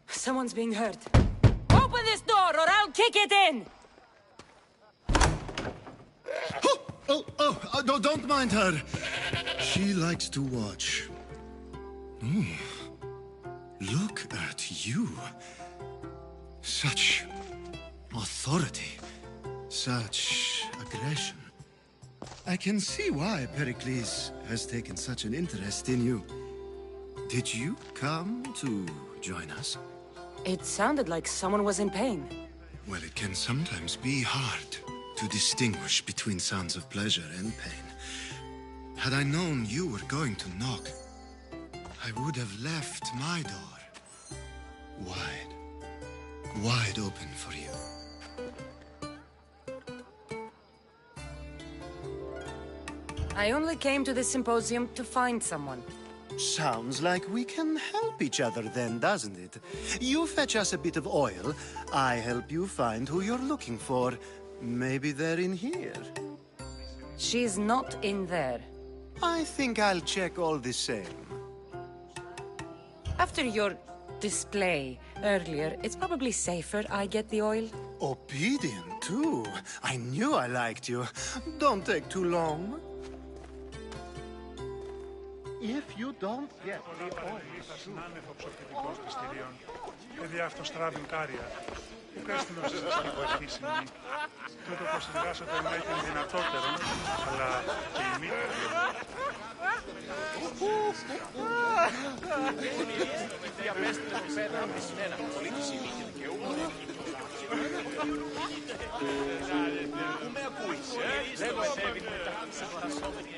Someone's being hurt. Open this door or I'll kick it in! No, don't mind her. She likes to watch. Look at you. Such authority. Such aggression. I can see why Pericles has taken such an interest in you. Did you come to join us? It sounded like someone was in pain. Well, it can sometimes be hard to distinguish between sounds of pleasure and pain. Had I known you were going to knock, I would have left my door wide open for you. I only came to this symposium to find someone. Sounds like we can help each other then, doesn't it? You fetch us a bit of oil, I help you find who you're looking for. Maybe they're in here. She's not in there. I think I'll check all the same. After your display earlier, it's probably safer I get the oil. Obedient, too. I knew I liked you. Don't take too long. If you don't get the oil... Παιδιά, αυτό στράβουν κάρια. Πες την να σας βοηθήσει. Τούτο πως εργάζεται να είναι δυνατότερο, αλλά και η μύτη. Διαπέστε το πέρα με συνένα. Πολίτης η μύτη δικαιούμενη. Πού με ακούεις, λέγω ετέβη με τα ξεπρασόμενη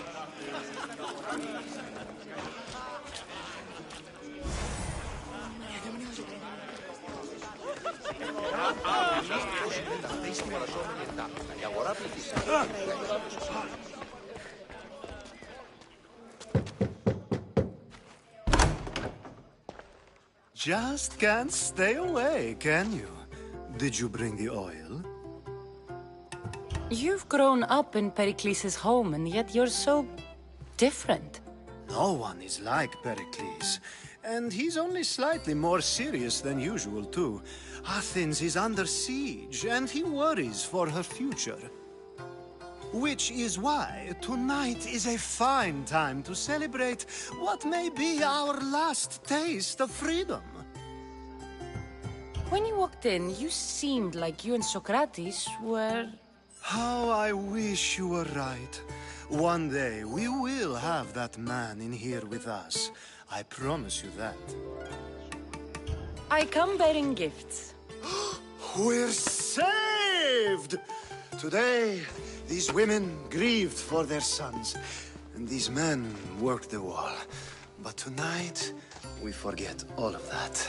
Just can't stay away, can you? Did you bring the oil? You've grown up in Pericles' home, and yet you're so different. No one is like Pericles. And he's only slightly more serious than usual, too. Athens is under siege, and he worries for her future. Which is why tonight is a fine time to celebrate what may be our last taste of freedom. When you walked in, you seemed like you and Socrates were... How I wish you were right. One day we will have that man in here with us. I promise you that. I come bearing gifts. We're saved! Today, these women grieved for their sons, and these men worked the wall. But tonight, we forget all of that.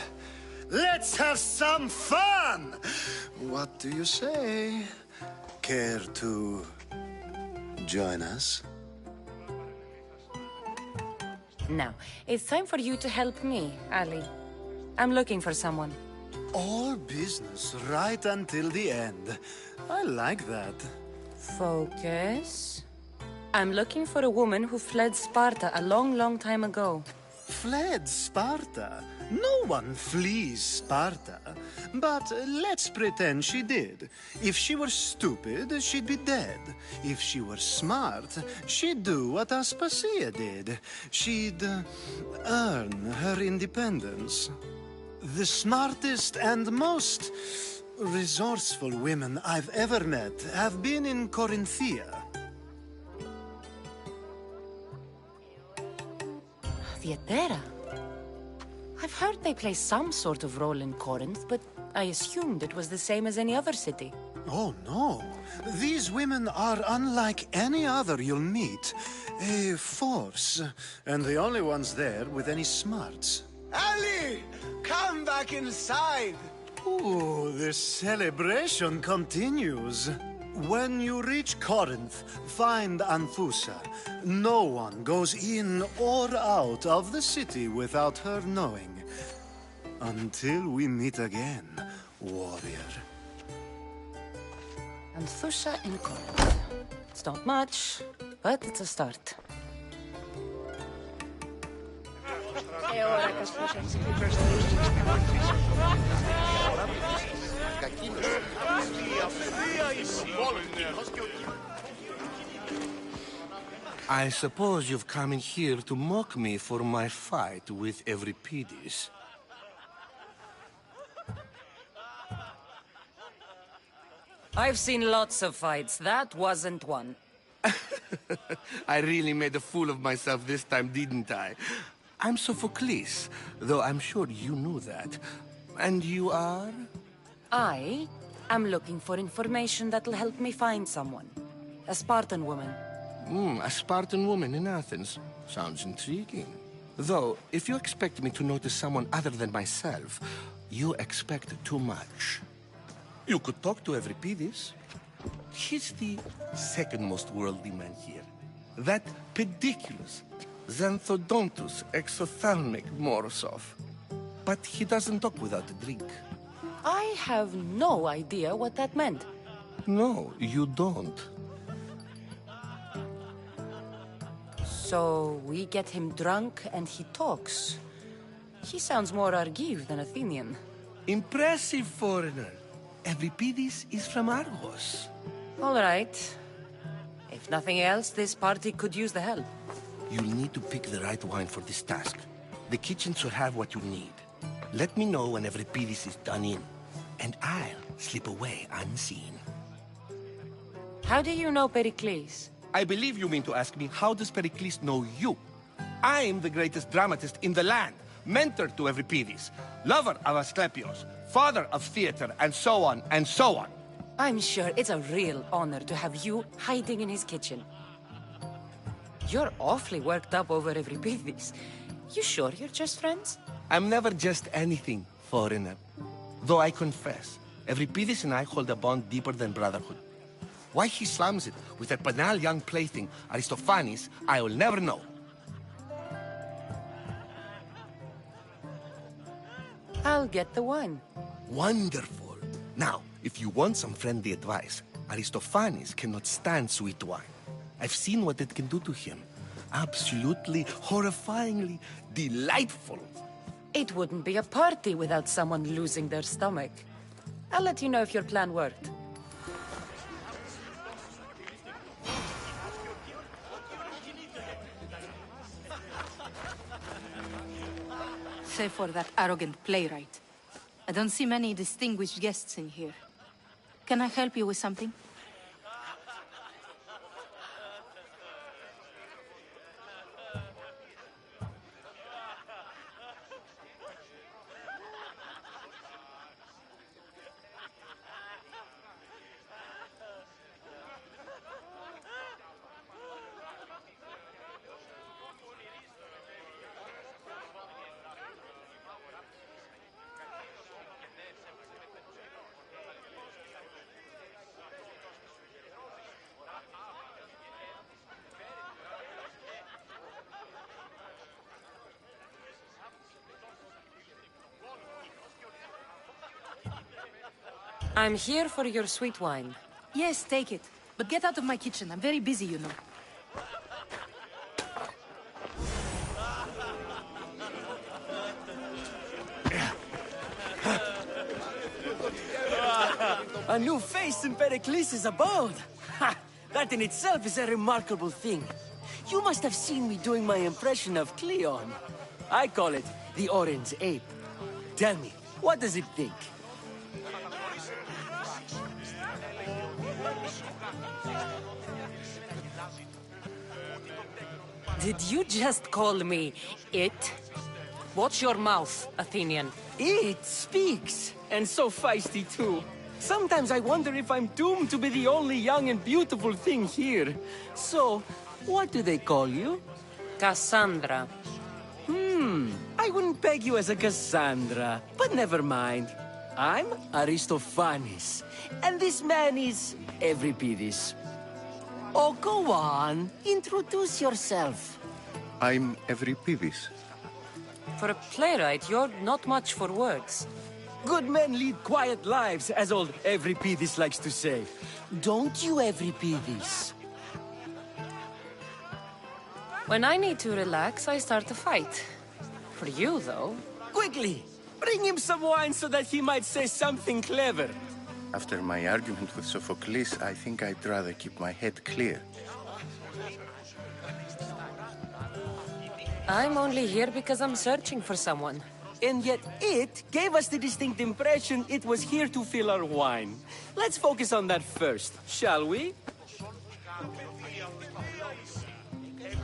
Let's have some fun! What do you say? Care to join us? Now, it's time for you to help me, Ali. I'm looking for someone. All business right until the end. I like that. Focus. I'm looking for a woman who fled Sparta a long time ago. Fled Sparta? No one flees Sparta. But let's pretend she did. If she were stupid, she'd be dead. If she were smart, she'd do what Aspasia did. She'd earn her independence. The smartest and most resourceful women I've ever met have been in Corinthia. Theatera? I've heard they play some sort of role in Corinth, but I assumed it was the same as any other city. Oh, no. These women are unlike any other you'll meet. A force, and the only ones there with any smarts. Ali! Come back inside! Ooh, the celebration continues. When you reach Corinth, find Anthusa. No one goes in or out of the city without her knowing. Until we meet again, warrior. Anthusha in Corinth. It's not much, but it's a start. I suppose you've come in here to mock me for my fight with Euripides. I've seen lots of fights. That wasn't one. I really made a fool of myself this time, didn't I? I'm Sophocles, though I'm sure you knew that. And you are? I am looking for information that'll help me find someone. A Spartan woman. A Spartan woman in Athens. Sounds intriguing. Though, if you expect me to notice someone other than myself, you expect too much. You could talk to Euripides. He's the second most worldly man here. That pediculous, xanthodontus exophthalmic Morosov. But he doesn't talk without a drink. I have no idea what that meant. No, you don't. So we get him drunk and he talks. He sounds more Argive than Athenian. Impressive, foreigner. Euripides is from Argos. All right. If nothing else, this party could use the help. You'll need to pick the right wine for this task. The kitchen should have what you need. Let me know when Euripides is done in, and I'll slip away unseen. How do you know Pericles? I believe you mean to ask me, how does Pericles know you? I'm the greatest dramatist in the land, mentor to Euripides, lover of Asclepios, father of theater, and so on, and so on. I'm sure it's a real honor to have you hiding in his kitchen. You're awfully worked up over Euripides. You sure you're just friends? I'm never just anything, foreigner. Though I confess, Euripides and I hold a bond deeper than brotherhood. Why he slams it with that banal young plaything, Aristophanes, I will never know. I'll get the wine. Wonderful. Now, if you want some friendly advice, Aristophanes cannot stand sweet wine. I've seen what it can do to him. Absolutely, horrifyingly delightful. It wouldn't be a party without someone losing their stomach. I'll let you know if your plan worked. Save for that arrogant playwright. I don't see many distinguished guests in here. Can I help you with something? I'm here for your sweet wine. Yes, take it. But get out of my kitchen. I'm very busy, you know. A new face in Pericles' abode! Ha! That in itself is a remarkable thing. You must have seen me doing my impression of Cleon. I call it the Orange Ape. Tell me, what does it think? Did you just call me it? Watch your mouth, Athenian. It speaks, and so feisty too. Sometimes I wonder if I'm doomed to be the only young and beautiful thing here. So, what do they call you? Cassandra. I wouldn't peg you as a Cassandra, but never mind. I'm Aristophanes, and this man is Euripides. Oh, go on. Introduce yourself. I'm Euripides. For a playwright, you're not much for words. Good men lead quiet lives, as old Euripides likes to say. Don't you, Euripides? When I need to relax, I start a fight. For you, though. Quickly! Bring him some wine so that he might say something clever. After my argument with Sophocles, I think I'd rather keep my head clear. I'm only here because I'm searching for someone. And yet it gave us the distinct impression it was here to fill our wine. Let's focus on that first, shall we?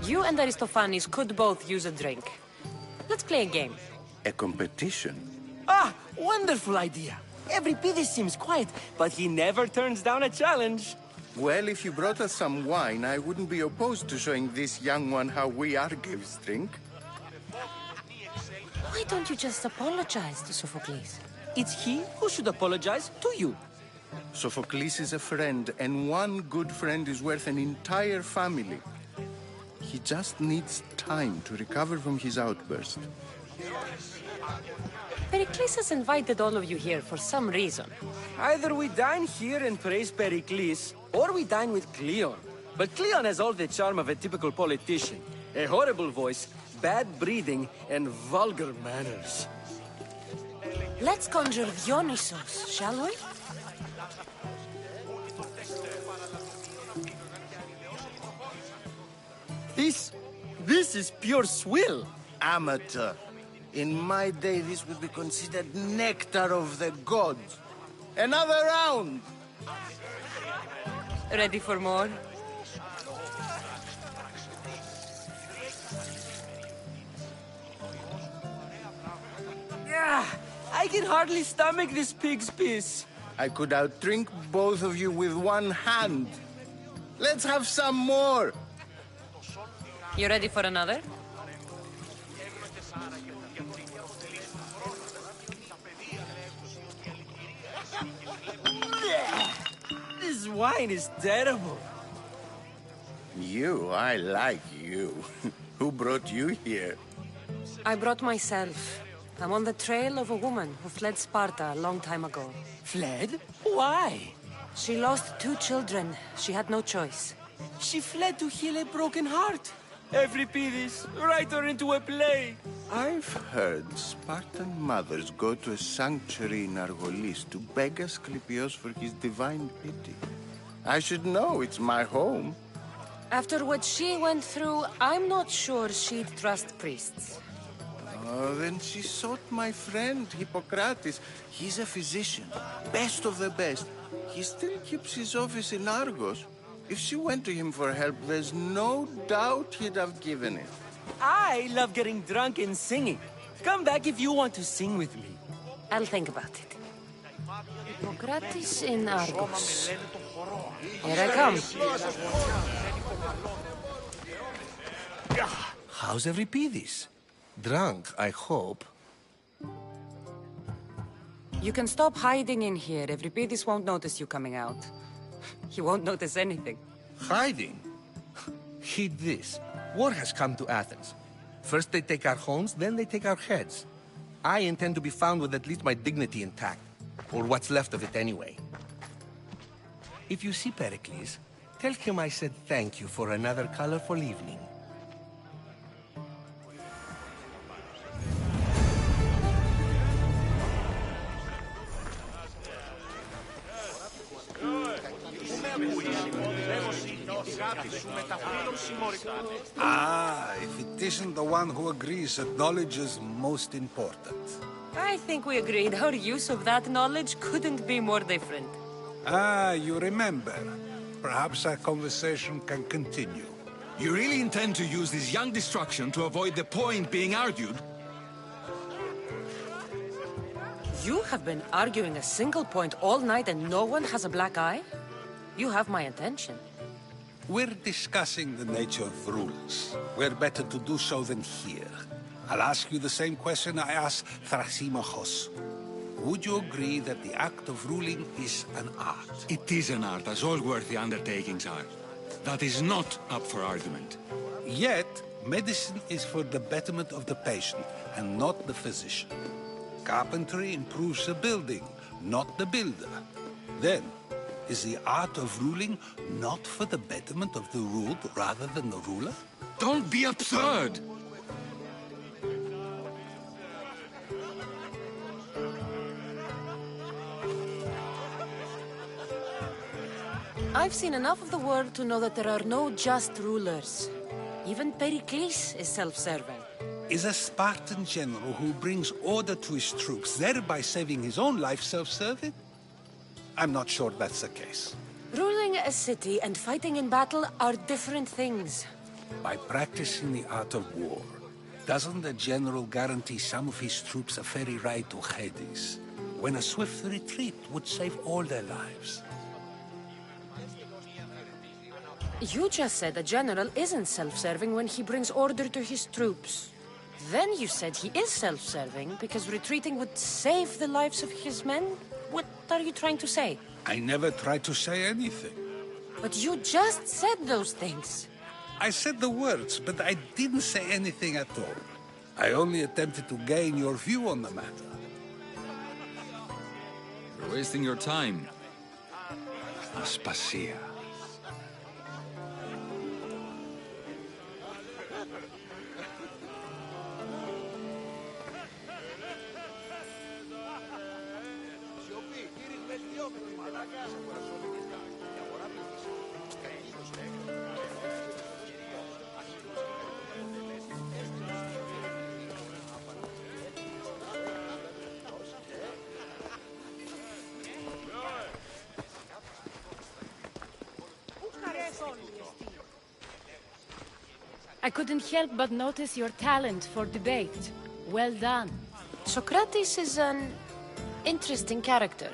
You and Aristophanes could both use a drink. Let's play a game. A competition? Ah, wonderful idea. Euripides seems quiet, but he never turns down a challenge. Well, if you brought us some wine, I wouldn't be opposed to showing this young one how we Argives drink. Why don't you just apologize to Sophocles? It's he who should apologize to you. Sophocles is a friend, and one good friend is worth an entire family. He just needs time to recover from his outburst. Pericles has invited all of you here for some reason. Either we dine here and praise Pericles, or we dine with Cleon. But Cleon has all the charm of a typical politician. A horrible voice, bad breeding, and vulgar manners. Let's conjure Dionysos, shall we? This is pure swill. Amateur. In my day, this would be considered nectar of the gods. Another round! Ready for more? I can hardly stomach this pig's piss. I could outdrink both of you with one hand. Let's have some more! You ready for another? This wine is terrible. I like you. Who brought you here? I brought myself. I'm on the trail of a woman who fled Sparta a long time ago. Fled? Why? She lost 2 children. She had no choice. She fled to heal a broken heart. Euripides, write her into a play. I've heard Spartan mothers go to a sanctuary in Argolis to beg Asclepios for his divine pity. I should know, it's my home. After what she went through, I'm not sure she'd trust priests. Oh, then she sought my friend, Hippocrates. He's a physician, best of the best. He still keeps his office in Argos. If she went to him for help, there's no doubt he'd have given it. I love getting drunk and singing. Come back if you want to sing with me. I'll think about it. Hippocrates in Argos. Here I come. How's Euripides? Drunk, I hope. You can stop hiding in here. Euripides won't notice you coming out. He won't notice anything. Hiding? Heed this. War has come to Athens. First they take our homes, then they take our heads. I intend to be found with at least my dignity intact. Or what's left of it anyway. If you see Pericles, tell him I said thank you for another colorful evening. Ah, if it isn't the one who agrees that knowledge is most important. I think we agreed our use of that knowledge couldn't be more different. Ah, you remember. Perhaps our conversation can continue. You really intend to use this young destruction to avoid the point being argued? You have been arguing a single point all night and no one has a black eye? You have my attention. We're discussing the nature of rules. Where better to do so than here? I'll ask you the same question I asked Thrasymachos. Would you agree that the act of ruling is an art? It is an art, as all worthy undertakings are. That is not up for argument. Yet, medicine is for the betterment of the patient, and not the physician. Carpentry improves the building, not the builder. Then, Is the art of ruling not for the betterment of the ruled rather than the ruler? Don't be absurd! I've seen enough of the world to know that there are no just rulers. Even Pericles is self-serving. Is a Spartan general who brings order to his troops, thereby saving his own life, self-serving? I'm not sure that's the case. Ruling a city and fighting in battle are different things. By practicing the art of war, doesn't the general guarantee some of his troops a ferry ride to Hades, when a swift retreat would save all their lives? You just said a general isn't self-serving when he brings order to his troops. Then you said he is self-serving because retreating would save the lives of his men? What are you trying to say? I never tried to say anything. But you just said those things. I said the words, but I didn't say anything at all. I only attempted to gain your view on the matter. You're wasting your time. Aspasia. I couldn't help but notice your talent for debate. Well done. Socrates is an interesting character.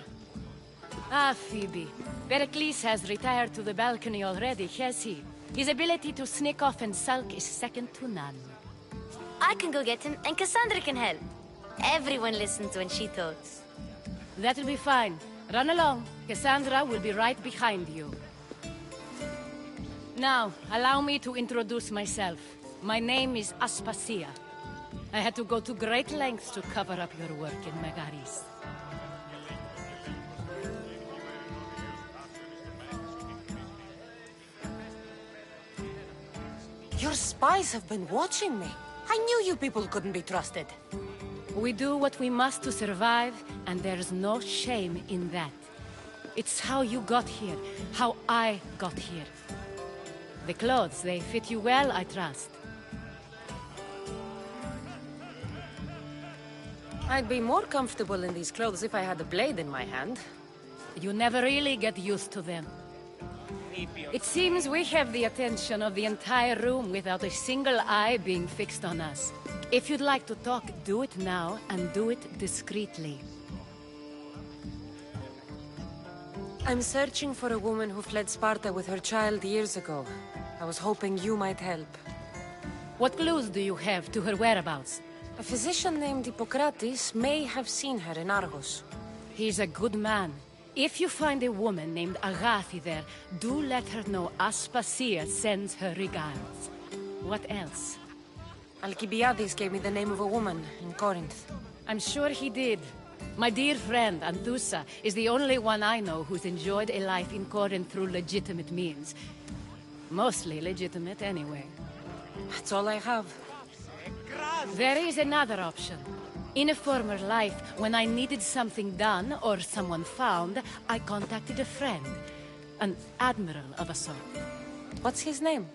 Ah, Phoebe. Pericles has retired to the balcony already, has he? His ability to sneak off and sulk is second to none. I can go get him, and Cassandra can help. Everyone listens when she talks. That'll be fine. Run along. Cassandra will be right behind you. Now, allow me to introduce myself. My name is Aspasia. I had to go to great lengths to cover up your work in Megaris. Your spies have been watching me. I knew you people couldn't be trusted. We do what we must to survive, and there's no shame in that. It's how you got here, how I got here. The clothes, they fit you well, I trust. I'd be more comfortable in these clothes if I had a blade in my hand. You never really get used to them. It seems we have the attention of the entire room without a single eye being fixed on us. If you'd like to talk, do it now, and do it discreetly. I'm searching for a woman who fled Sparta with her child years ago. I was hoping you might help. What clues do you have to her whereabouts? A physician named Hippocrates may have seen her in Argos. He's a good man. If you find a woman named Agathi there, do let her know Aspasia sends her regards. What else? Alcibiades gave me the name of a woman in Corinth. I'm sure he did. My dear friend, Anthusa, is the only one I know who's enjoyed a life in Corinth through legitimate means. Mostly legitimate, anyway. That's all I have. There is another option. In a former life, when I needed something done or someone found, I contacted a friend. An admiral of a sort. What's his name?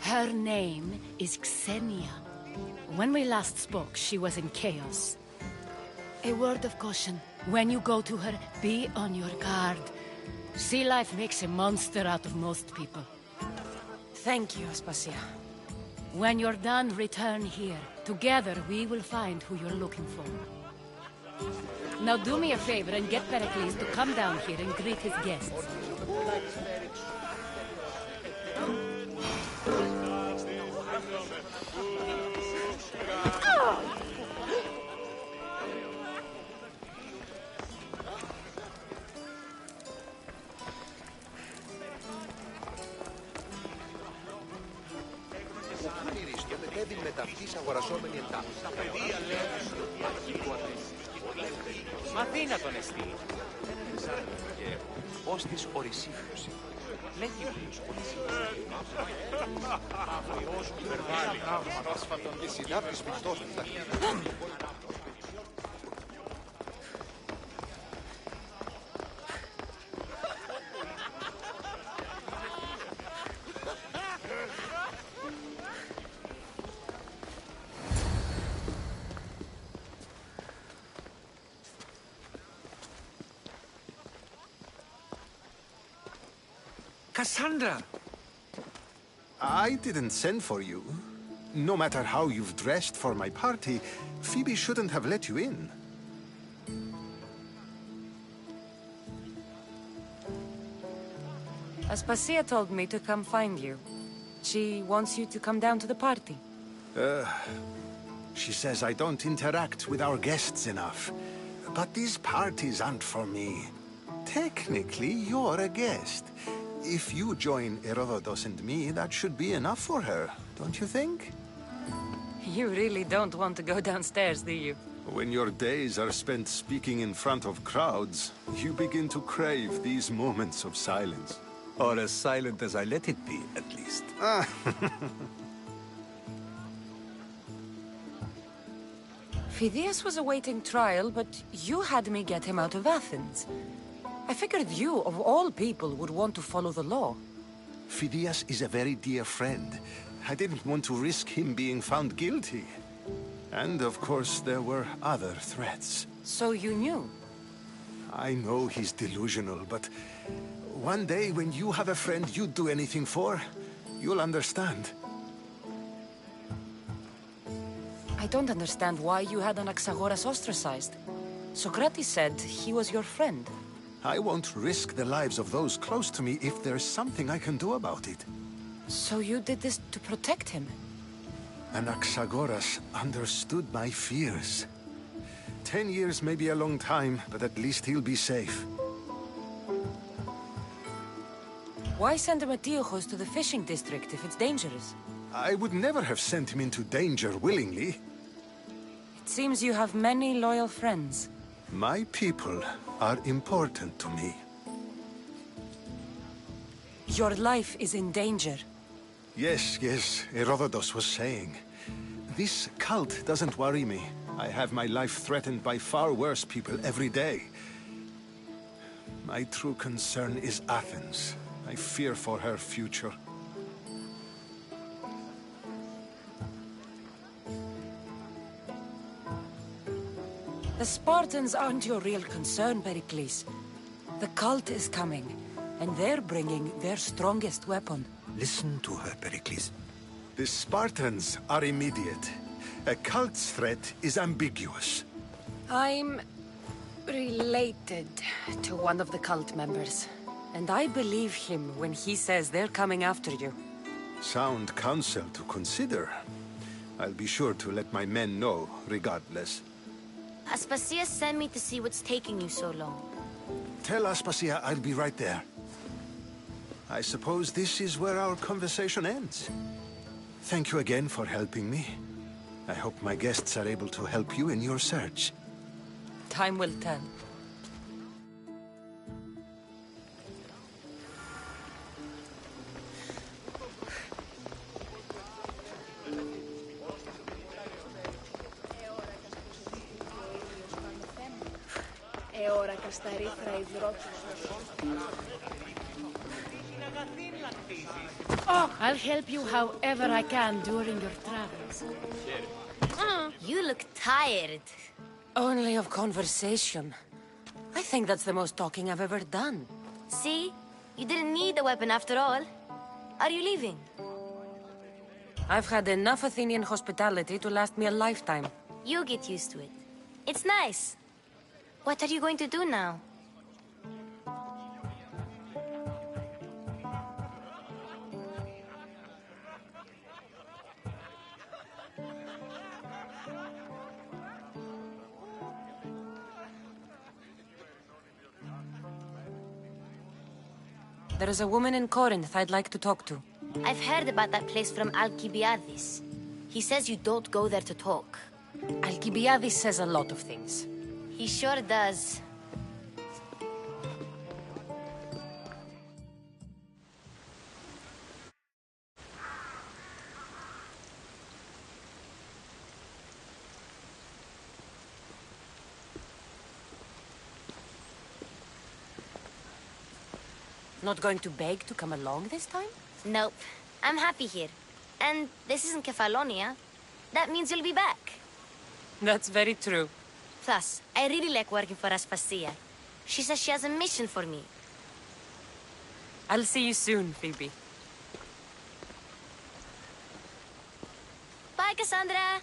Her name is Xenia. When we last spoke, she was in chaos. A word of caution. When you go to her, be on your guard. Sea life makes a monster out of most people. Thank you, Aspasia. When you're done, return here. Together, we will find who you're looking for. Now do me a favor and get Pericles to come down here and greet his guests. μεταξύ αγορασόμενοι εντάσεις. Τα παιδεία λένε στο αρχικό αντίστοιχο. Αθήνα τον εστί. Και ως της Ορυσίφιος. Λέγει ούλος Αφαιός που υπερβάλλει. Άσφαλτον και συνάπτης μισθός του θα Cassandra! I didn't send for you. No matter how you've dressed for my party, Phoebe shouldn't have let you in. Aspasia told me to come find you. She wants you to come down to the party. She says I don't interact with our guests enough. But these parties aren't for me. Technically, you're a guest. If you join Herodotus and me, that should be enough for her, don't you think? You really don't want to go downstairs, do you? When your days are spent speaking in front of crowds, you begin to crave these moments of silence. Or as silent as I let it be, at least. Phidias was awaiting trial, but you had me get him out of Athens. I figured you, of all people, would want to follow the law. Phidias is a very dear friend. I didn't want to risk him being found guilty. And, of course, there were other threats. So you knew? I know he's delusional, but one day when you have a friend you'd do anything for, you'll understand. I don't understand why you had Anaxagoras ostracized. Socrates said he was your friend. I won't risk the lives of those close to me if there's something I can do about it. So you did this to protect him? Anaxagoras understood my fears. 10 years may be a long time, but at least he'll be safe. Why send Emetiochos to the fishing district if it's dangerous? I would never have sent him into danger willingly. It seems you have many loyal friends. My people are important to me. Your life is in danger. Yes, Herodotus was saying. This cult doesn't worry me. I have my life threatened by far worse people every day. My true concern is Athens. I fear for her future. The Spartans aren't your real concern, Pericles. The cult is coming, and they're bringing their strongest weapon. Listen to her, Pericles. The Spartans are immediate. A cult's threat is ambiguous. I'm related to one of the cult members, and I believe him when he says they're coming after you. Sound counsel to consider. I'll be sure to let my men know, regardless. Aspasia sent me to see what's taking you so long. Tell Aspasia I'll be right there. I suppose this is where our conversation ends. Thank you again for helping me. I hope my guests are able to help you in your search. Time will tell. Oh, I'll help you however I can during your travels. You look tired. Only of conversation. I think that's the most talking I've ever done. See? You didn't need the weapon after all. Are you leaving? I've had enough Athenian hospitality to last me a lifetime. You'll get used to it. It's nice. What are you going to do now? There is a woman in Corinth I'd like to talk to. I've heard about that place from Alcibiades. He says you don't go there to talk. Alcibiades says a lot of things. He sure does. Not going to beg to come along this time? Nope. I'm happy here. And this isn't Kefalonia. That means you'll be back. That's very true. Plus, I really like working for Aspasia. She says she has a mission for me. I'll see you soon, Phoebe. Bye, Cassandra!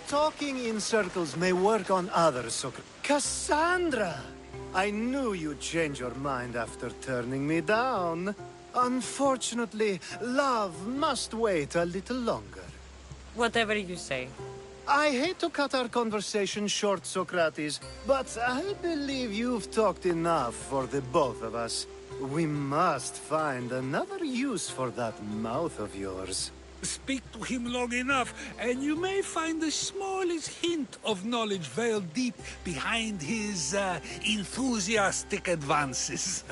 Talking in circles may work on others, Cassandra! I knew you'd change your mind after turning me down. Unfortunately, love must wait a little longer. Whatever you say. I hate to cut our conversation short, Socrates, but I believe you've talked enough for the both of us. We must find another use for that mouth of yours. Speak to him long enough, and you may find the smallest hint of knowledge veiled deep behind his enthusiastic advances.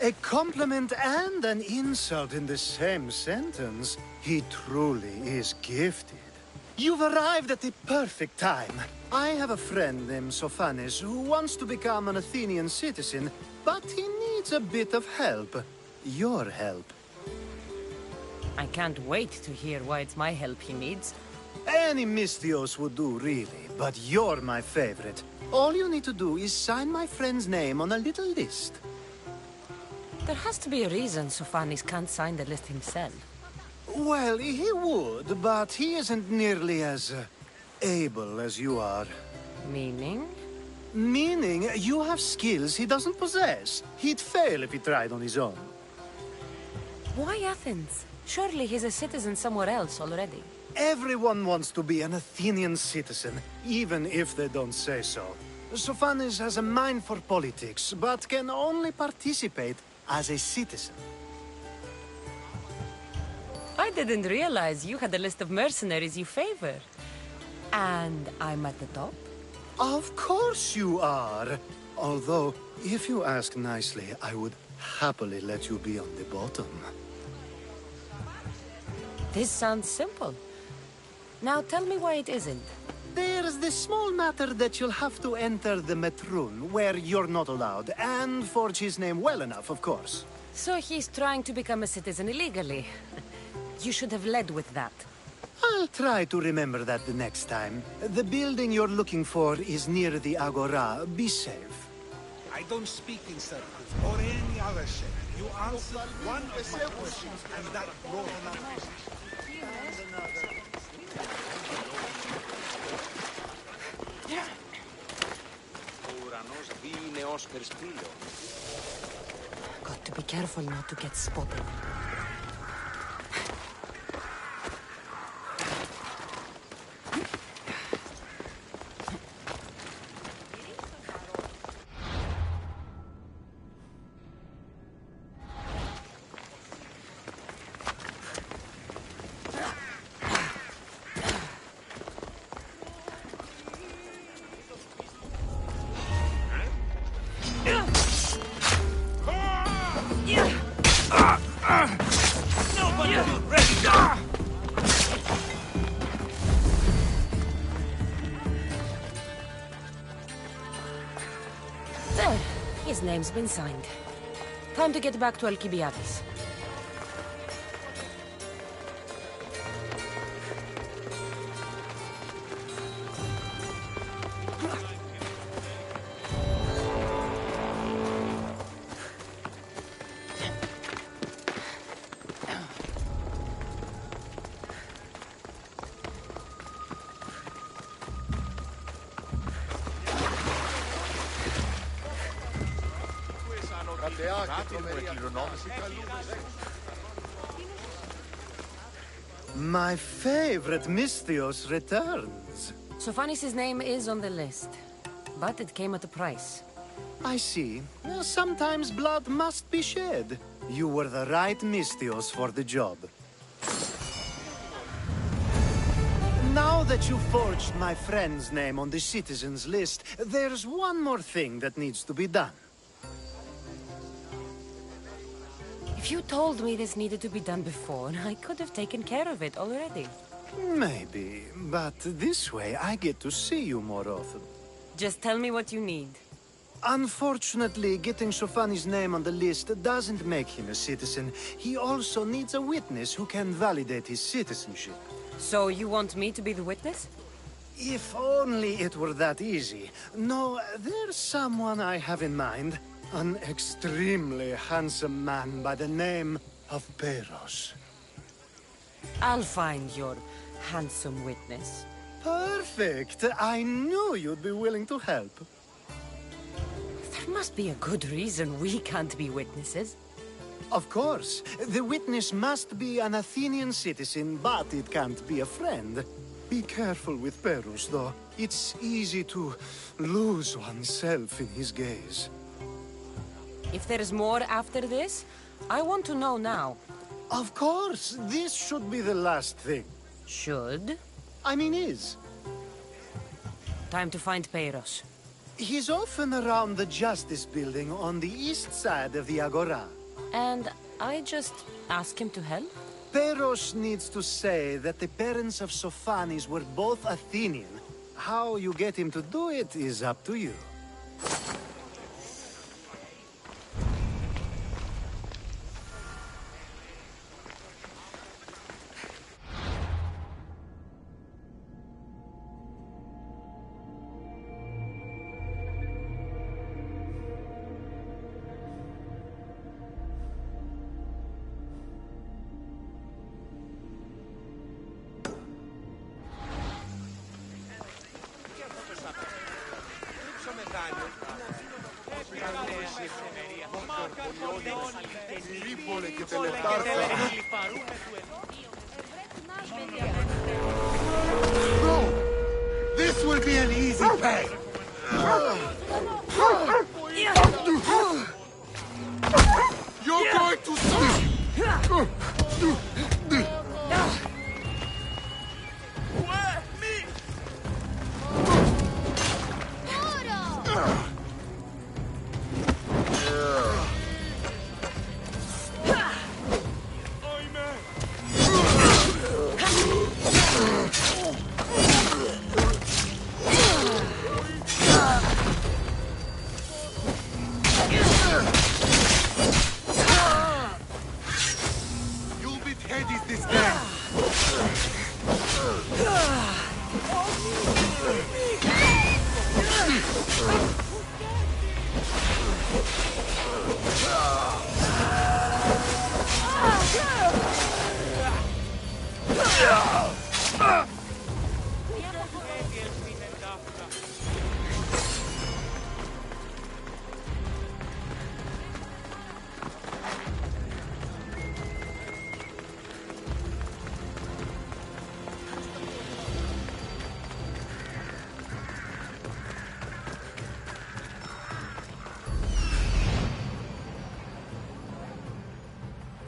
A compliment and an insult in the same sentence. He truly is gifted. You've arrived at the perfect time. I have a friend named Sophanes who wants to become an Athenian citizen, but he needs a bit of help. Your help. I can't wait to hear why it's my help he needs. Any Mystios would do, really, but you're my favorite. All you need to do is sign my friend's name on a little list. There has to be a reason Sophanes can't sign the list himself. Well, he would, but he isn't nearly as able as you are. Meaning? Meaning you have skills he doesn't possess. He'd fail if he tried on his own. Why Athens? Surely he's a citizen somewhere else already. Everyone wants to be an Athenian citizen, even if they don't say so. Sophanes has a mind for politics, but can only participate as a citizen. I didn't realize you had a list of mercenaries you favor. And I'm at the top? Of course you are. Although, if you ask nicely, I would happily let you be on the bottom. This sounds simple. Now tell me why it isn't. There's the small matter that you'll have to enter the Metroon, where you're not allowed, and forge his name well enough, of course. So he's trying to become a citizen illegally. You should have led with that. I'll try to remember that the next time. The building you're looking for is near the Agora. Be safe. I don't speak in circles or any other shape. You answered one of my questions, and that brought enough. Got to be careful not to get spotted. There. His name's been signed. Time to get back to Alcibiades. My favorite Misthios returns. Sophanis' name is on the list, but it came at a price. I see. Well, sometimes blood must be shed. You were the right Misthios for the job. Now that you forged my friend's name on the citizens list, there's one more thing that needs to be done. If you told me this needed to be done before, I could have taken care of it already. Maybe, but this way I get to see you more often. Just tell me what you need. Unfortunately, getting Sophanis' name on the list doesn't make him a citizen. He also needs a witness who can validate his citizenship. So you want me to be the witness? If only it were that easy. No, there's someone I have in mind. An extremely handsome man by the name of Peros. I'll find your handsome witness. Perfect. I knew you'd be willing to help. There must be a good reason we can't be witnesses. Of course. The witness must be an Athenian citizen, but it can't be a friend. Be careful with Peros, though. It's easy to lose oneself in his gaze. If there's more after this, I want to know now. Of course. This should be the last thing. Should? I mean is. Time to find Peros. He's often around the Justice Building on the east side of the Agora. And I just ask him to help? Peros needs to say that the parents of Sophanis were both Athenian. How you get him to do it is up to you. No! This will be an easy pay! You're going to see! You'll be Hades this day!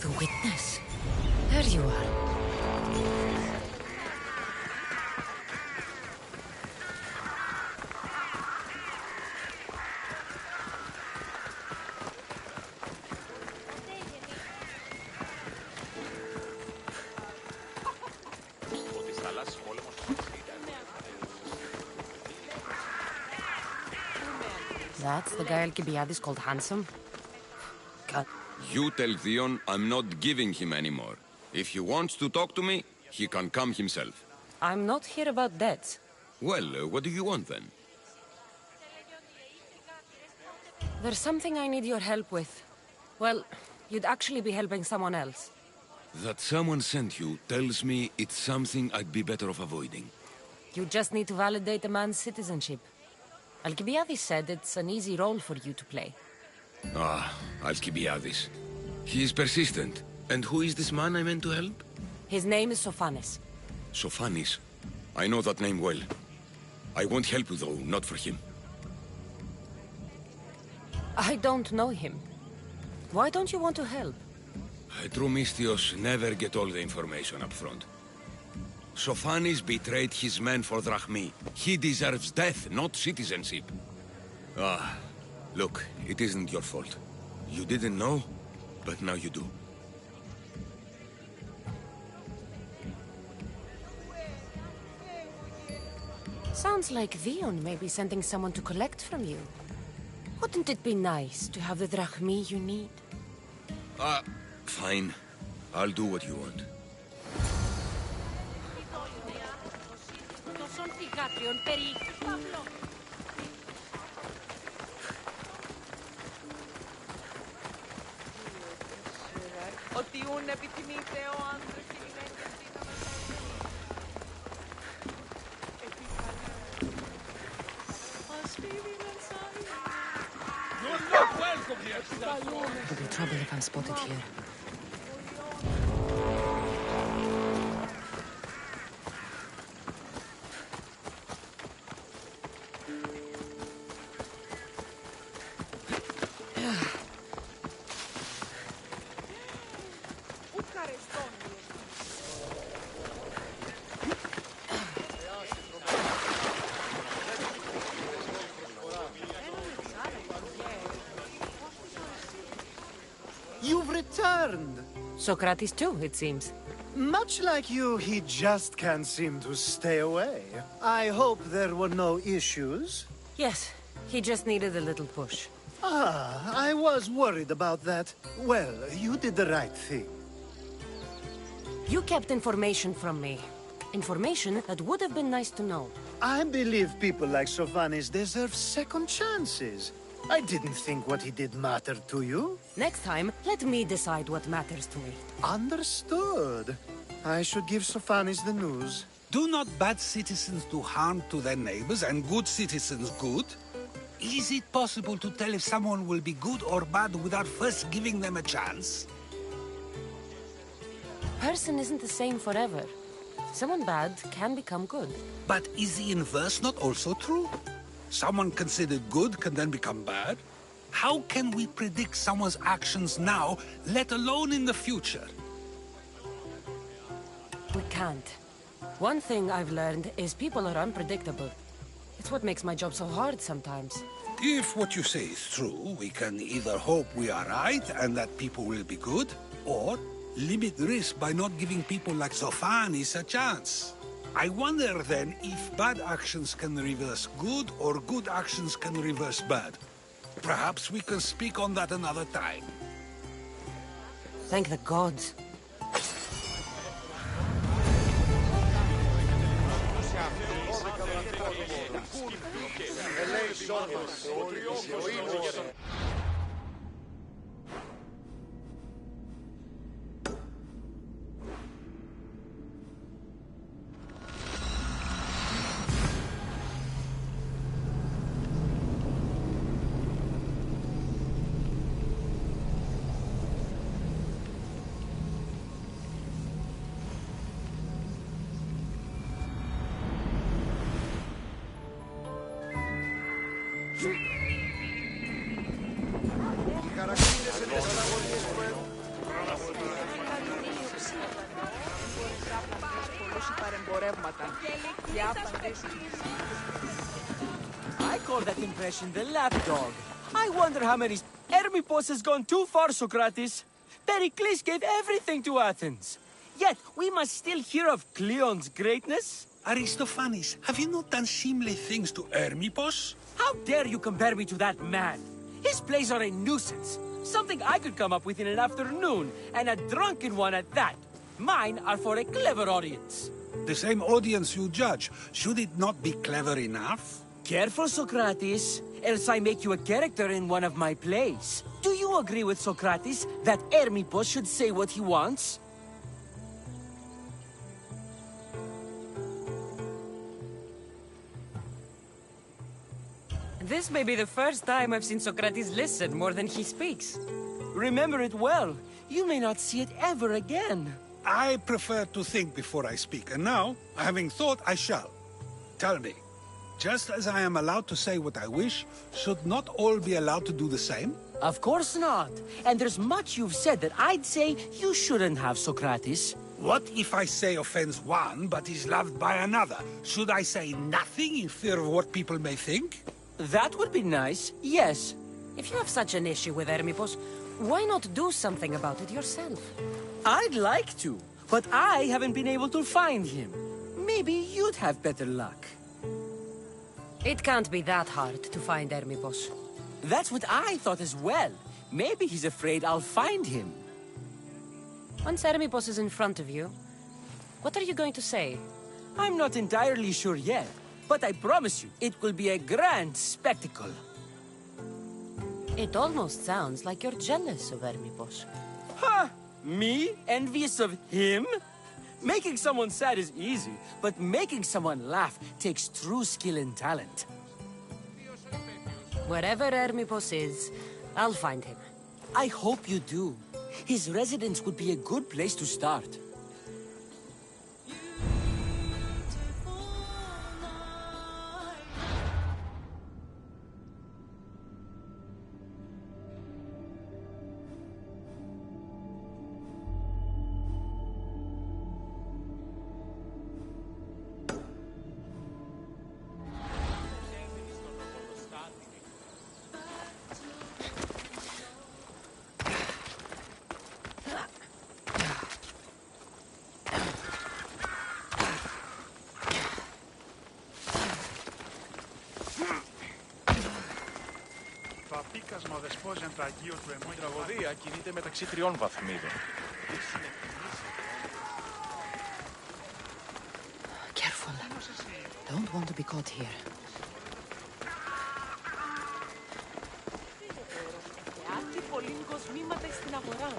The witness. There you are. That's the guy Alcibiades called handsome? God. You tell Theon I'm not giving him anymore. If he wants to talk to me, he can come himself. I'm not here about debts. Well, what do you want then? There's something I need your help with. Well, you'd actually be helping someone else. That someone sent you tells me it's something I'd be better off avoiding. You just need to validate a man's citizenship. Alcibiades said it's an easy role for you to play. Ah, Alcibiades. He is persistent. And who is this man I meant to help? His name is Sophanes. Sophanes. I know that name well. I won't help you though, not for him. I don't know him. Why don't you want to help? True Mystios never get all the information up front. Sophanes betrayed his men for Drachmi. He deserves death, not citizenship. Ah, look, it isn't your fault. You didn't know, but now you do. Sounds like Theon may be sending someone to collect from you. Wouldn't it be nice to have the drachmi you need? Fine. I'll do what you want. Ότι ούν επιθυμείτε ο άντρας και η γυναίκα You're not welcome here, It'll be trouble if I'm spotted here. You've returned! Socrates too, it seems. Much like you, he just can't seem to stay away. I hope there were no issues. Yes, he just needed a little push. Ah, I was worried about that. Well, you did the right thing. You kept information from me. Information that would have been nice to know. I believe people like Sophanes deserve second chances. I didn't think what he did mattered to you. Next time, let me decide what matters to me. Understood. I should give Sophanes the news. Do not bad citizens do harm to their neighbors and good citizens good? Is it possible to tell if someone will be good or bad without first giving them a chance? person isn't the same forever. Someone bad can become good. But is the inverse not also true? Someone considered good can then become bad? How can we predict someone's actions now, let alone in the future? We can't. One thing I've learned is people are unpredictable. It's what makes my job so hard sometimes. If what you say is true, we can either hope we are right and that people will be good, or limit risk by not giving people like Sophanis a chance. I wonder then if bad actions can reverse good or good actions can reverse bad. Perhaps we can speak on that another time. Thank the gods. I call that impression the lapdog. I wonder how many... Hermippos has gone too far, Socrates. Pericles gave everything to Athens. Yet, we must still hear of Cleon's greatness. Aristophanes, have you not done seemly things to Hermippos? How dare you compare me to that man? His plays are a nuisance. Something I could come up with in an afternoon, and a drunken one at that. Mine are for a clever audience. The same audience you judge. Should it not be clever enough? Careful, Socrates, else I make you a character in one of my plays. Do you agree with Socrates that Hermippos should say what he wants? This may be the first time I've seen Socrates listen more than he speaks. Remember it well. You may not see it ever again. I prefer to think before I speak, and now, having thought, I shall. Tell me, just as I am allowed to say what I wish, should not all be allowed to do the same? Of course not. And there's much you've said that I'd say you shouldn't have, Socrates. What if I say offends one, but is loved by another? Should I say nothing in fear of what people may think? That would be nice, yes. If you have such an issue with Hermippos, why not do something about it yourself? I'd like to, but I haven't been able to find him. Maybe you'd have better luck. It can't be that hard to find Hermippos. That's what I thought as well. Maybe he's afraid I'll find him. Once Hermippos is in front of you, what are you going to say? I'm not entirely sure yet, but I promise you, it will be a grand spectacle. It almost sounds like you're jealous of Hermippos. Ha! Me? Envious of him? Making someone sad is easy, but making someone laugh takes true skill and talent. Wherever Hermippos is, I'll find him. I hope you do. His residence would be a good place to start. απίκασμα δεσπόζεν το αγίο του εμού. Η τραγωδία κινείται μεταξύ τριών βαθμίδων. Careful. Don't want to be caught here. Πολύμικος μήματα στην αγορά.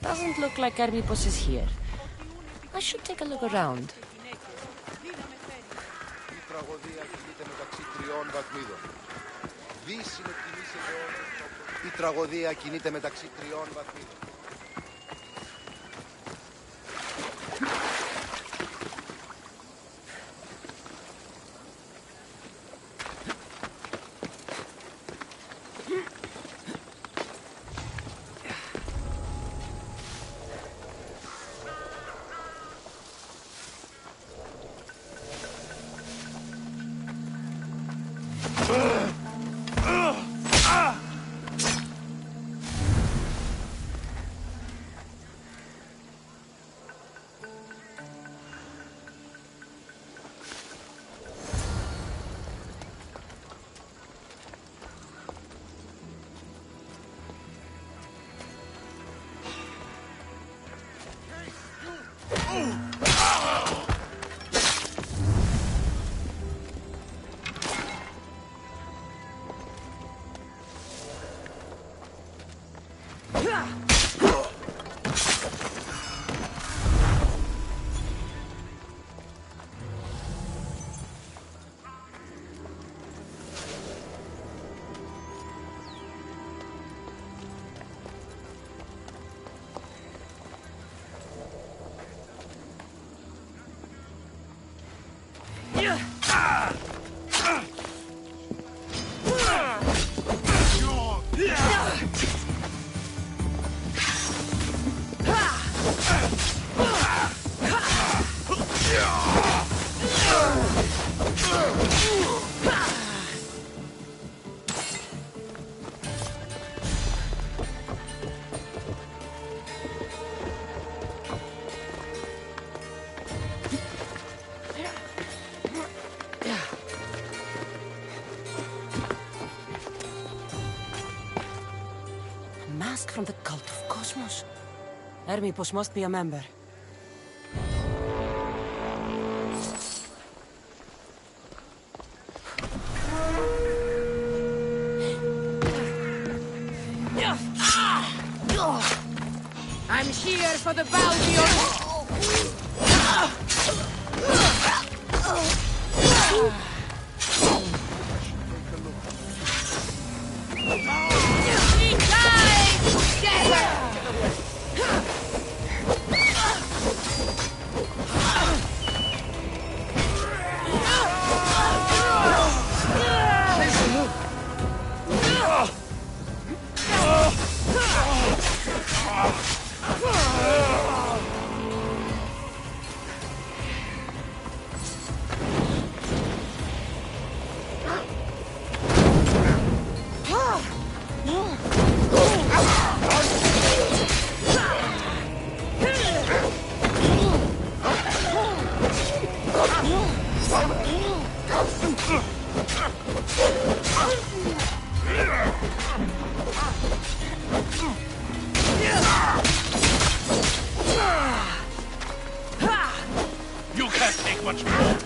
Doesn't look like Hermippos is here. I should take a look around. Η τραγωδία κινείται μεταξύ τριών βαθμίδων. δύσινο κινείσαι εδώ. Η τραγωδία κινείται μεταξύ τριών βαθμίδων. From the cult of Cosmos. Hermipos must be a member. I'm here for the bounty of... You can't take much more.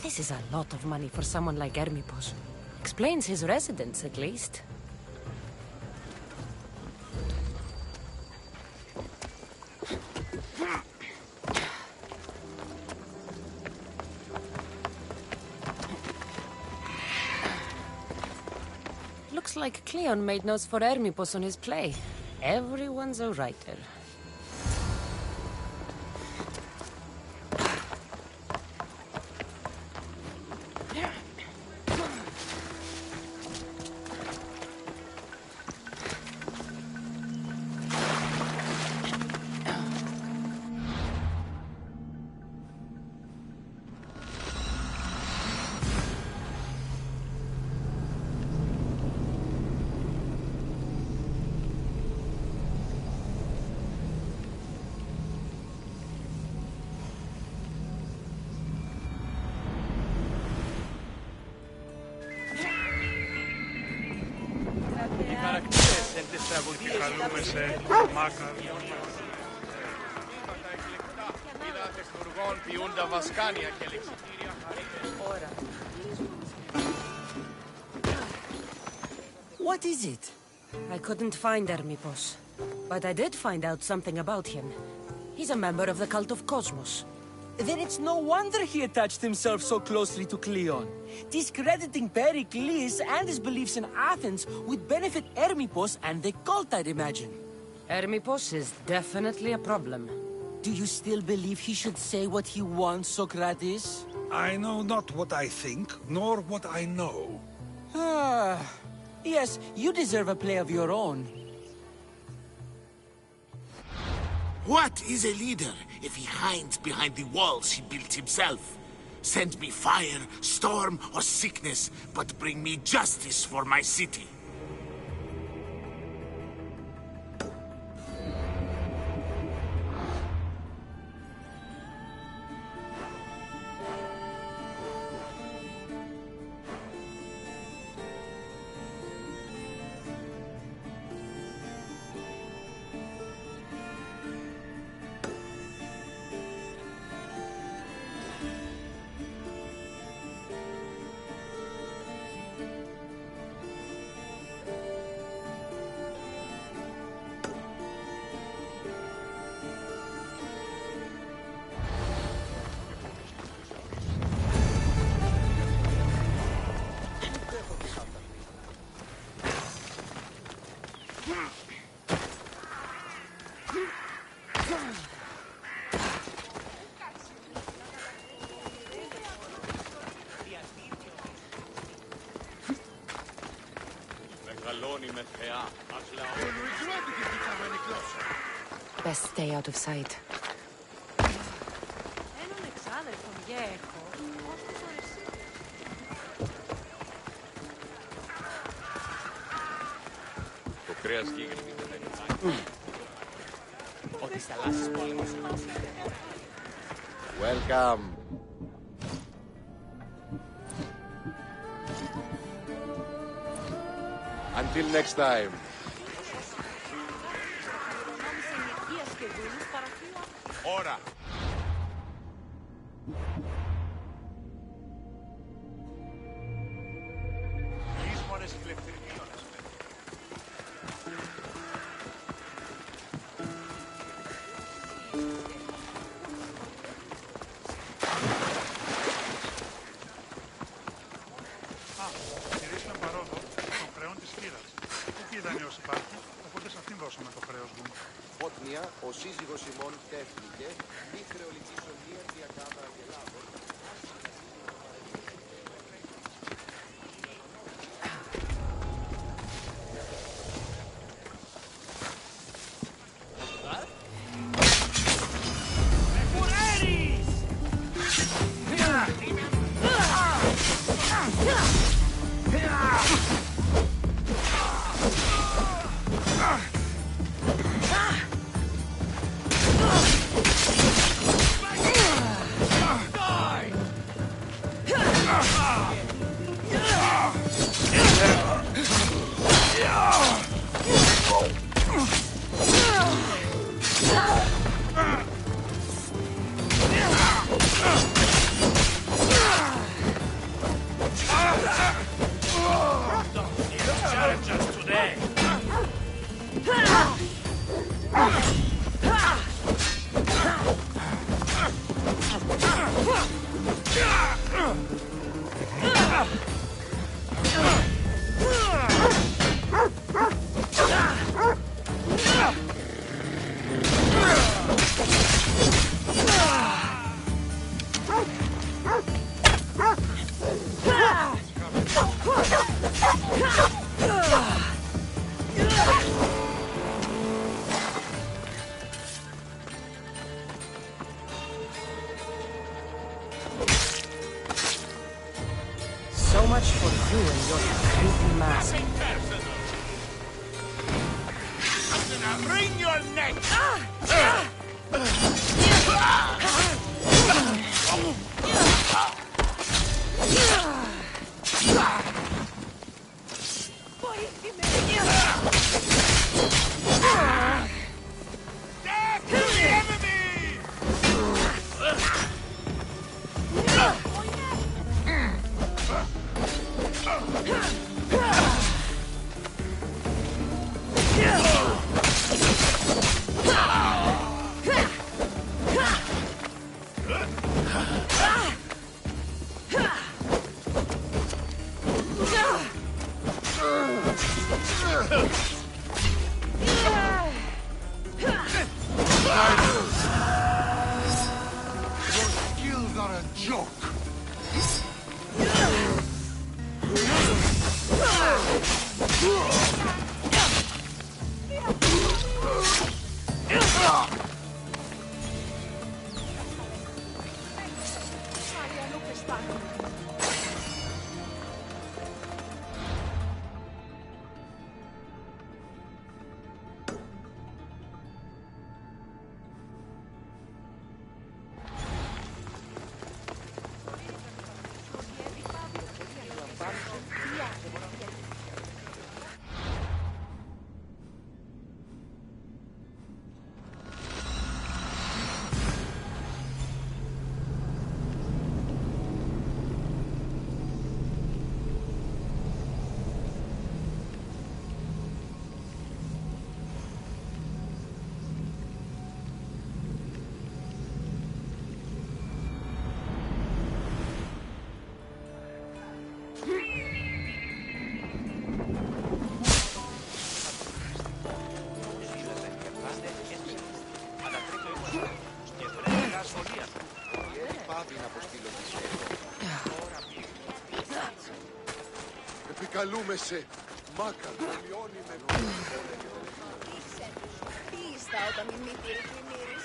This is a lot of money for someone like Hermipos. Explains his residence, at least. Looks like Cleon made notes for Hermipos on his play. Everyone's a writer. Καλούμε σε μάκα. Φουργών ποιούν τα βασκάνια και λεξιτήρια χαρίζουν. What is it? I couldn't find Hermipos, but I did find out something about him. He's a member of the cult of Cosmos. Then it's no wonder he attached himself so closely to Cleon. Discrediting Pericles and his beliefs in Athens would benefit Hermipos and the cult, I'd imagine. Hermipos is definitely a problem. Do you still believe he should say what he wants, Socrates? I know not what I think, nor what I know. Ah, yes, you deserve a play of your own. What is a leader if he hides behind the walls he built himself? Send me fire, storm, or sickness, but bring me justice for my city. Best stay out of sight. Έναν εξάδελφον έχω. Το κρέας γίγνει δεν είναι. Ότι στις θαλάσσιες πόλεμος. Welcome. Until next time. Ώρα. Ίσμονες ηλεκτρικίωνες. Στηρίσουμε παρόδο των χρεών της χείρας. Εκεί δανειός υπάρχει, οπότε σε αυτήν δώσαμε το χρέος μου. Πότνια, ο σύζυγος ημών τέχνηκε, μη χρεολητήσεων μία διακάμαρα και λάβων. So much for you and your creepy mask. Wring your neck! Death to the enemy! are a joke. Επικαλούμεσαι, μάκα, λιώνει με Τι είστε όταν η μύτη ρίχνει μύρης.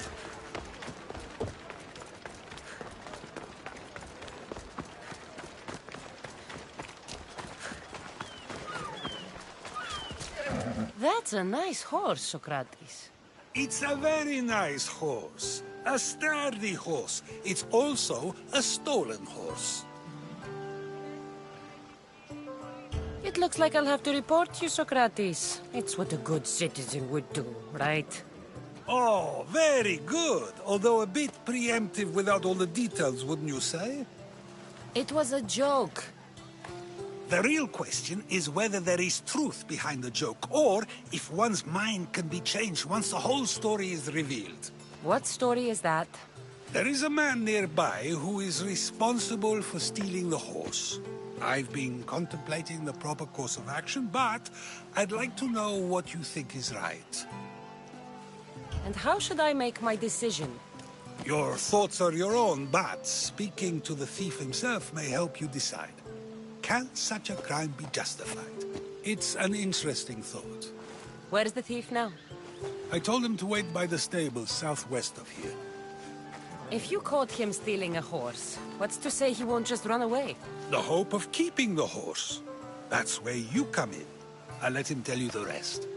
That's a nice horse, Socrates. It's a very nice horse. A sturdy horse. It's also a stolen horse. It looks like I'll have to report you, Socrates. It's what a good citizen would do, right? Oh, very good. Although a bit preemptive without all the details, wouldn't you say? It was a joke. The real question is whether there is truth behind the joke, or if one's mind can be changed once the whole story is revealed. What story is that? There is a man nearby who is responsible for stealing the horse. I've been contemplating the proper course of action, but I'd like to know what you think is right. And how should I make my decision? Your thoughts are your own, but speaking to the thief himself may help you decide. Can such a crime be justified? It's an interesting thought. Where's the thief now? I told him to wait by the stables southwest of here. If you caught him stealing a horse, what's to say he won't just run away? The hope of keeping the horse. That's where you come in. I'll let him tell you the rest.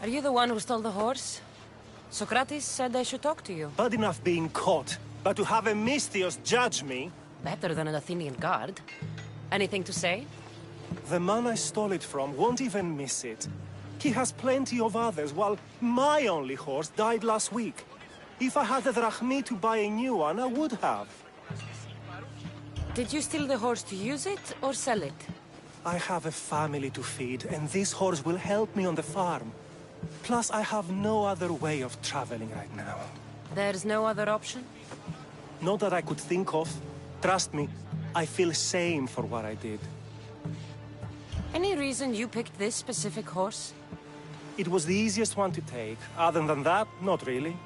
Are you the one who stole the horse? Socrates said I should talk to you. Bad enough being caught, but to have a Misthios judge me... Better than an Athenian guard. Anything to say? The man I stole it from won't even miss it. He has plenty of others, while my only horse died last week. If I had the drachmi to buy a new one, I would have. Did you steal the horse to use it, or sell it? I have a family to feed, and this horse will help me on the farm. Plus, I have no other way of traveling right now. There's no other option? Not that I could think of. Trust me, I feel shame for what I did. Any reason you picked this specific horse? It was the easiest one to take. Other than that, not really.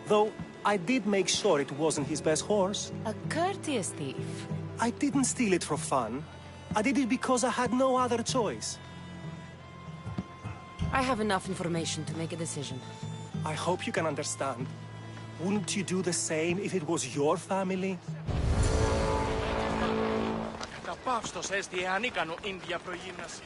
Though, I did make sure it wasn't his best horse. A courteous thief. I didn't steal it for fun. I did it because I had no other choice. I have enough information to make a decision. I hope you can understand. Wouldn't you do the same if it was your family? Ακαταπαύστος έστι ανίκανο Ίνδια προγύμναση.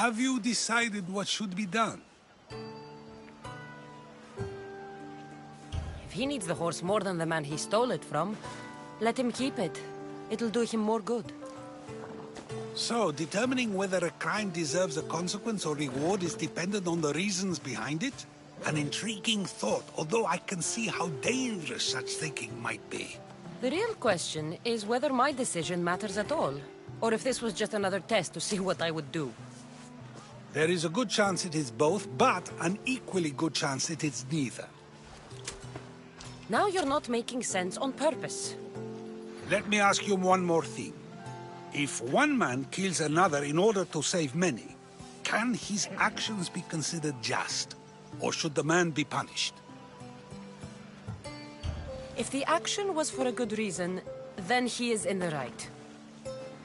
Have you decided what should be done? If he needs the horse more than the man he stole it from, let him keep it. It'll do him more good. So, determining whether a crime deserves a consequence or reward is dependent on the reasons behind it? An intriguing thought, although I can see how dangerous such thinking might be. The real question is whether my decision matters at all, or if this was just another test to see what I would do. There is a good chance it is both, but an equally good chance it is neither. Now you're not making sense on purpose. Let me ask you one more thing. If one man kills another in order to save many, can his actions be considered just? Or should the man be punished? If the action was for a good reason, then he is in the right.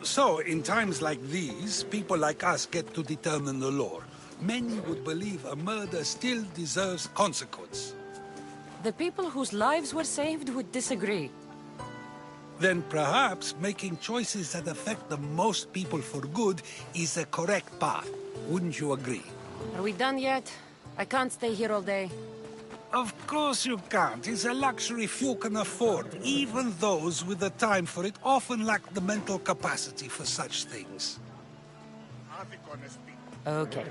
So, in times like these, people like us get to determine the law. Many would believe a murder still deserves consequence. The people whose lives were saved would disagree. Then perhaps making choices that affect the most people for good is a correct path. Wouldn't you agree? Are we done yet? I can't stay here all day. Of course you can't. It's a luxury few can afford. Even those with the time for it often lack the mental capacity for such things. Okay.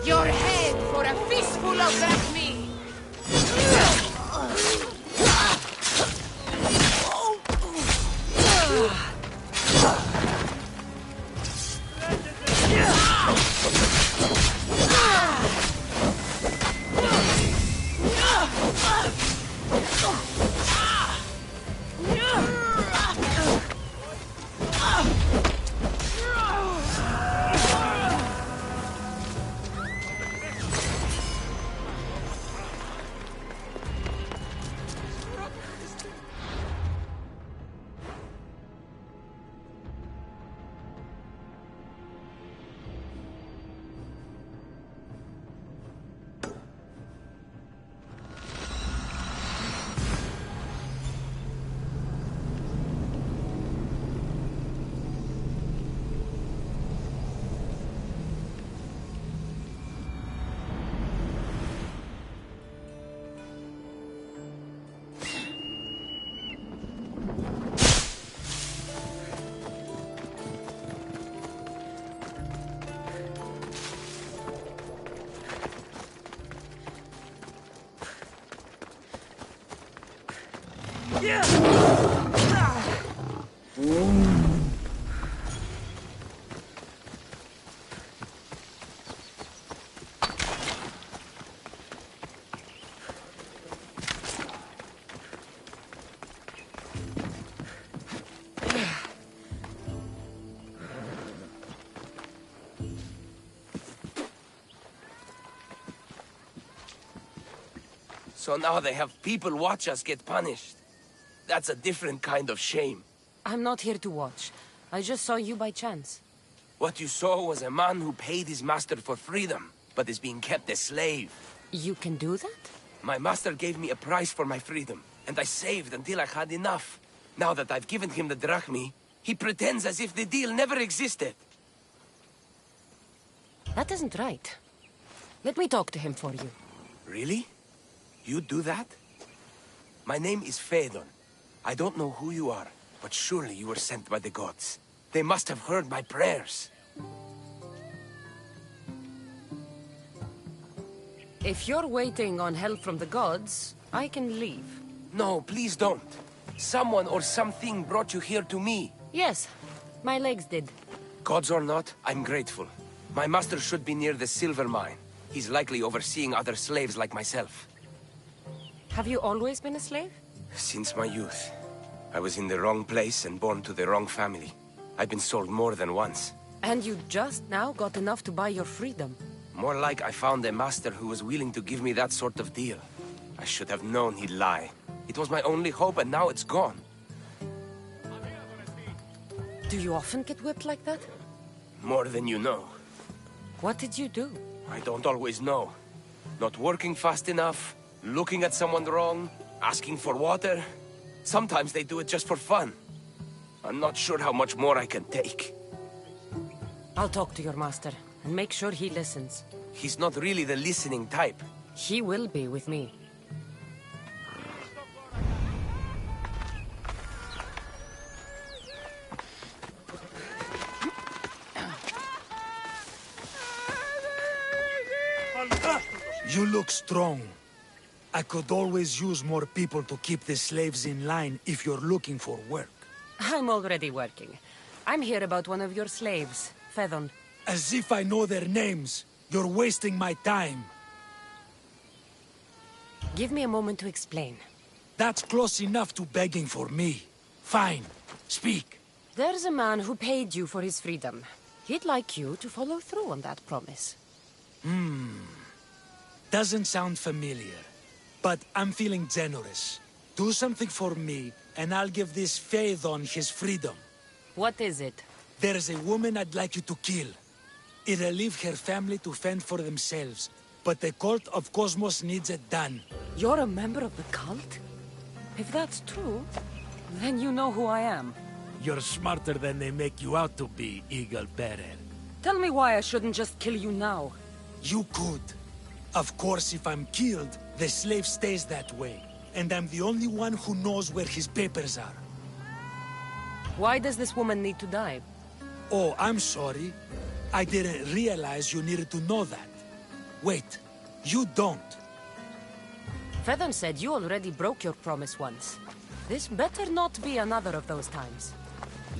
Your head for a fistful of drachmi! So now they have people watch us get punished. That's a different kind of shame. I'm not here to watch. I just saw you by chance. What you saw was a man who paid his master for freedom, but is being kept a slave. You can do that? My master gave me a price for my freedom, and I saved until I had enough. Now that I've given him the drachmi, he pretends as if the deal never existed. That isn't right. Let me talk to him for you. Really? You do that? My name is Phaedon. I don't know who you are, but surely you were sent by the gods. They must have heard my prayers. If you're waiting on help from the gods, I can leave. No, please don't. Someone or something brought you here to me. Yes, my legs did. Gods or not, I'm grateful. My master should be near the silver mine. He's likely overseeing other slaves like myself. Have you always been a slave? Since my youth. I was in the wrong place and born to the wrong family. I've been sold more than once. And you just now got enough to buy your freedom. More like I found a master who was willing to give me that sort of deal. I should have known he'd lie. It was my only hope, and now it's gone. Do you often get whipped like that? More than you know. What did you do? I don't always know. Not working fast enough, looking at someone wrong, asking for water. Sometimes they do it just for fun. I'm not sure how much more I can take. I'll talk to your master, and make sure he listens. He's not really the listening type. He will be with me. You look strong. I could always use more people to keep the slaves in line if you're looking for work. I'm already working. I'm here about one of your slaves, Phaedon. As if I know their names. You're wasting my time. Give me a moment to explain. That's close enough to begging for me. Fine. Speak. There's a man who paid you for his freedom. He'd like you to follow through on that promise. Doesn't sound familiar. But I'm feeling generous. Do something for me, and I'll give this Phaedon his freedom. What is it? There's a woman I'd like you to kill. It'll leave her family to fend for themselves. But the cult of Cosmos needs it done. You're a member of the cult? If that's true, then you know who I am. You're smarter than they make you out to be, Eagle Bearer. Tell me why I shouldn't just kill you now. You could. Of course, if I'm killed, the slave stays that way. And I'm the only one who knows where his papers are. Why does this woman need to die? Oh, I'm sorry. I didn't realize you needed to know that. Wait, you don't. Phaedon said you already broke your promise once. This better not be another of those times.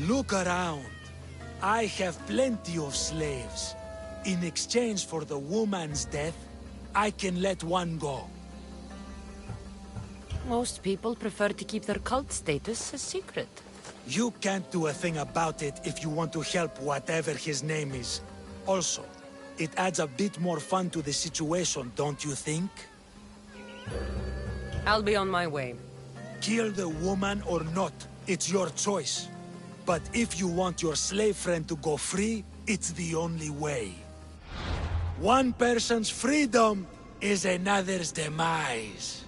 Look around. I have plenty of slaves. In exchange for the woman's death, I can let one go. Most people prefer to keep their cult status a secret. You can't do a thing about it if you want to help whatever his name is. Also, it adds a bit more fun to the situation, don't you think? I'll be on my way. Kill the woman or not, it's your choice. But if you want your slave friend to go free, it's the only way. One person's freedom is another's demise.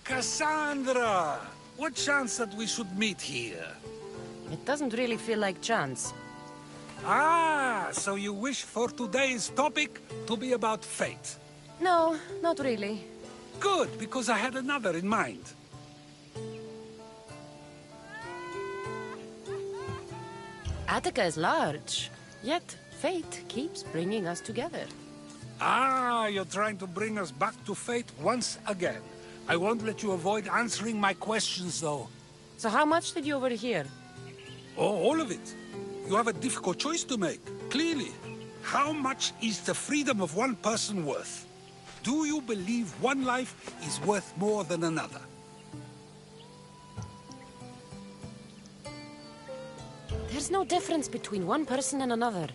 Cassandra! What chance that we should meet here? It doesn't really feel like chance. Ah, so you wish for today's topic to be about fate? No, not really. Good, because I had another in mind. Attica is large. Yet, fate keeps bringing us together. Ah, you're trying to bring us back to fate once again. I won't let you avoid answering my questions, though. So how much did you overhear? Oh, all of it. You have a difficult choice to make, clearly. How much is the freedom of one person worth? Do you believe one life is worth more than another? There's no difference between one person and another.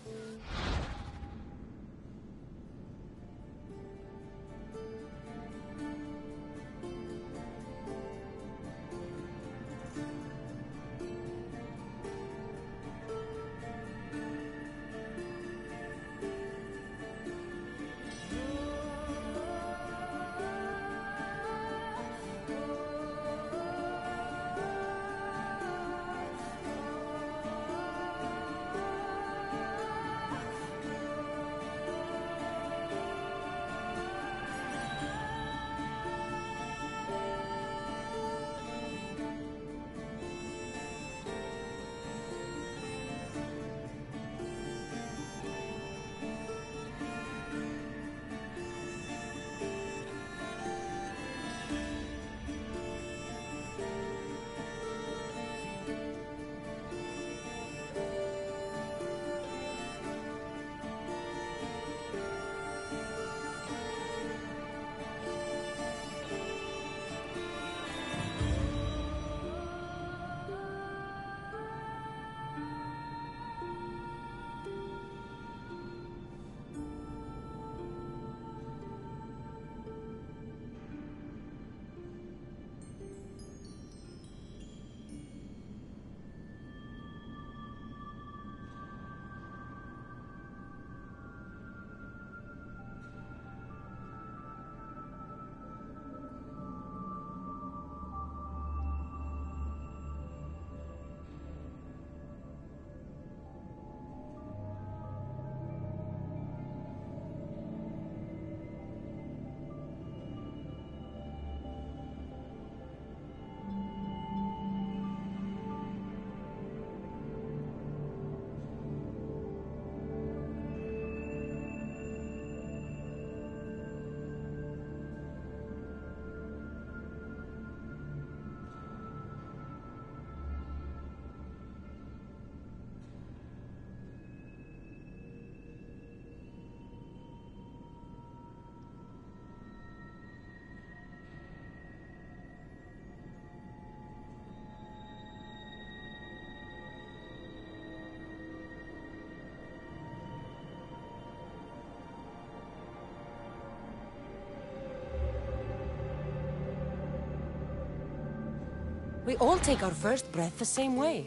We all take our first breath the same way.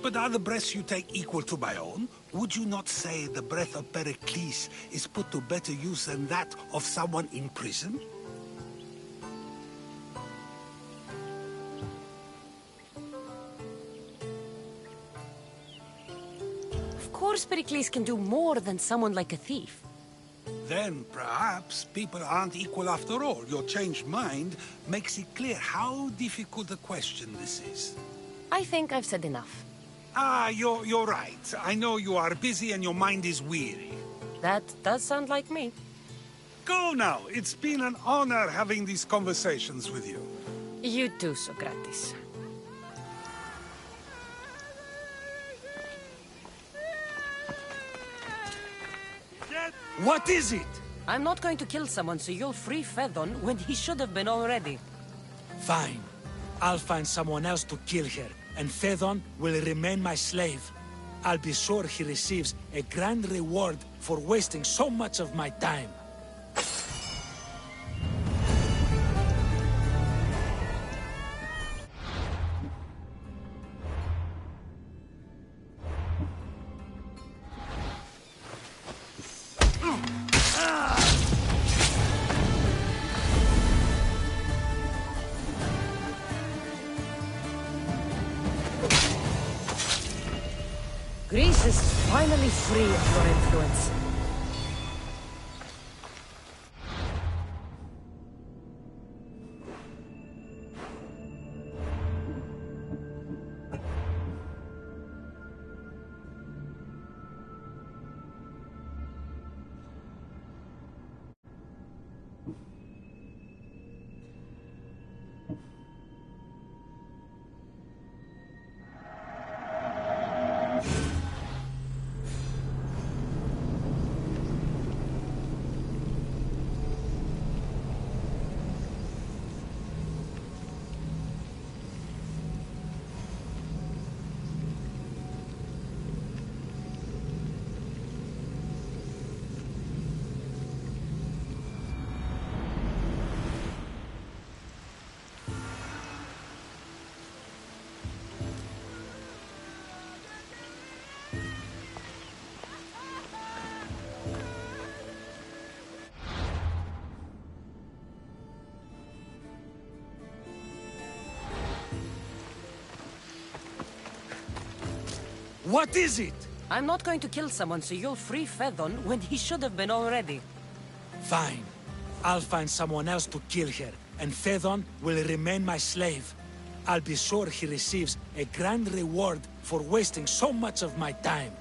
But are the breaths you take equal to my own? Would you not say the breath of Pericles is put to better use than that of someone in prison? Of course Pericles can do more than someone like a thief. Then perhaps people aren't equal after all. Your changed mind makes it clear how difficult a question this is. I think I've said enough. Ah, you're right. I know you are busy and your mind is weary. That does sound like me. Go now. It's been an honor having these conversations with you. You too, Socrates. What is it? I'm not going to kill someone so you'll free Phaethon when he should have been already. Fine. I'll find someone else to kill her, and Phaethon will remain my slave. I'll be sure he receives a grand reward for wasting so much of my time. Greece is finally free of your influence. What is it? I'm not going to kill someone so you'll free Fedon when he should have been already. Fine. I'll find someone else to kill her, and Fedon will remain my slave. I'll be sure he receives a grand reward for wasting so much of my time.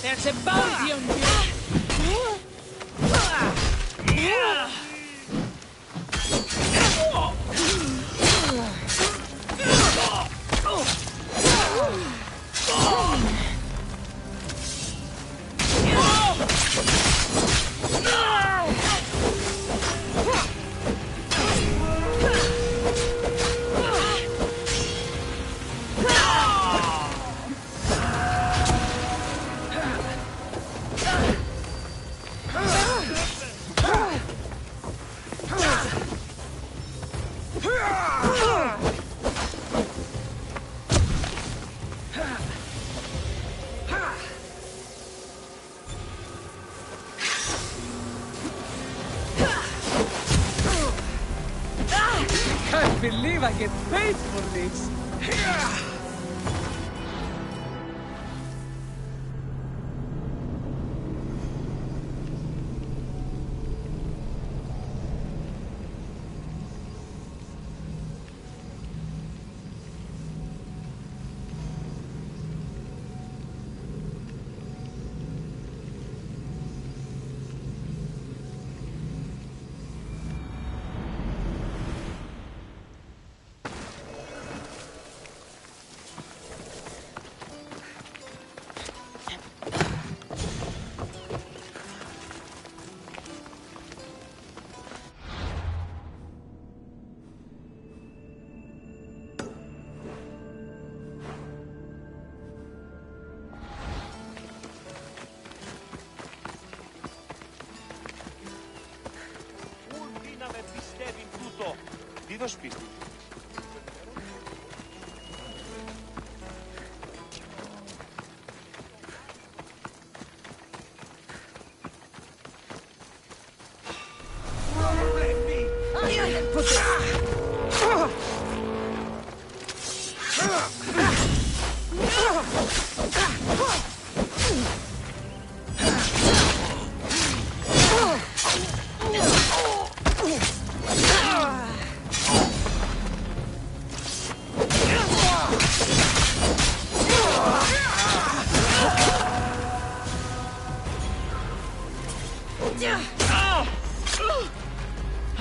There's a bounty on you! Can't believe I get paid for this. Τι το σπίτι.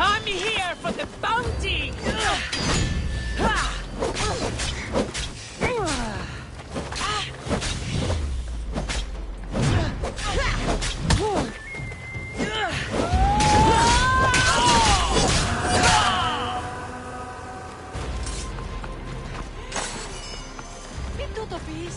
I'm here for the bounty! το πεις?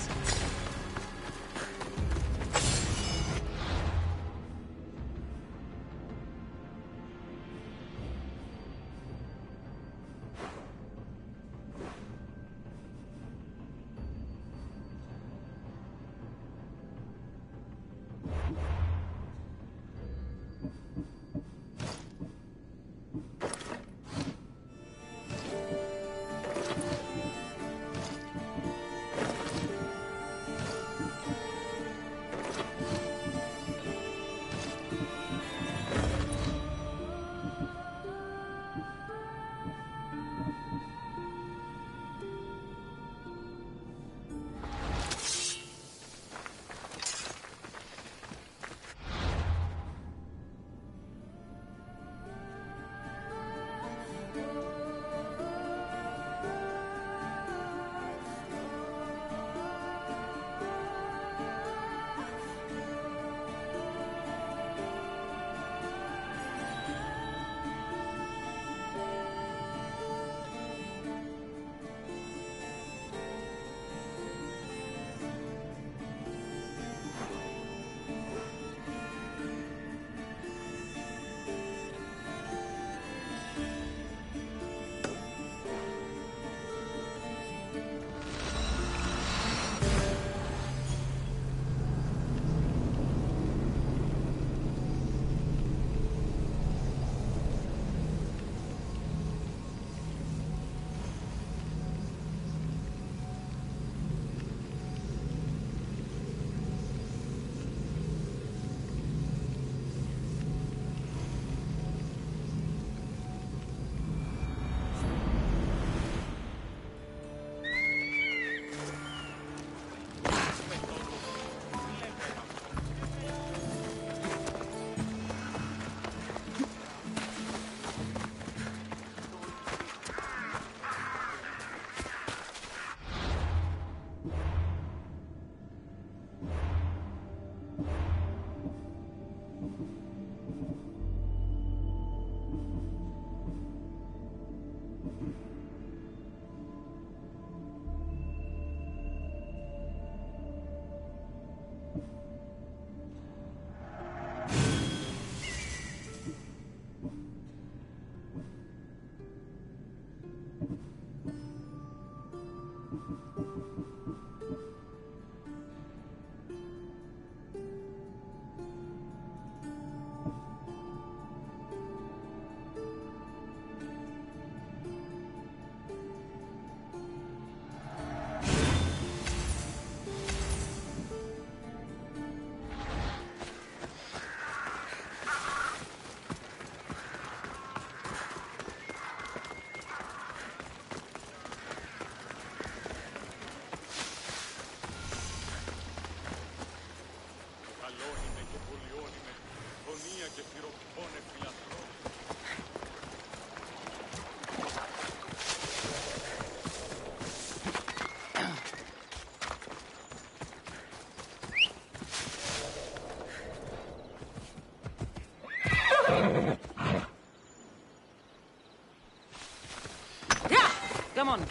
Come on.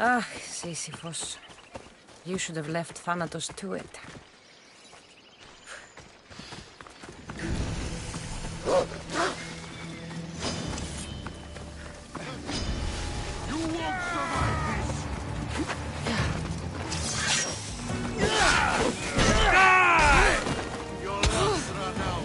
Ah, Sisyphus. You should have left Thanatos to it. You won't survive this! Die! Your luck's run out,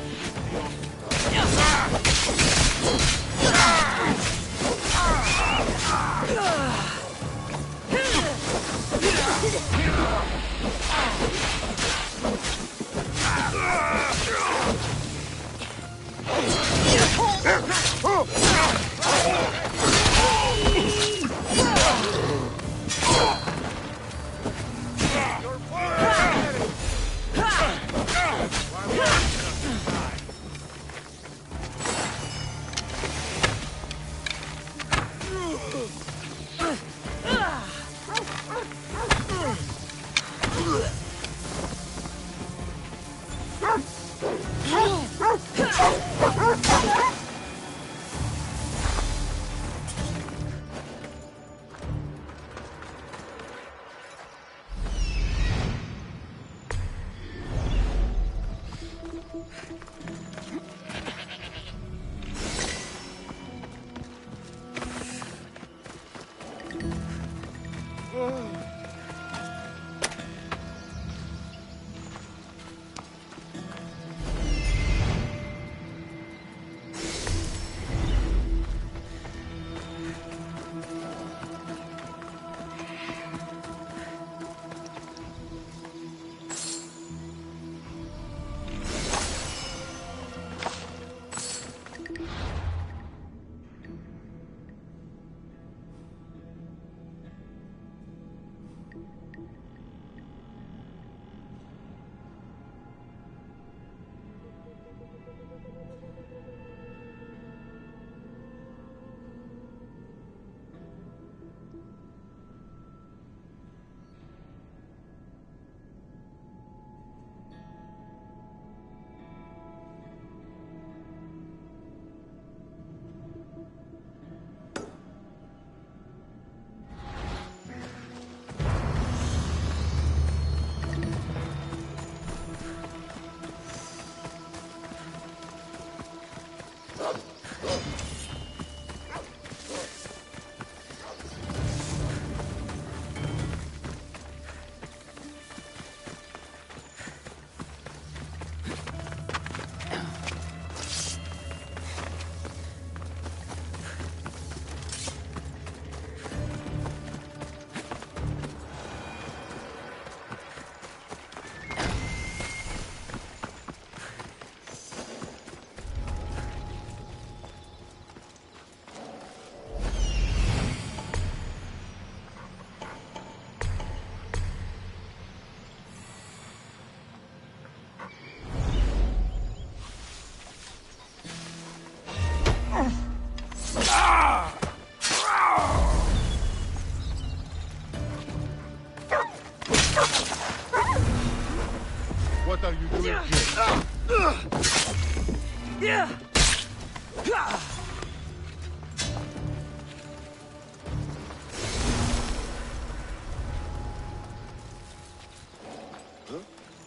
What are you doing here?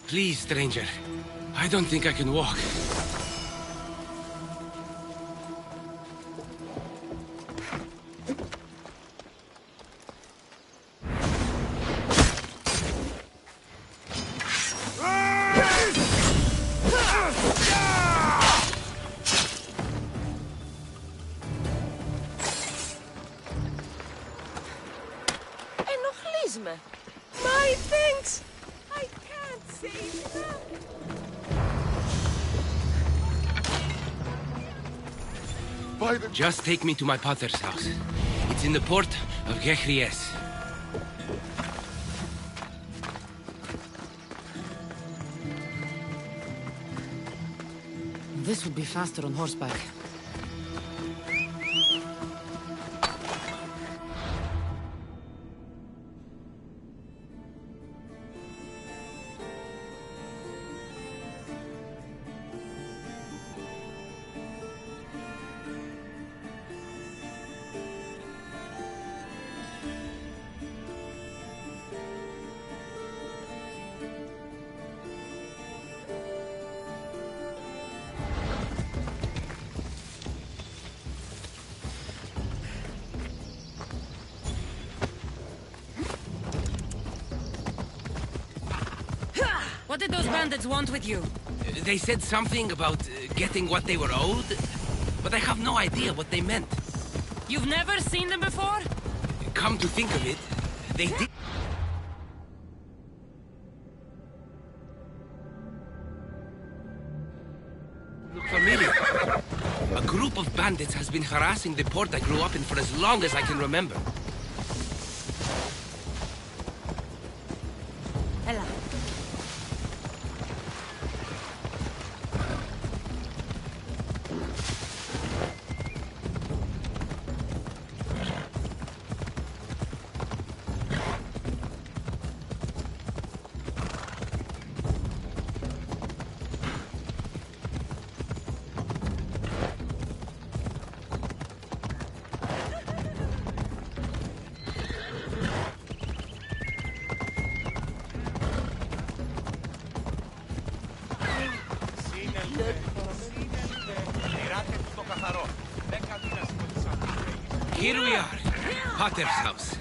Please, stranger. I don't think I can walk. Ενοχλείς με. My things! I can't say enough. Just take me to my father's house. It's in the port of Gehries. This would be faster on horseback. What did those bandits want with you? They said something about getting what they were owed, but I have no idea what they meant. You've never seen them before? Come to think of it, they did... Look familiar. A group of bandits has been harassing the port I grew up in for as long as I can remember. Ella. Here we are, Pater's house.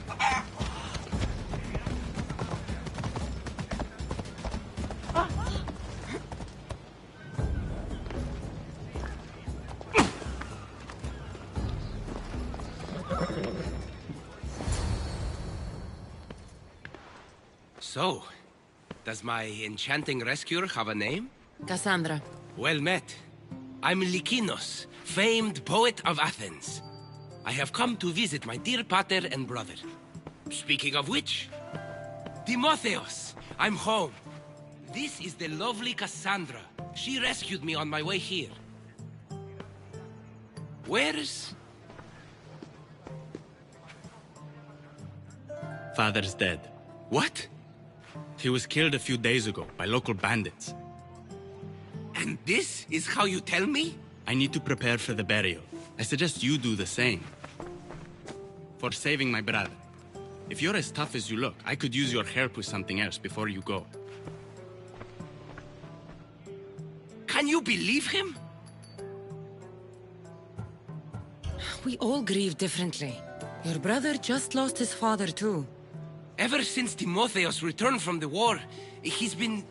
So, does my enchanting rescuer have a name? Cassandra. Well met. I'm Lykinos, famed poet of Athens. I have come to visit my dear pater and brother. Speaking of which, Timotheos, I'm home. This is the lovely Cassandra. She rescued me on my way here. Where's... Father's dead. What? He was killed a few days ago by local bandits. And this is how you tell me? I need to prepare for the burial. I suggest you do the same. For saving my brother. If you're as tough as you look, I could use your help with something else before you go. Can you believe him? We all grieve differently. Your brother just lost his father too. Ever since Timotheos returned from the war, he's been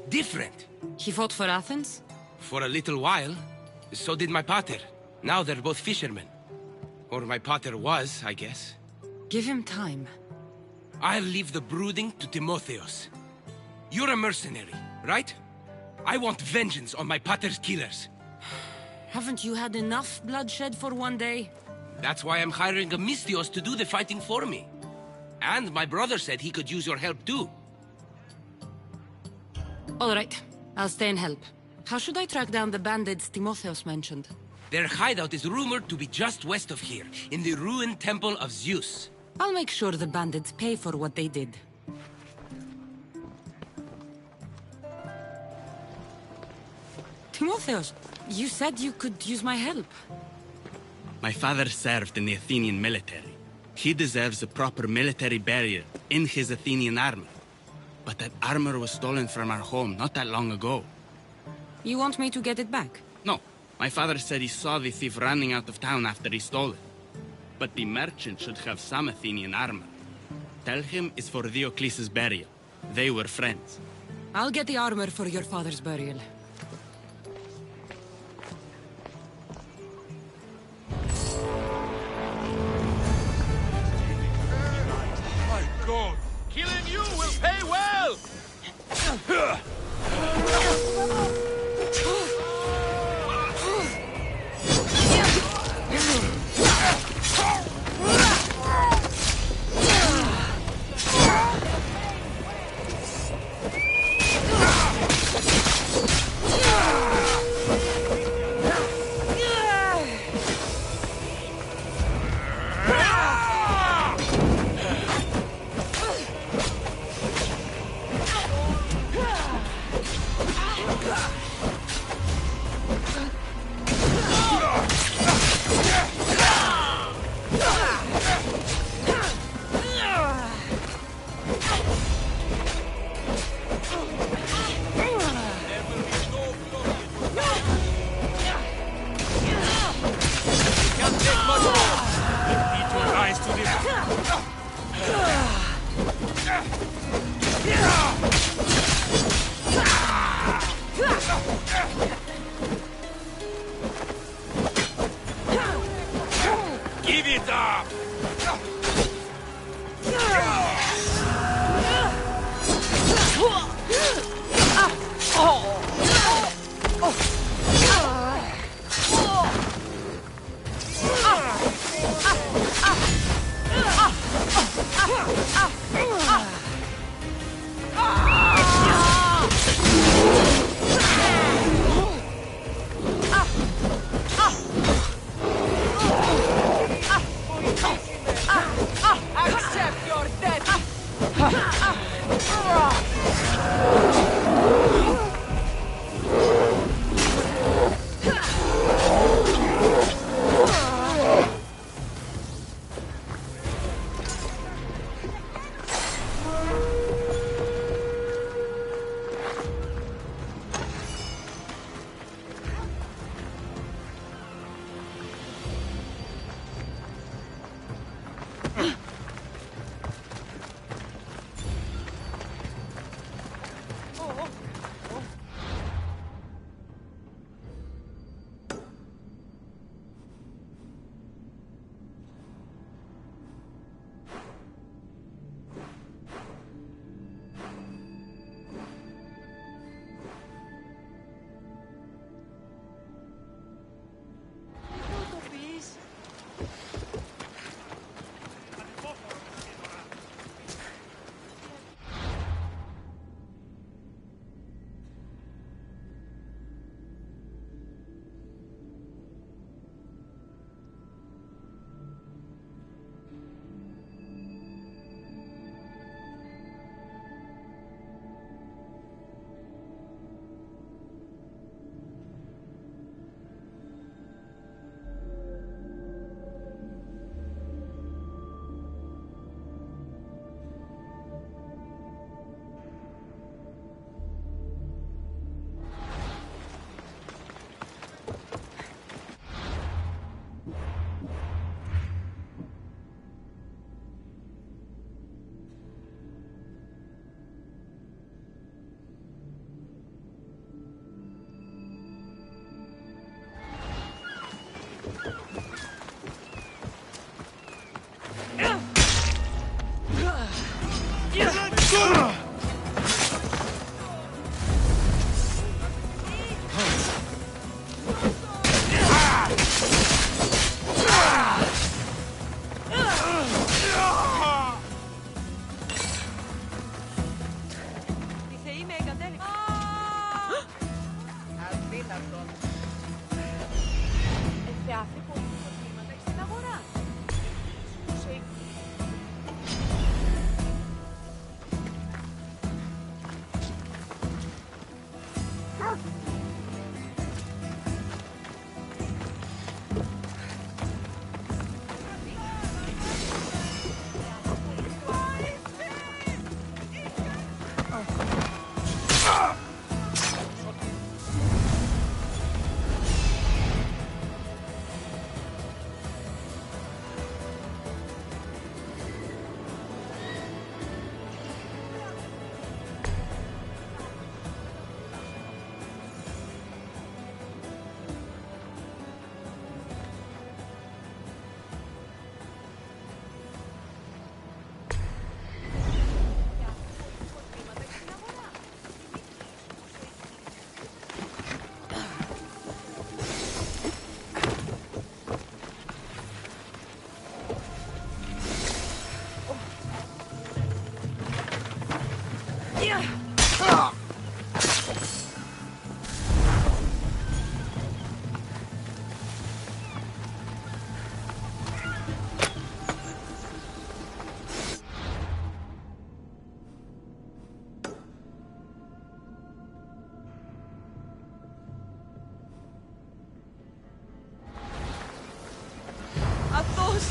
different. He fought for Athens? For a little while. So did my pater. Now they're both fishermen. Or my pater was, I guess. Give him time. I'll leave the brooding to Timotheos. You're a mercenary, right? I want vengeance on my pater's killers. Haven't you had enough bloodshed for one day? That's why I'm hiring a Misthios to do the fighting for me. And my brother said he could use your help too. All right, I'll stay and help. How should I track down the bandits Timotheos mentioned? Their hideout is rumored to be just west of here, in the ruined temple of Zeus. I'll make sure the bandits pay for what they did. Timotheos, you said you could use my help. My father served in the Athenian military. He deserves a proper military burial in his Athenian armor. But that armor was stolen from our home not that long ago. You want me to get it back? No. My father said he saw the thief running out of town after he stole it. But the merchant should have some Athenian armor. Tell him it's for Diocles' burial. They were friends. I'll get the armor for your father's burial. My God! Killing you will pay well!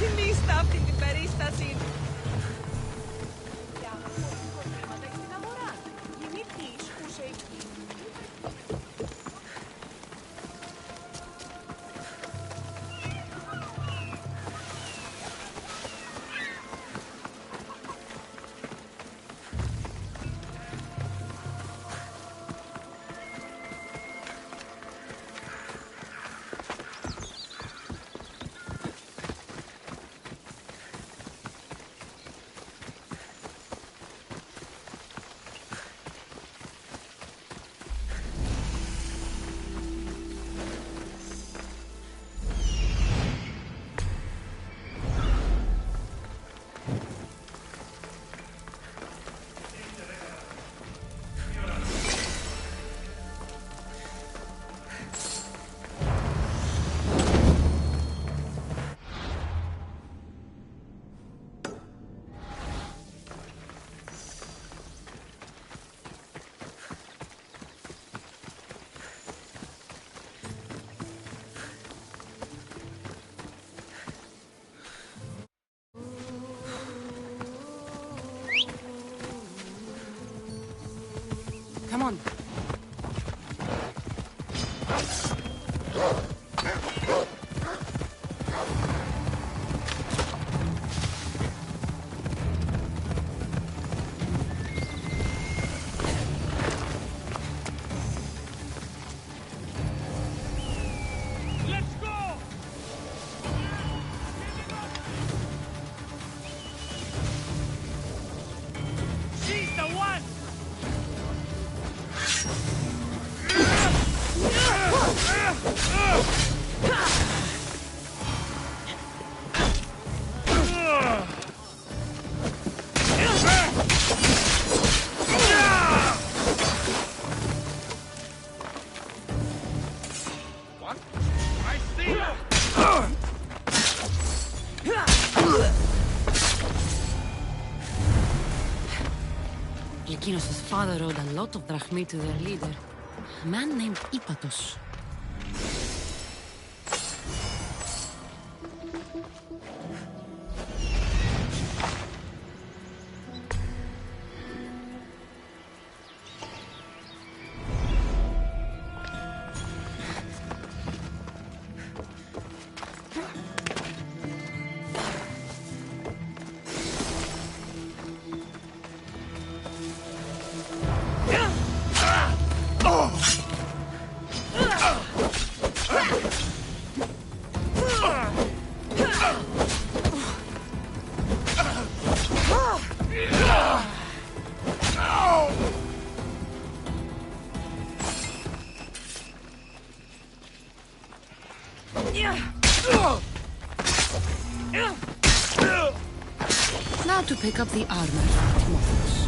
Συνίστα αυτή την περίσταση. Come on. Let's go! She's the one! What? I see you! Lykinos' father owed a lot of drachmi to their leader, a man named Ipatos. Now to pick up the armor from Timotheus.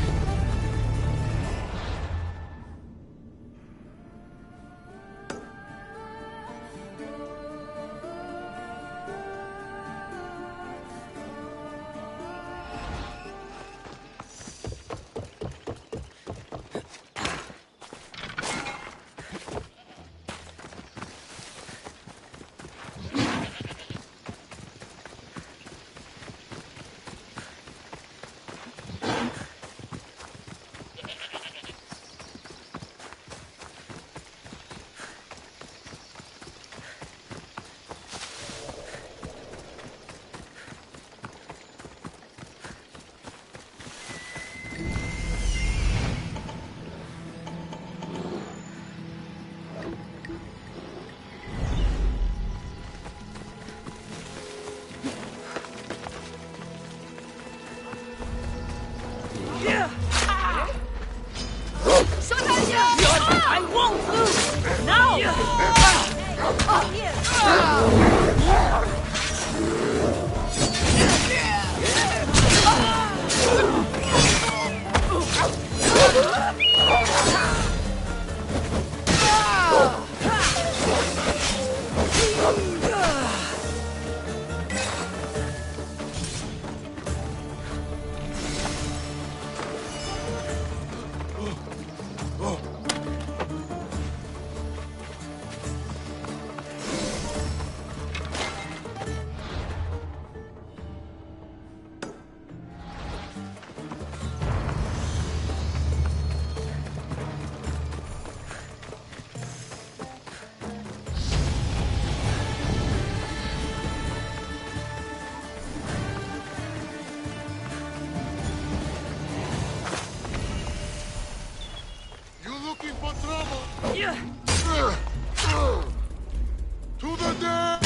To the dead!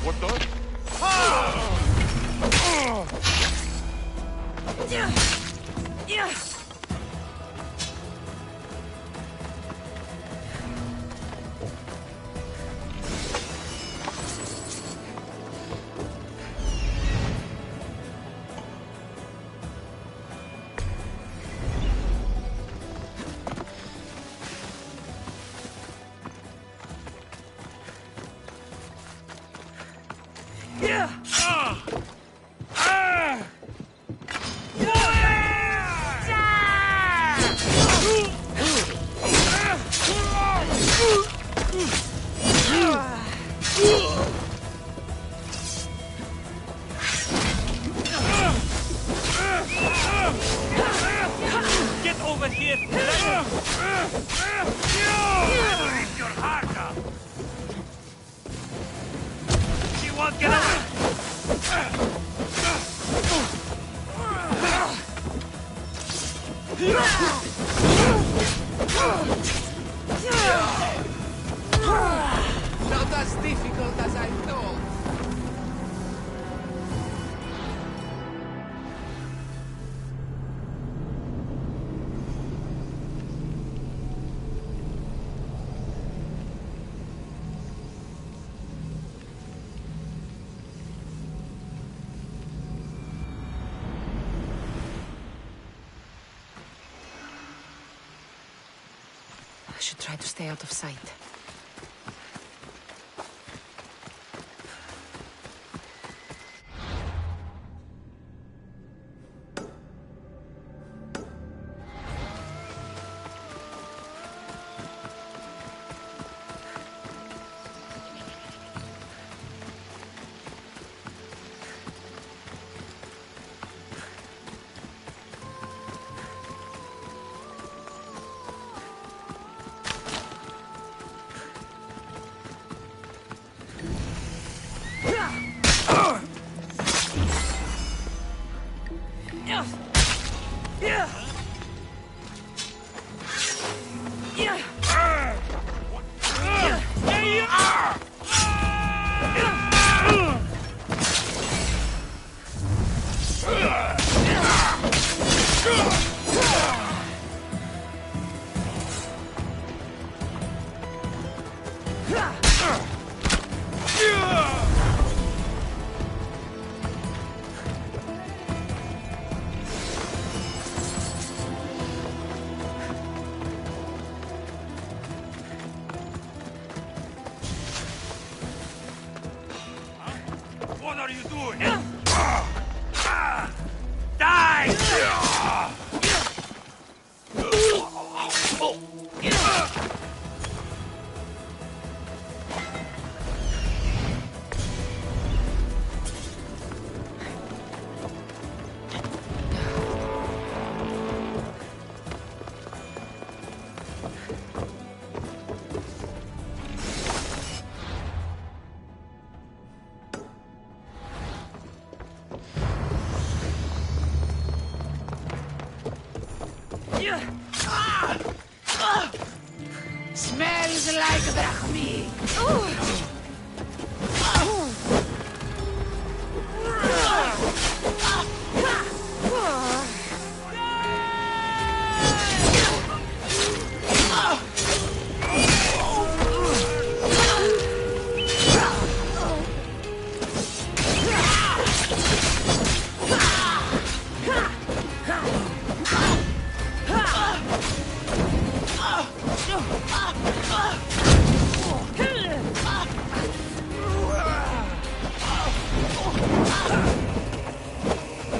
What the? Get over here! Rip your heart out! She won't get away! Not as difficult as I thought. I should try to stay out of sight. What are you doing? Die! Smells like drachmi.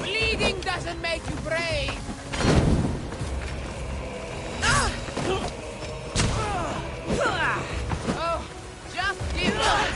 Bleeding doesn't make you brave. Oh, just give up.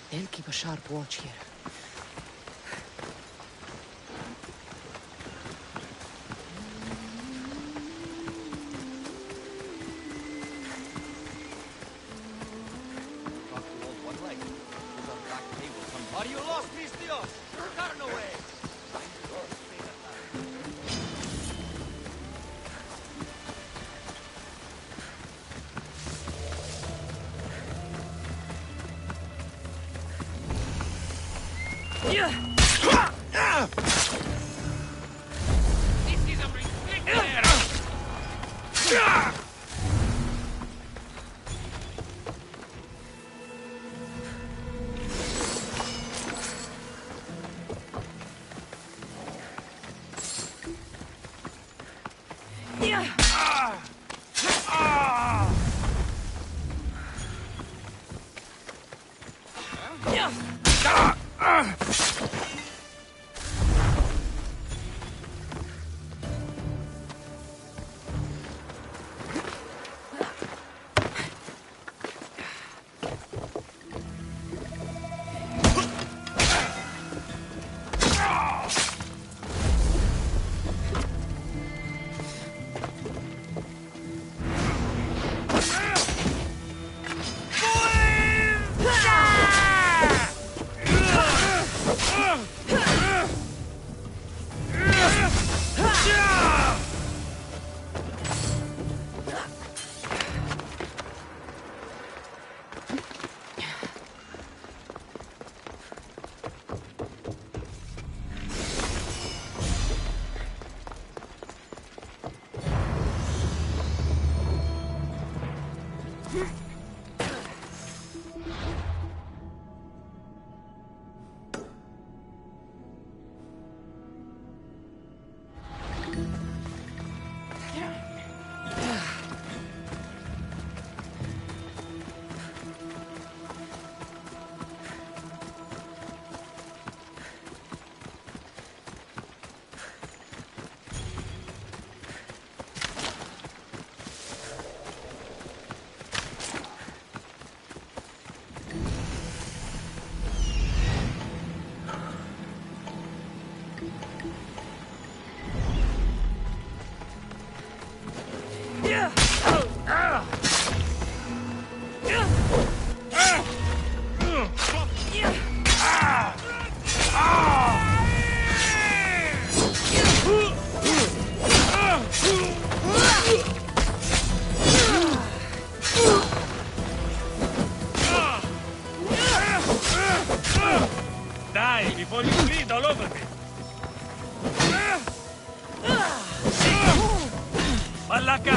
They'll keep a sharp watch here. Are you lost, Mistios? Turn away! This is a restricted Die before you bleed all over me. Malaka!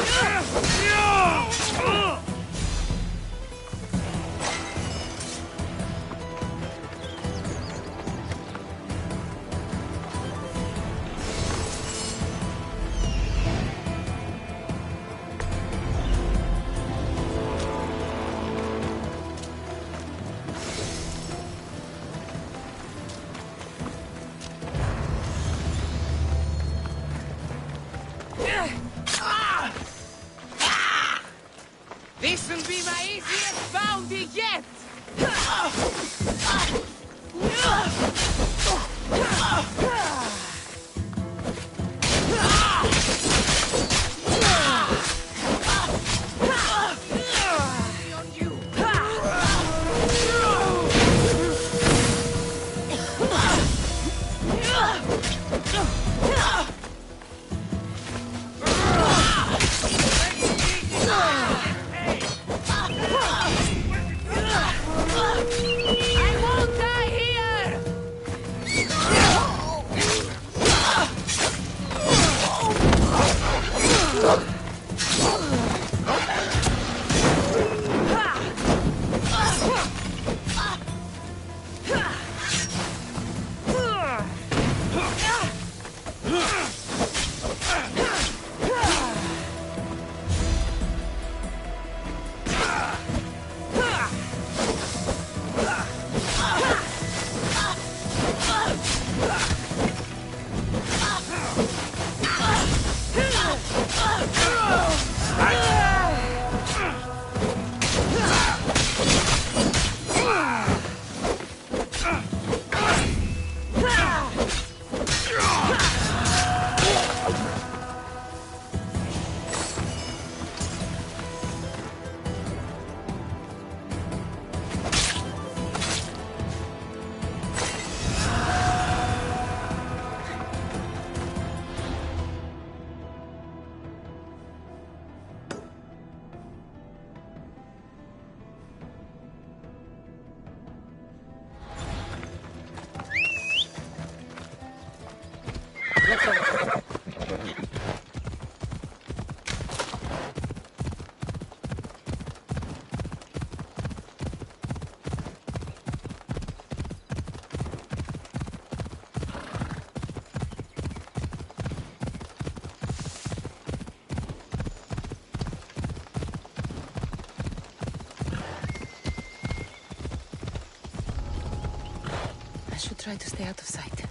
should try to stay out of sight.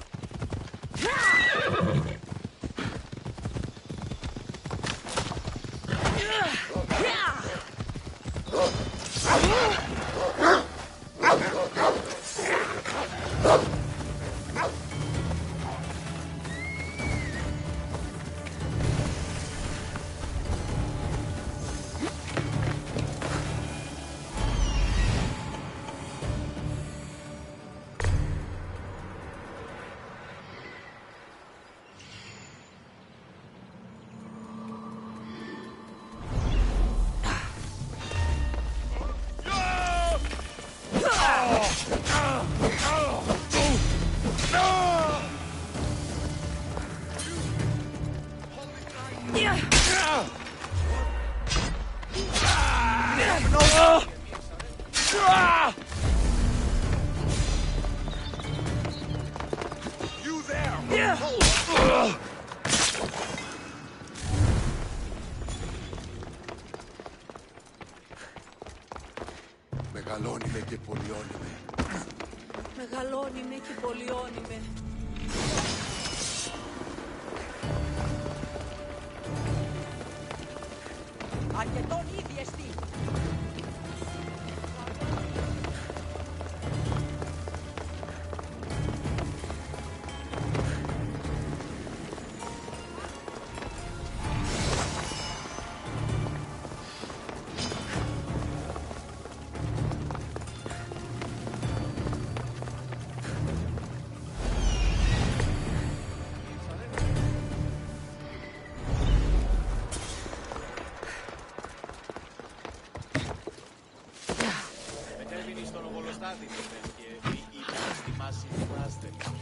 Μεγαλώνει και πολιώνει με. Μεγαλώνει με και πολιώνει με. Αρκετόν ήδη εστί.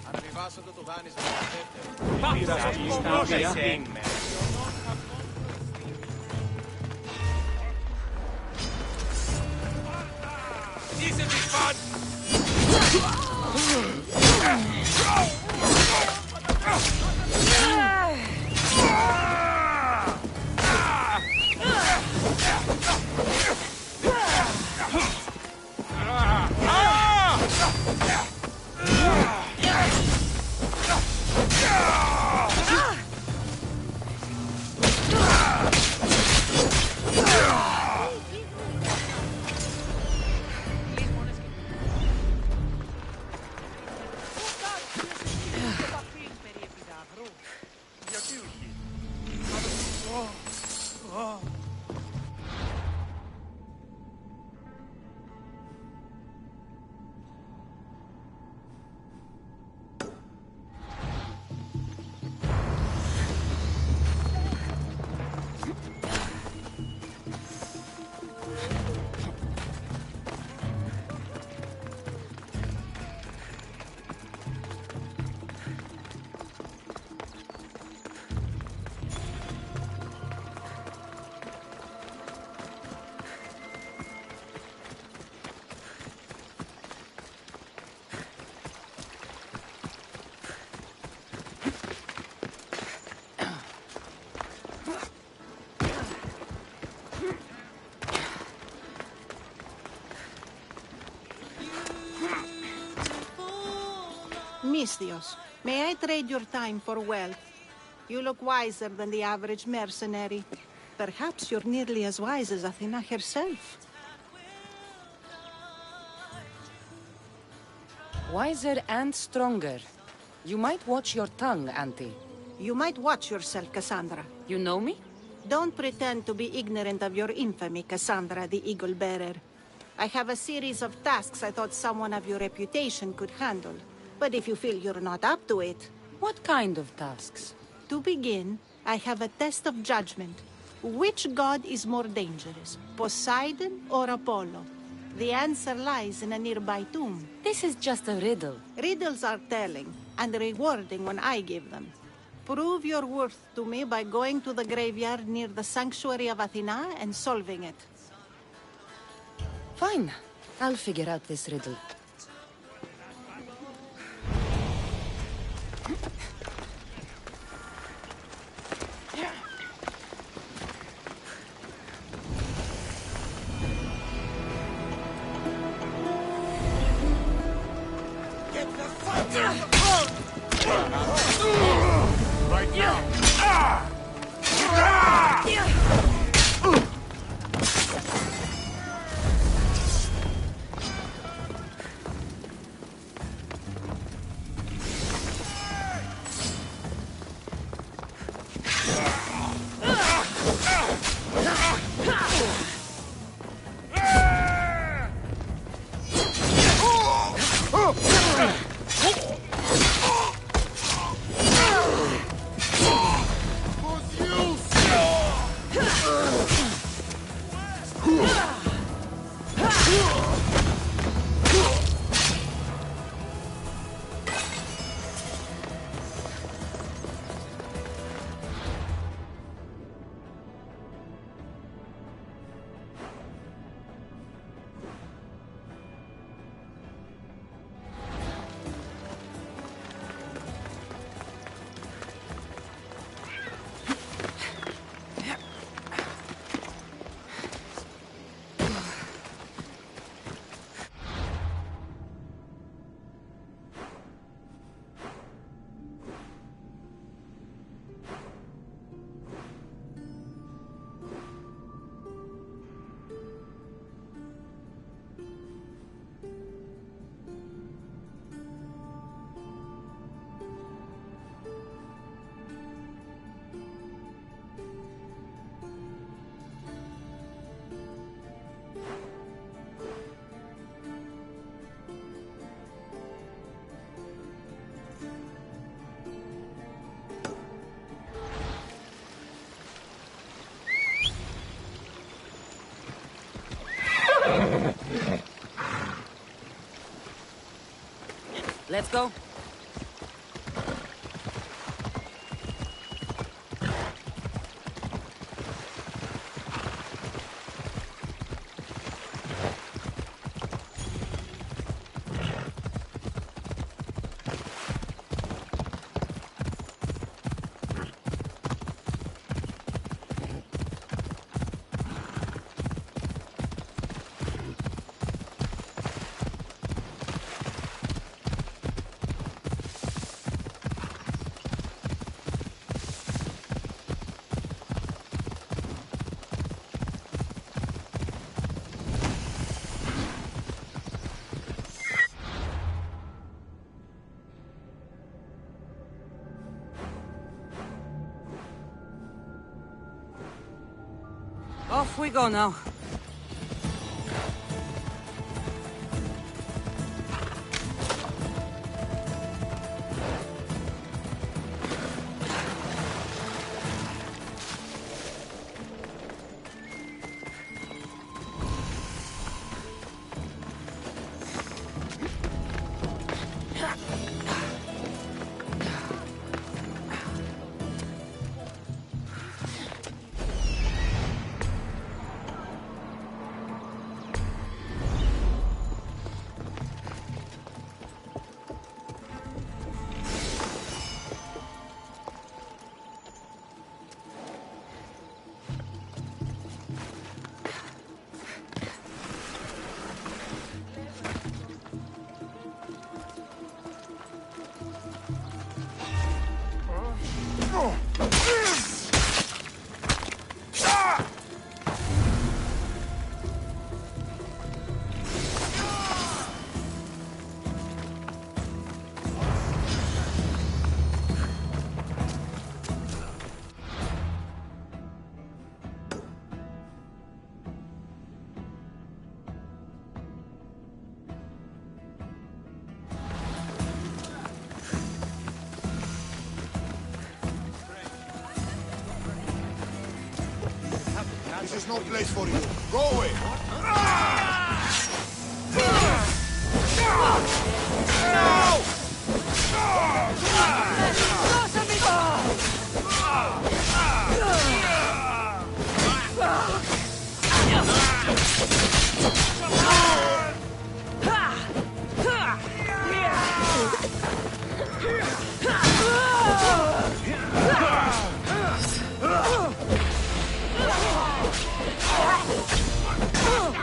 Αναβιβάσατε το δάνεισμα στο δεύτερο. Diese mich von! Misthios, may I trade your time for wealth? You look wiser than the average mercenary. Perhaps you're nearly as wise as Athena herself. Wiser and stronger. You might watch your tongue, Auntie. You might watch yourself, Cassandra. You know me? Don't pretend to be ignorant of your infamy, Cassandra the Eagle Bearer. I have a series of tasks I thought someone of your reputation could handle. But if you feel you're not up to it... What kind of tasks? To begin, I have a test of judgment. Which god is more dangerous, Poseidon or Apollo? The answer lies in a nearby tomb. This is just a riddle. Riddles are telling and rewarding when I give them. Prove your worth to me by going to the graveyard near the sanctuary of Athena and solving it. Fine. I'll figure out this riddle. Get the fuck Right now. Let's go. Off we go now. This is no place for you. Go away.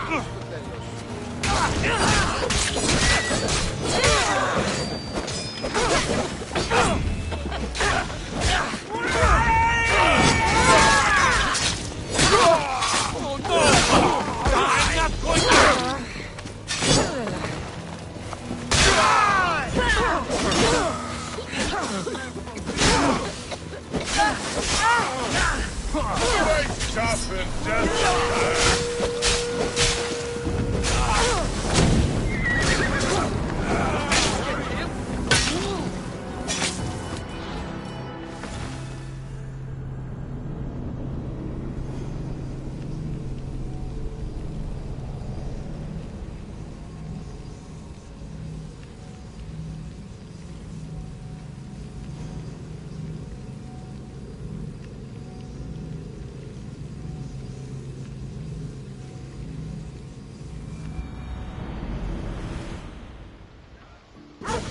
Ugh! Wake up and just...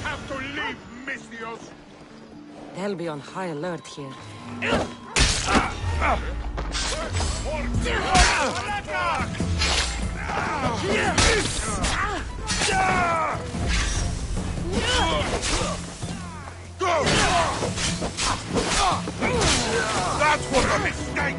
have to leave, Mistios! They'll be on high alert here. That was a mistake!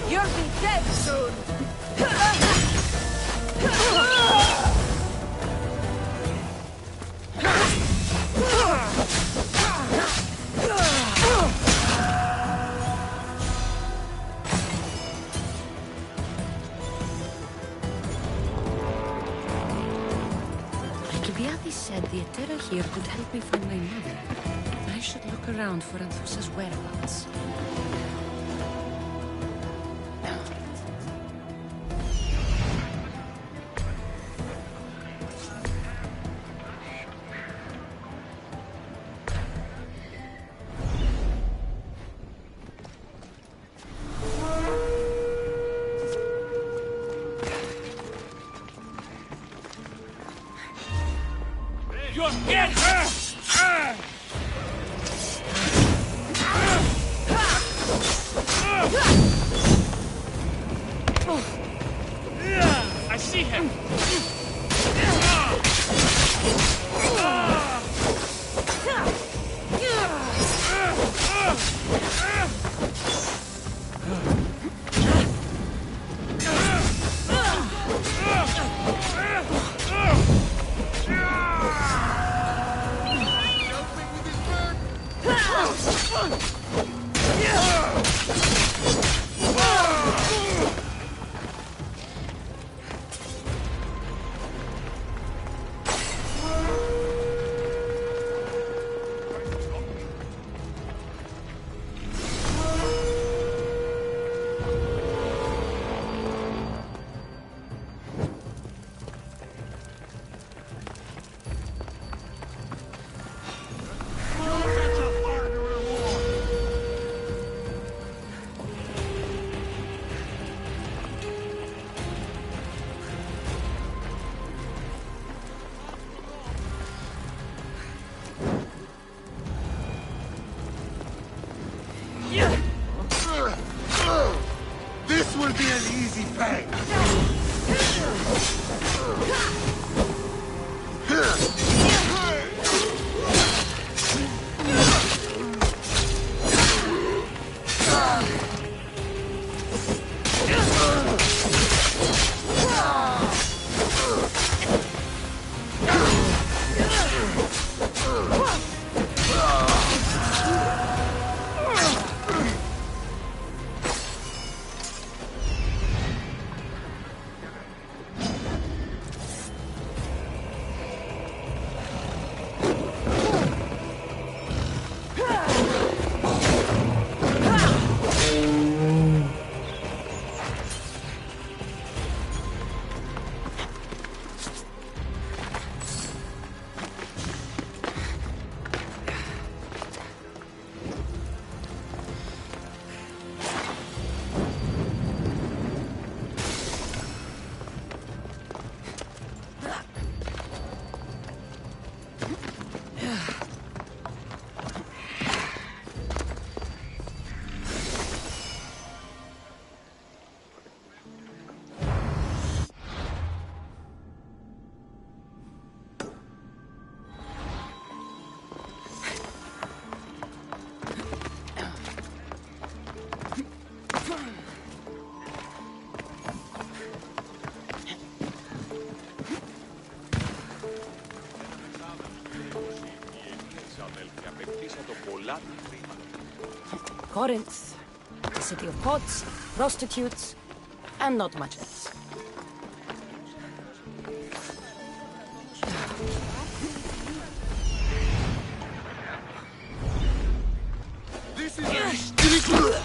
You'll be dead soon! Alcibiades said the Etera here could help me find my mother. I should look around for Anthusa's whereabouts. You're dead! I see him! Ελάτε, χρήμα. Corinth, the city of pots, prostitutes, and not much else. This is ridiculous!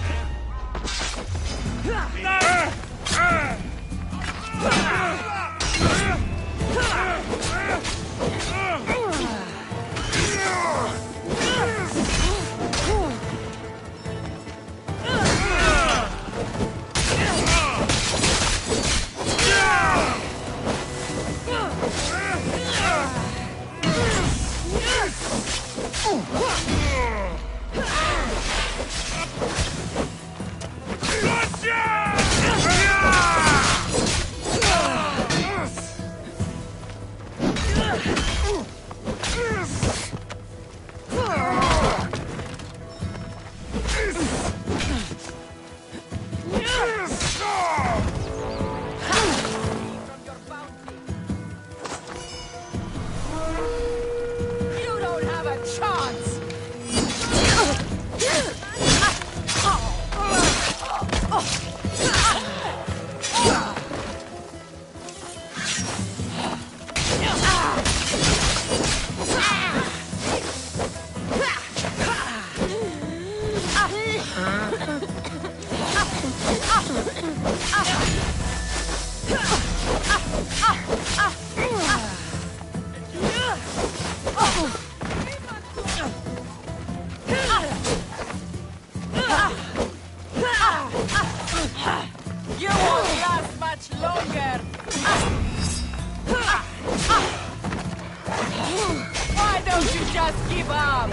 You don't have a chance! You won't last much longer! Why don't you just give up?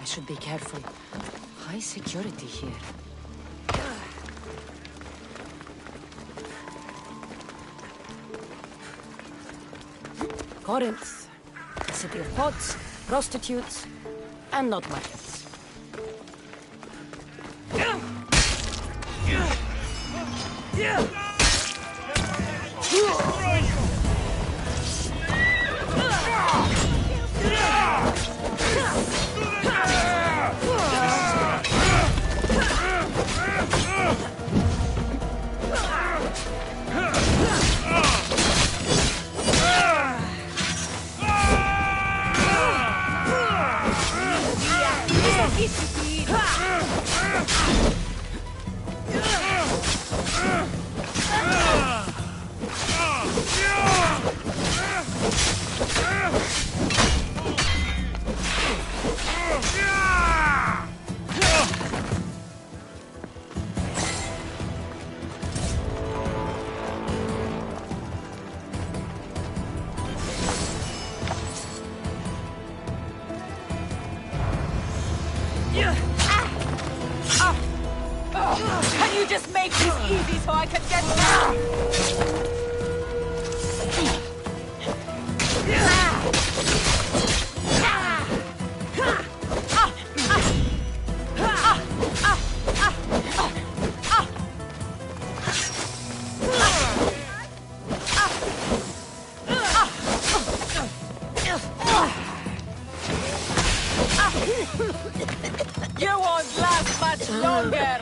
I should be careful. High security here. Corinth, the city of pots, prostitutes, and not much else. Can you just make this easy so I can get You won't last much longer!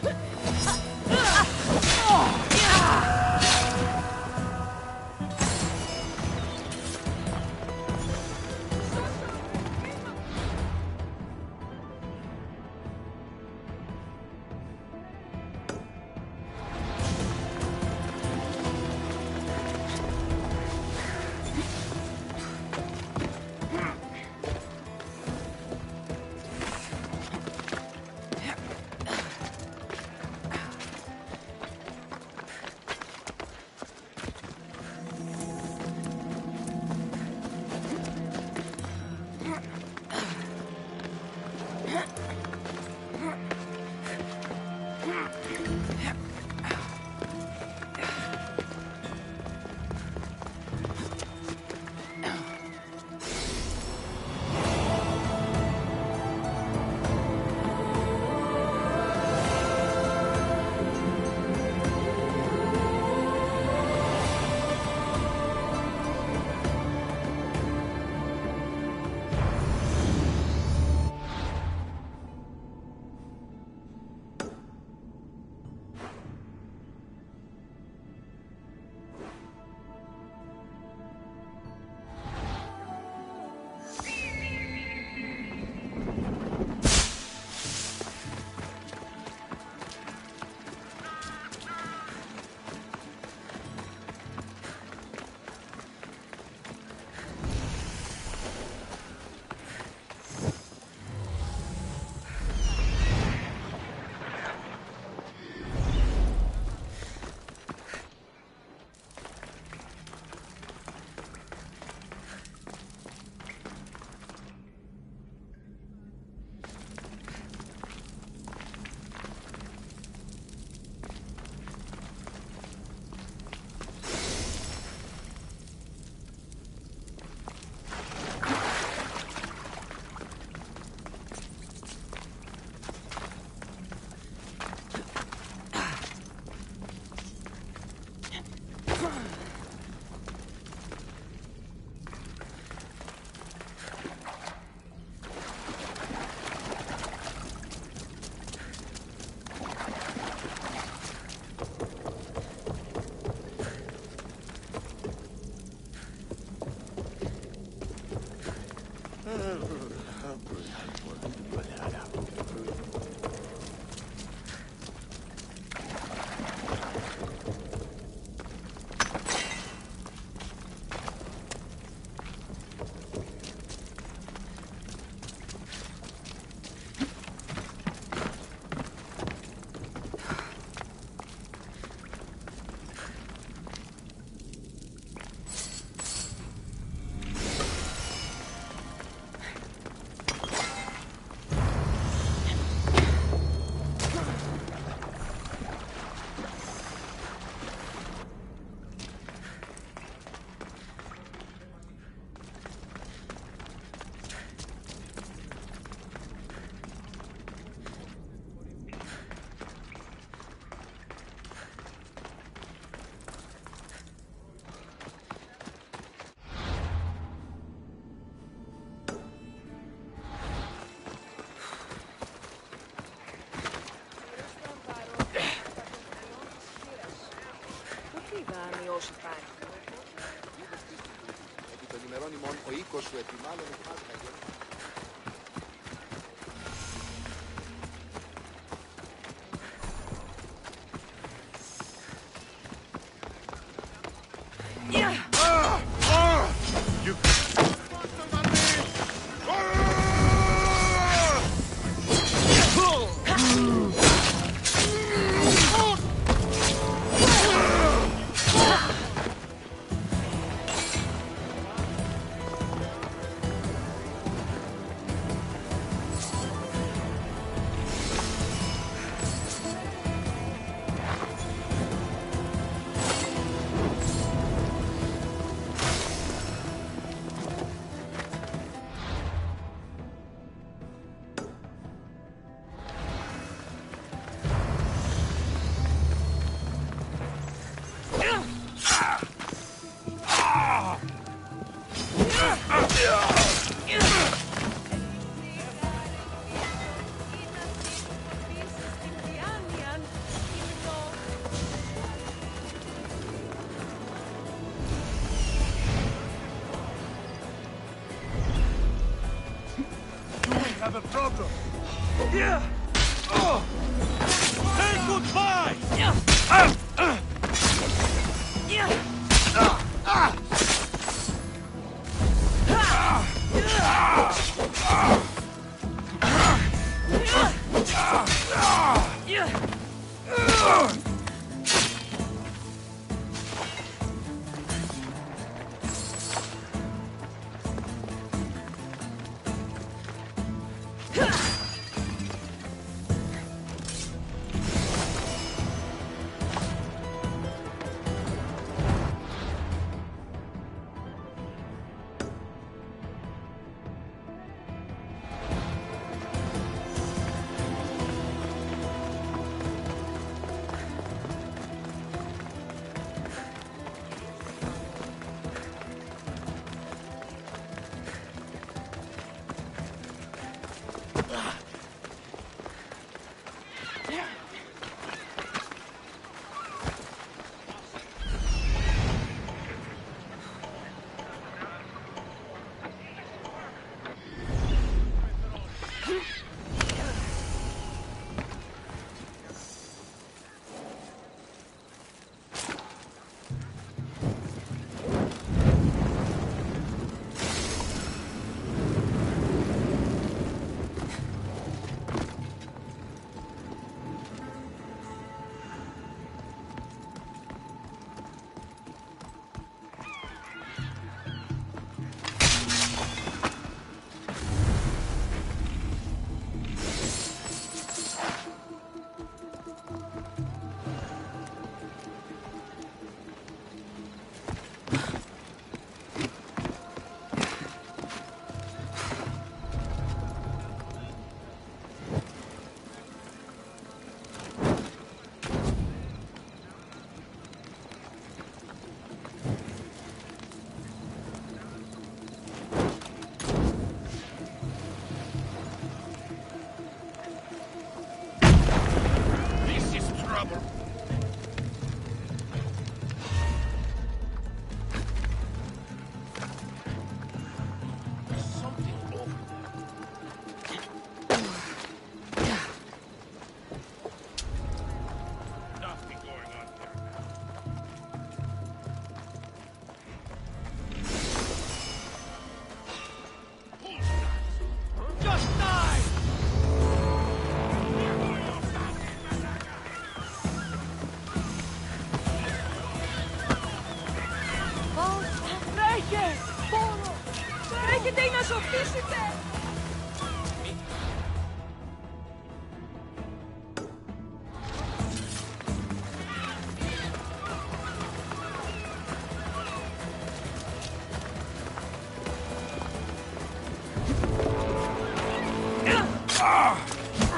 Επί των ημερών ημών ο οίκος σου επιμάλλον φάσπαγε. Have a problem. Yeah. Oh. Say goodbye. Yeah.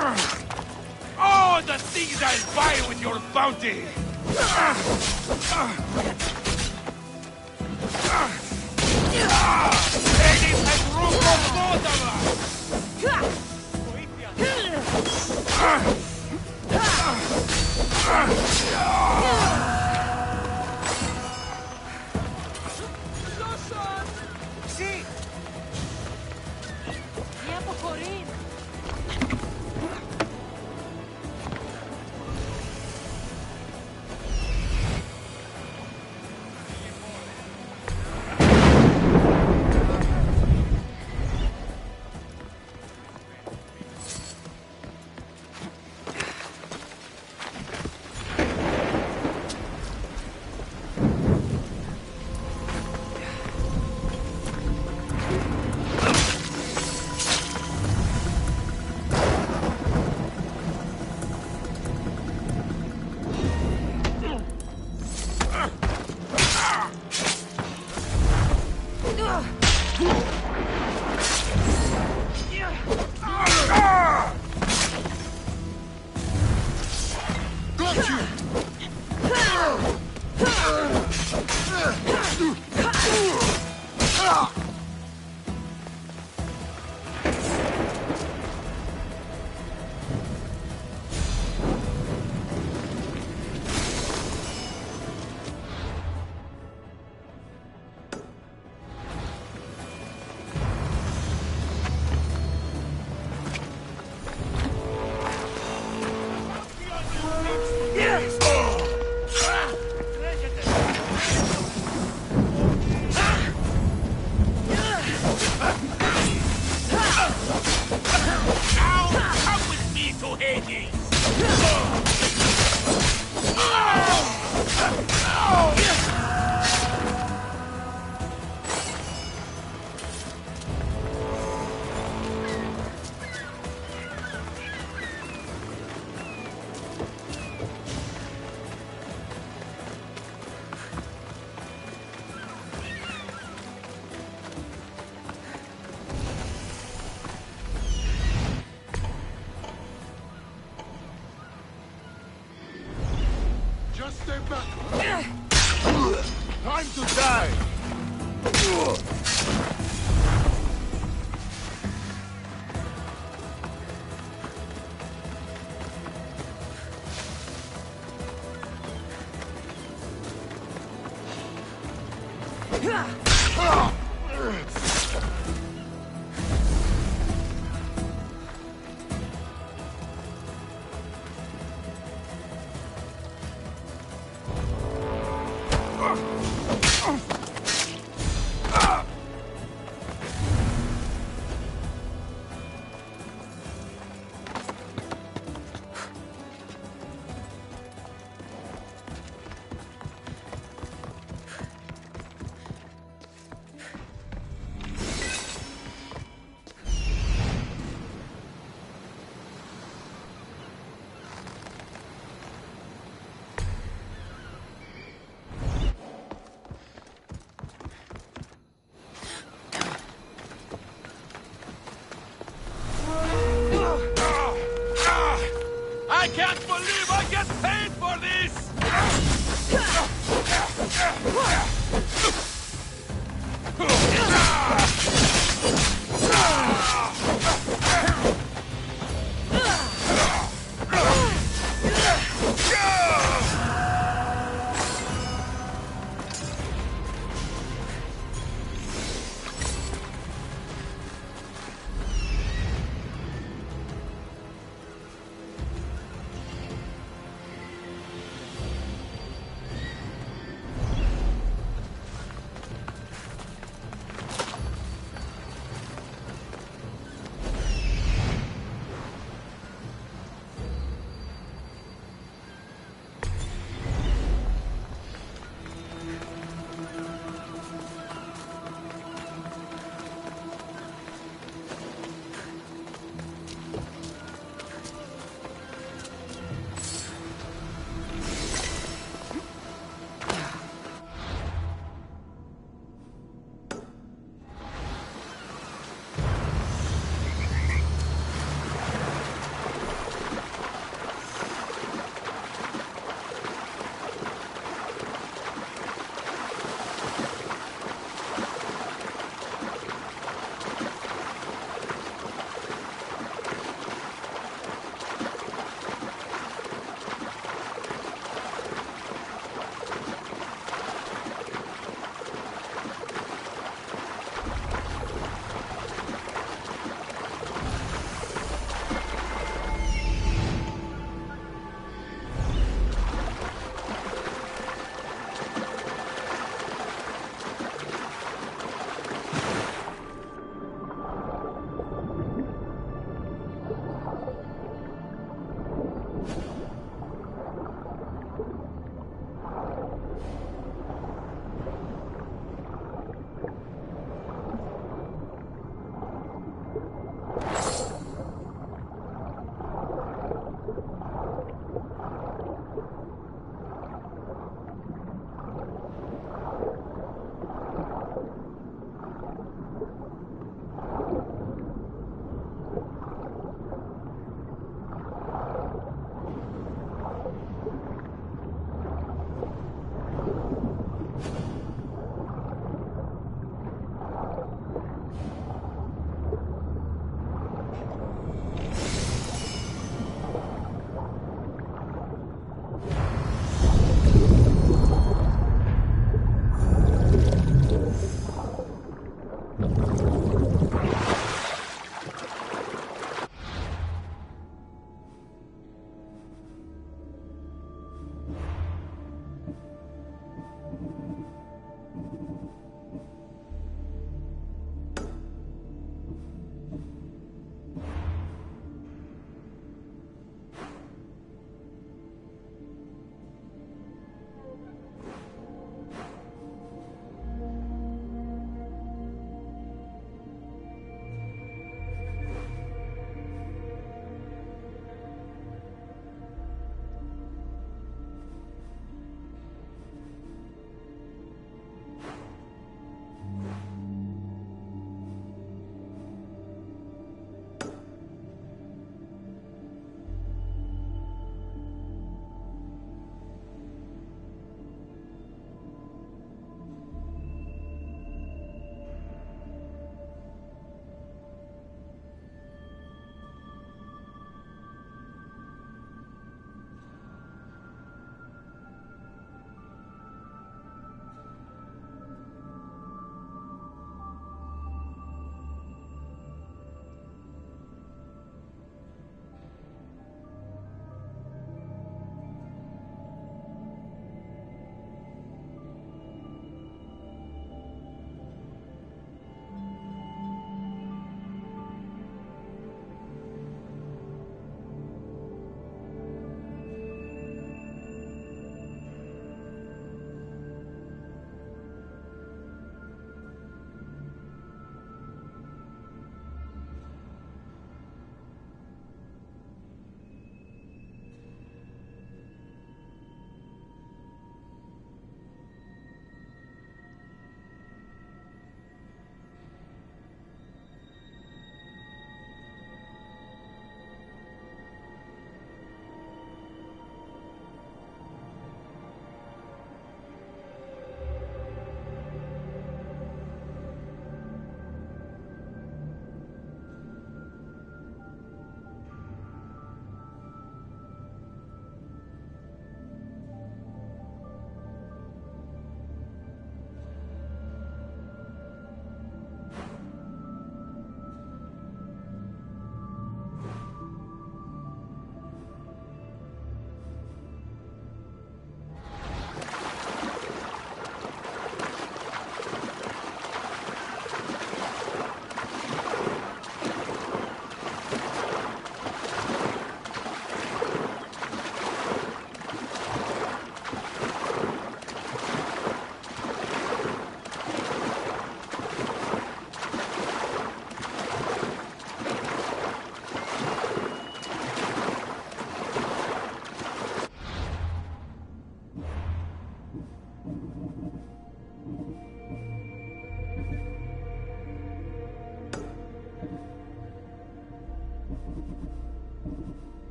Oh, the things I'll buy with your bounty! Ladies have room for both of us! Sì! Mi αποχωρεί! Just stay back. Time to die. I can't believe I get paid for this!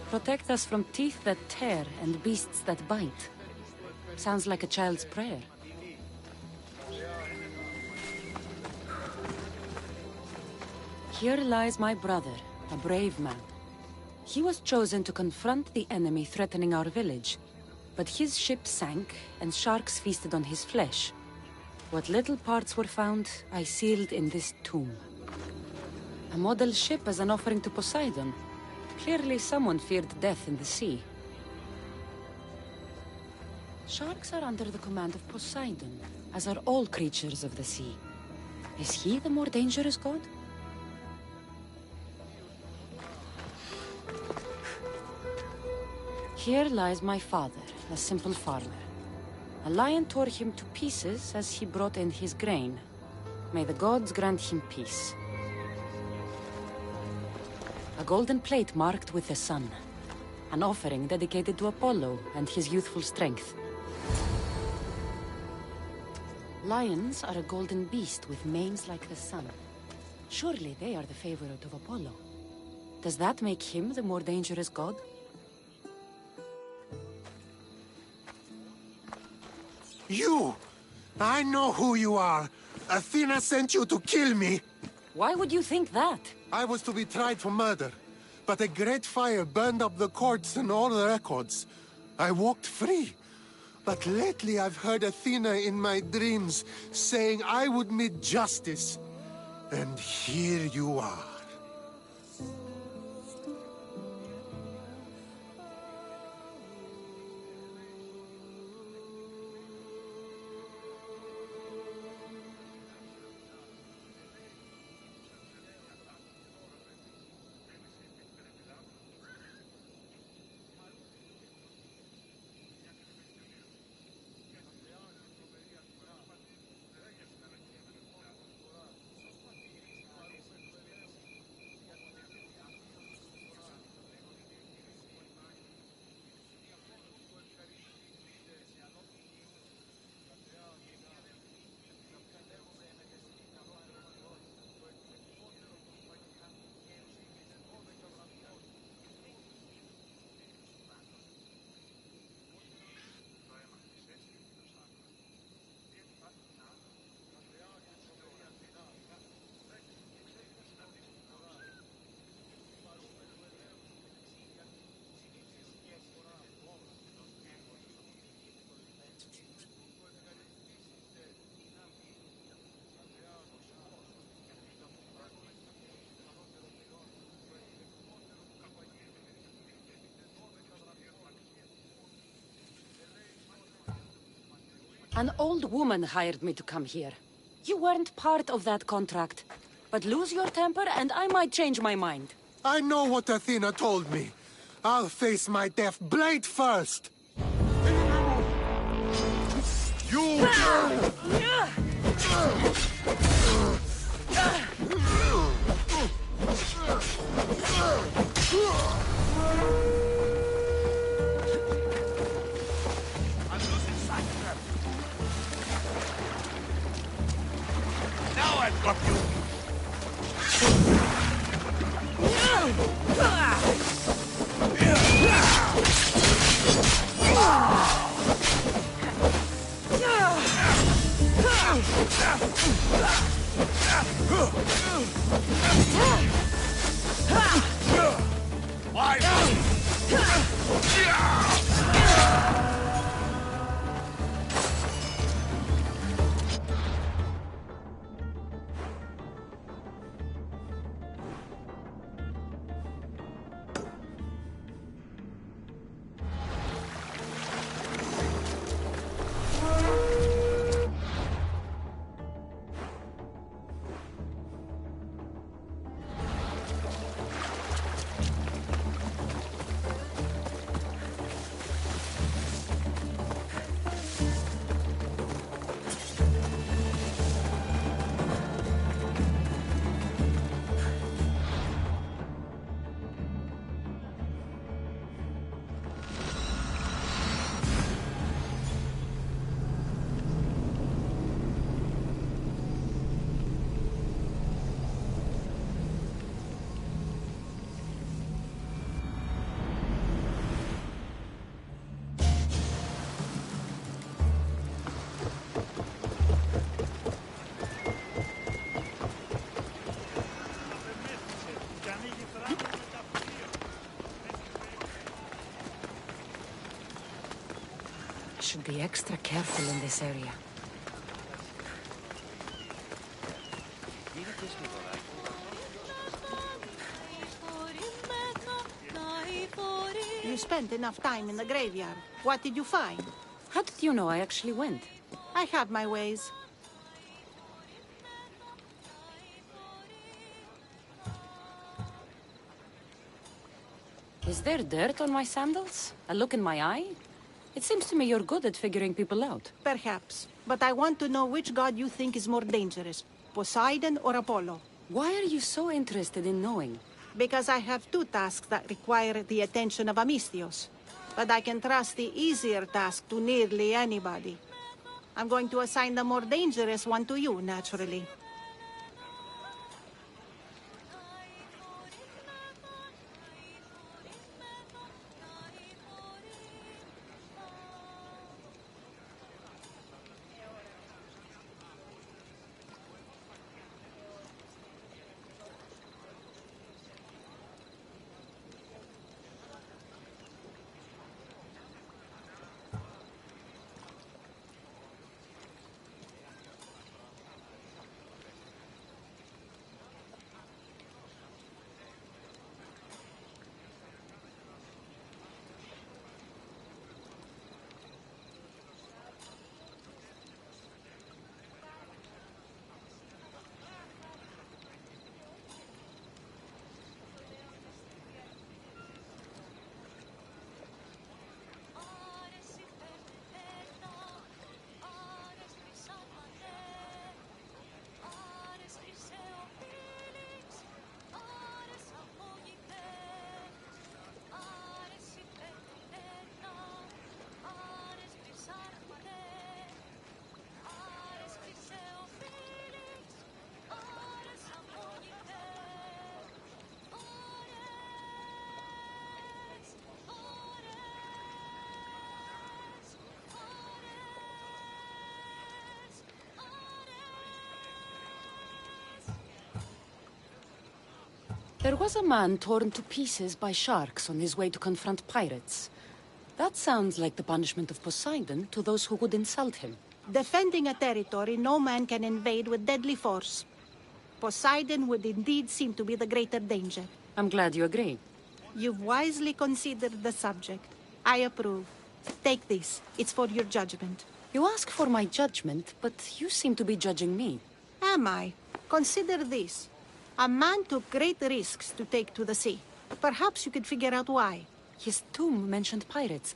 Protect us from teeth that tear and beasts that bite. Sounds like a child's prayer. Here lies my brother, a brave man. He was chosen to confront the enemy threatening our village, but his ship sank and sharks feasted on his flesh. What little parts were found, I sealed in this tomb. A model ship as an offering to Poseidon. Clearly someone feared death in the sea. Sharks are under the command of Poseidon, as are all creatures of the sea. Is he the more dangerous god? Here lies my father, a simple farmer. A lion tore him to pieces as he brought in his grain. May the gods grant him peace. A golden plate marked with the sun. An offering dedicated to Apollo and his youthful strength. Lions are a golden beast with manes like the sun. Surely they are the favorite of Apollo. Does that make him the more dangerous god? You! I know who you are. Athena sent you to kill me. Why would you think that? I was to be tried for murder, but a great fire burned up the courts and all the records. I walked free. But lately I've heard Athena in my dreams saying I would meet justice. And here you are. An old woman hired me to come here. You weren't part of that contract. But lose your temper and I might change my mind. I know what Athena told me. I'll face my death blade first. You! I'm losing sight of them. Now I've got you. Why? Should be extra careful in this area. You spent enough time in the graveyard. What did you find? How did you know I actually went? I have my ways. Is there dirt on my sandals? A look in my eye? It seems to me you're good at figuring people out. Perhaps. But I want to know which god you think is more dangerous, Poseidon or Apollo. Why are you so interested in knowing? Because I have two tasks that require the attention of Amistios. But I can trust the easier task to nearly anybody. I'm going to assign the more dangerous one to you, naturally. There was a man torn to pieces by sharks on his way to confront pirates. That sounds like the punishment of Poseidon to those who would insult him. Defending a territory no man can invade with deadly force. Poseidon would indeed seem to be the greater danger. I'm glad you agree. You've wisely considered the subject. I approve. Take this. It's for your judgment. You ask for my judgment, but you seem to be judging me. Am I? Consider this. A man took great risks to take to the sea. Perhaps you could figure out why. His tomb mentioned pirates.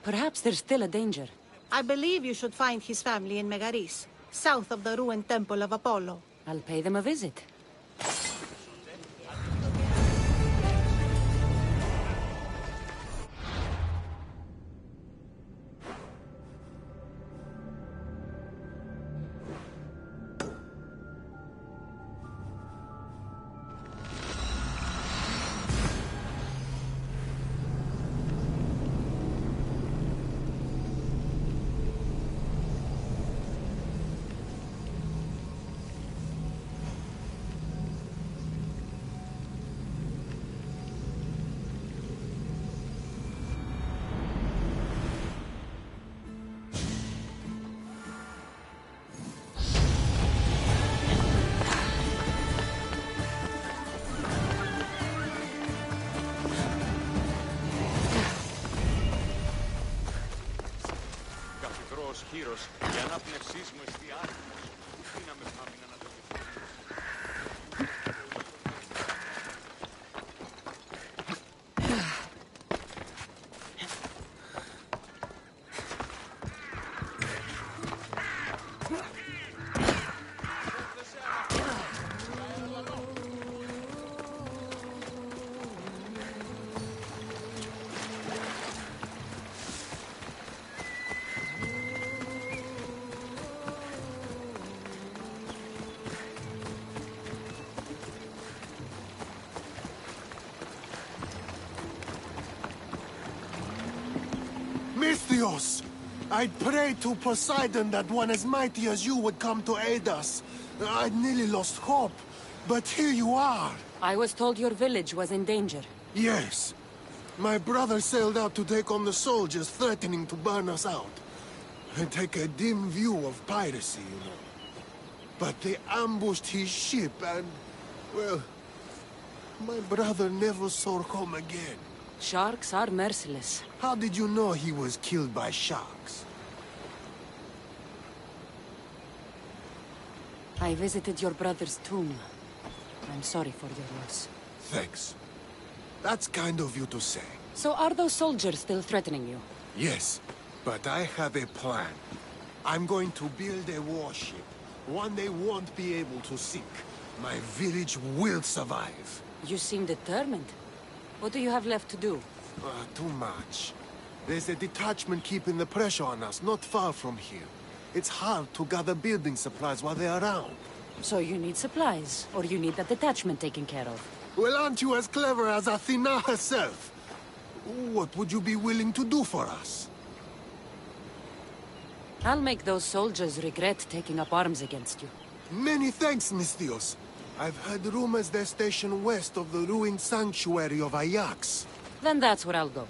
Perhaps there's still a danger. I believe you should find his family in Megaris, south of the ruined temple of Apollo. I'll pay them a visit. Χείρος, η ανάπνευσής μου εστιάριμος. Τι να με πάμε να το Misthios! I'd prayed to Poseidon that one as mighty as you would come to aid us. I'd nearly lost hope, but here you are. I was told your village was in danger. Yes. My brother sailed out to take on the soldiers threatening to burn us out. and take a dim view of piracy, you know. But they ambushed his ship and, well, my brother never saw home again. Sharks are merciless. How did you know he was killed by sharks? I visited your brother's tomb. I'm sorry for your loss. Thanks. That's kind of you to say. So are those soldiers still threatening you? Yes, but I have a plan. I'm going to build a warship. One they won't be able to sink. My village will survive. You seem determined. What do you have left to do? Too much. There's a detachment keeping the pressure on us, not far from here. It's hard to gather building supplies while they're around. So you need supplies, or you need that detachment taken care of. Well, aren't you as clever as Athena herself? What would you be willing to do for us? I'll make those soldiers regret taking up arms against you. Many thanks, Misthios. I've heard rumors they're stationed west of the ruined sanctuary of Ajax. Then that's where I'll go.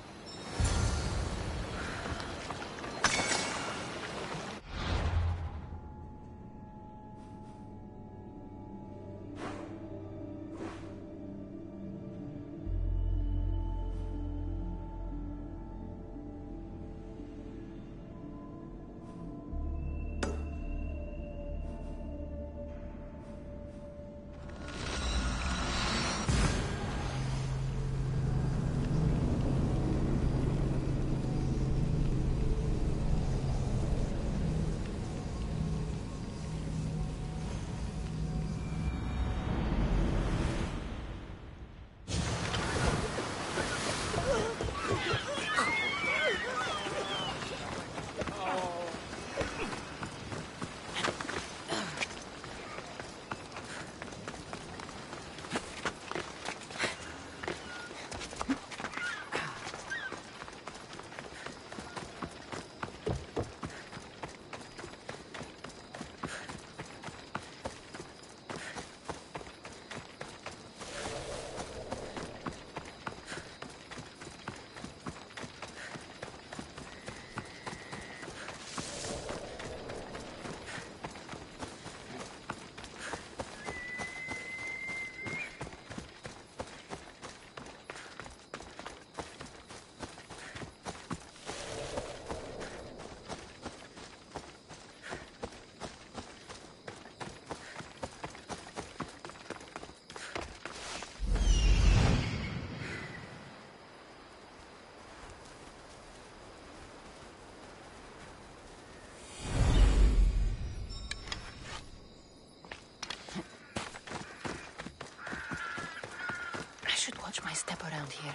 Watch my step around here.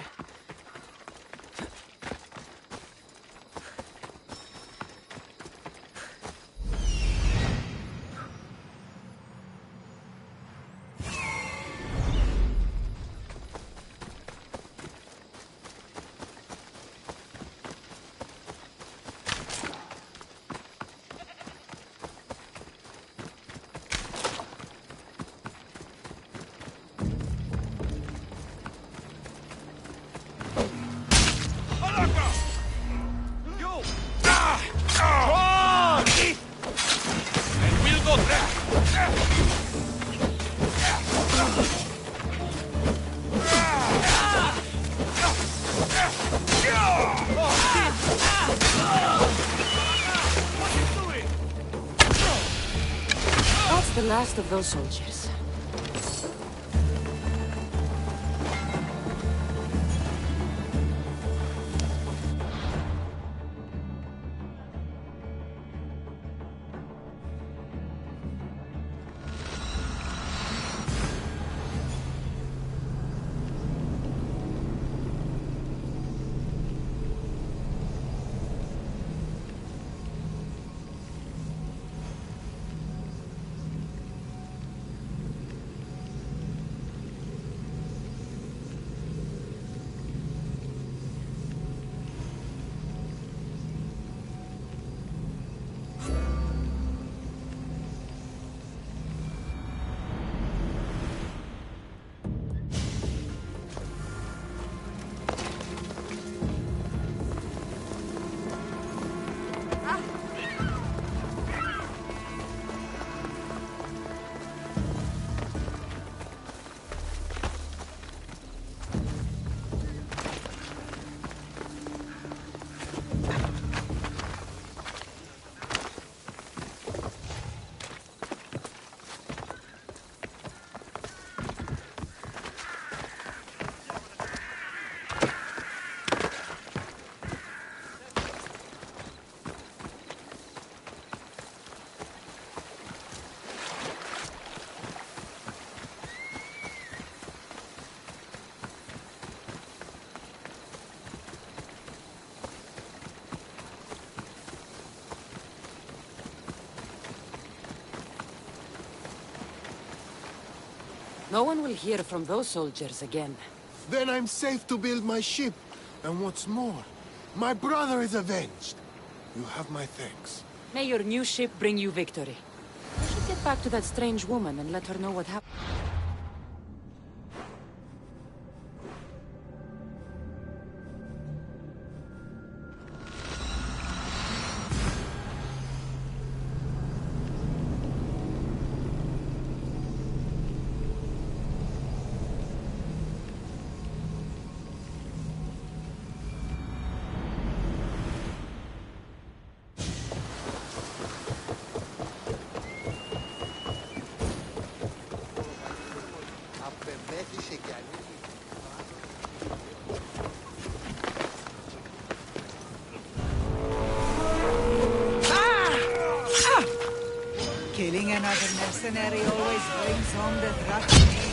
The last of those soldiers. No one will hear from those soldiers again. Then I'm safe to build my ship. And what's more, my brother is avenged. You have my thanks. May your new ship bring you victory. I should get back to that strange woman and let her know what happened. Killing another mercenary always brings home the drachmi.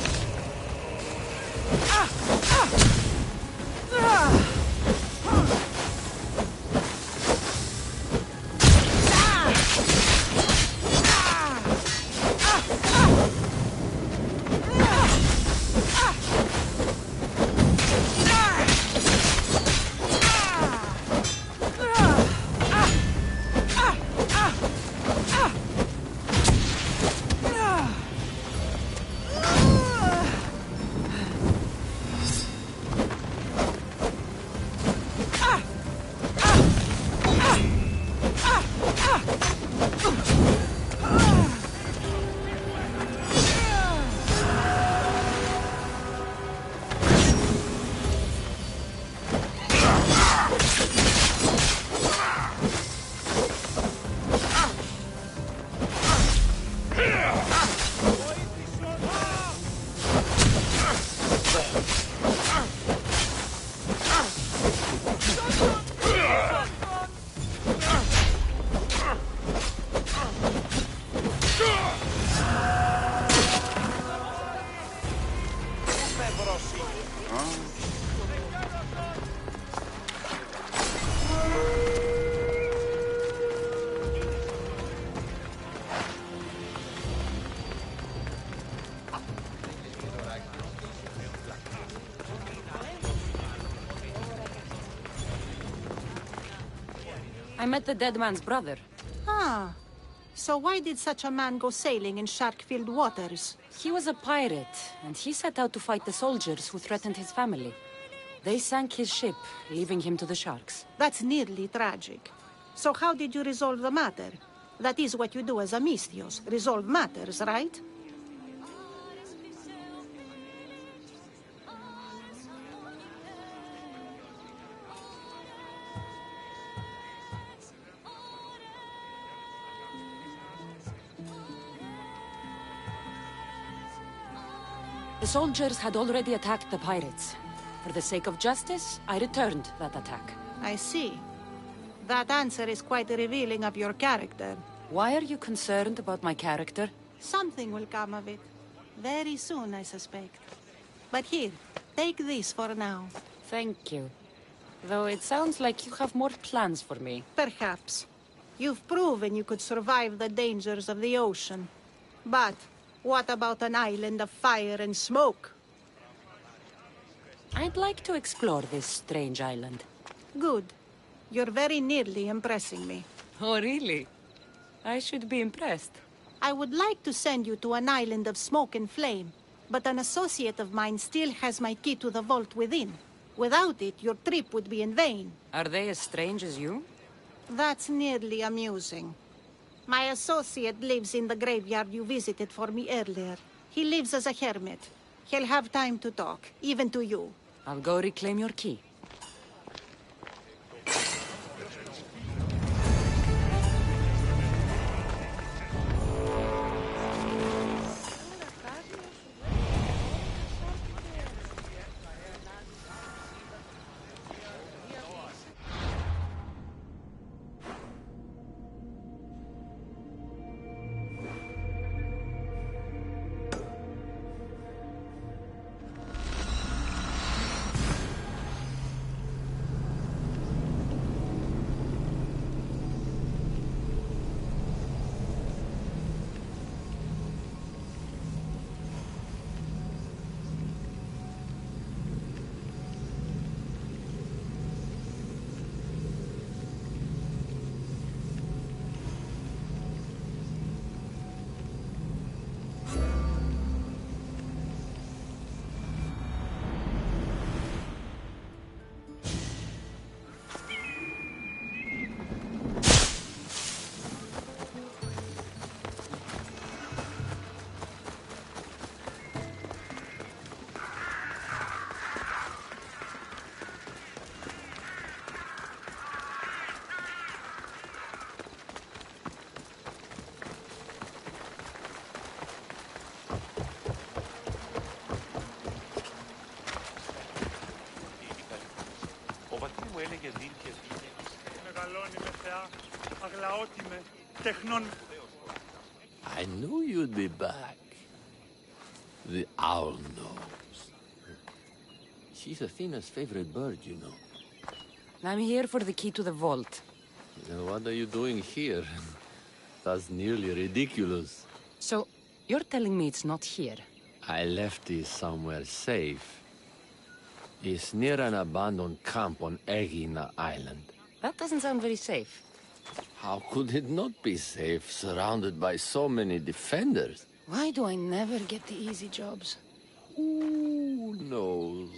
I met the dead man's brother. Ah. So why did such a man go sailing in shark-filled waters? He was a pirate, and he set out to fight the soldiers who threatened his family. They sank his ship, leaving him to the sharks. That's nearly tragic. So how did you resolve the matter? That is what you do as a Misthios, resolve matters, right? The soldiers had already attacked the pirates. For the sake of justice, I returned that attack. I see. That answer is quite revealing of your character. Why are you concerned about my character? Something will come of it. Very soon, I suspect. But here, take this for now. Thank you. Though it sounds like you have more plans for me. Perhaps. You've proven you could survive the dangers of the ocean. But what about an island of fire and smoke? I'd like to explore this strange island. Good. You're very nearly impressing me. Oh, really? I should be impressed. I would like to send you to an island of smoke and flame, but an associate of mine still has my key to the vault within. Without it, your trip would be in vain. Are they as strange as you? That's nearly amusing. My associate lives in the graveyard you visited for me earlier. He lives as a hermit. He'll have time to talk, even to you. I'll go reclaim your key. πατήρ μου έλεγε δίν και δίνε. Μεγαλώνει με θεά, αγλαώτη με, τεχνών. I knew you'd be back. The owl knows. She's Athena's favorite bird, you know. I'm here for the key to the vault. And what are you doing here? That's nearly ridiculous. So, you're telling me it's not here? I left it somewhere safe. It's near an abandoned camp on Egina Island. That doesn't sound very safe. How could it not be safe, surrounded by so many defenders? Why do I never get the easy jobs? Who knows?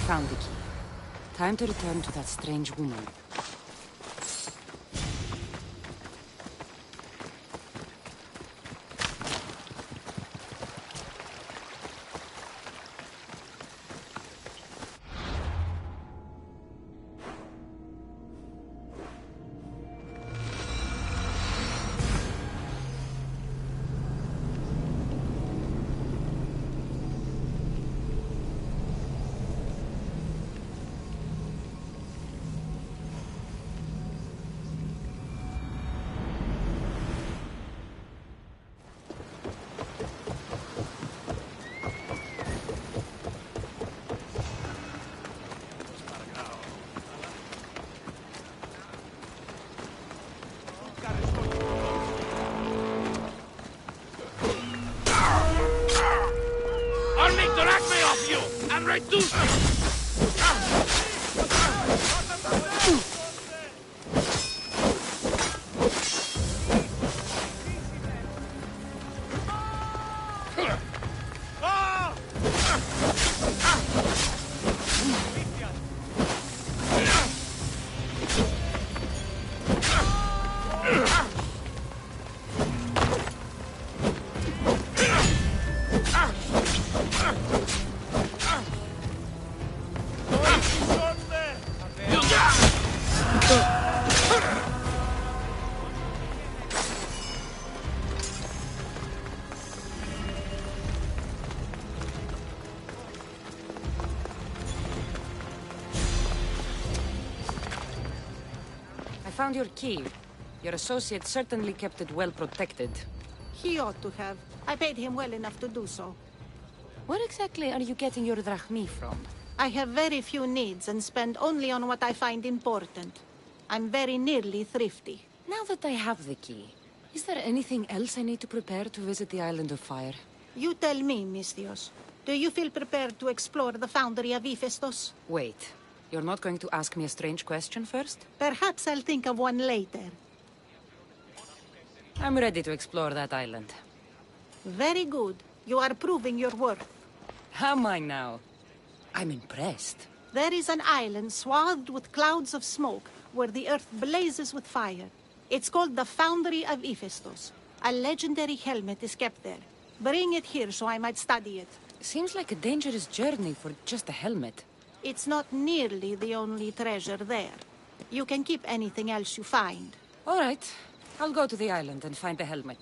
Found the key. Time to return to that strange woman. I'll make the acme off you and reduce them! I found your key. Your associate certainly kept it well protected. He ought to have. I paid him well enough to do so. Where exactly are you getting your drachmi from? I have very few needs and spend only on what I find important. I'm very nearly thrifty. Now that I have the key, is there anything else I need to prepare to visit the Island of Fire? You tell me, Misthios. Do you feel prepared to explore the foundry of Hephaestus? Wait, you're not going to ask me a strange question first? Perhaps I'll think of one later. I'm ready to explore that island. Very good. You are proving your worth. Am I now? I'm impressed. There is an island swathed with clouds of smoke where the earth blazes with fire. It's called the Foundry of Hephaestus. A legendary helmet is kept there. Bring it here so I might study it. Seems like a dangerous journey for just a helmet. It's not nearly the only treasure there. You can keep anything else you find. All right. I'll go to the island and find the helmet.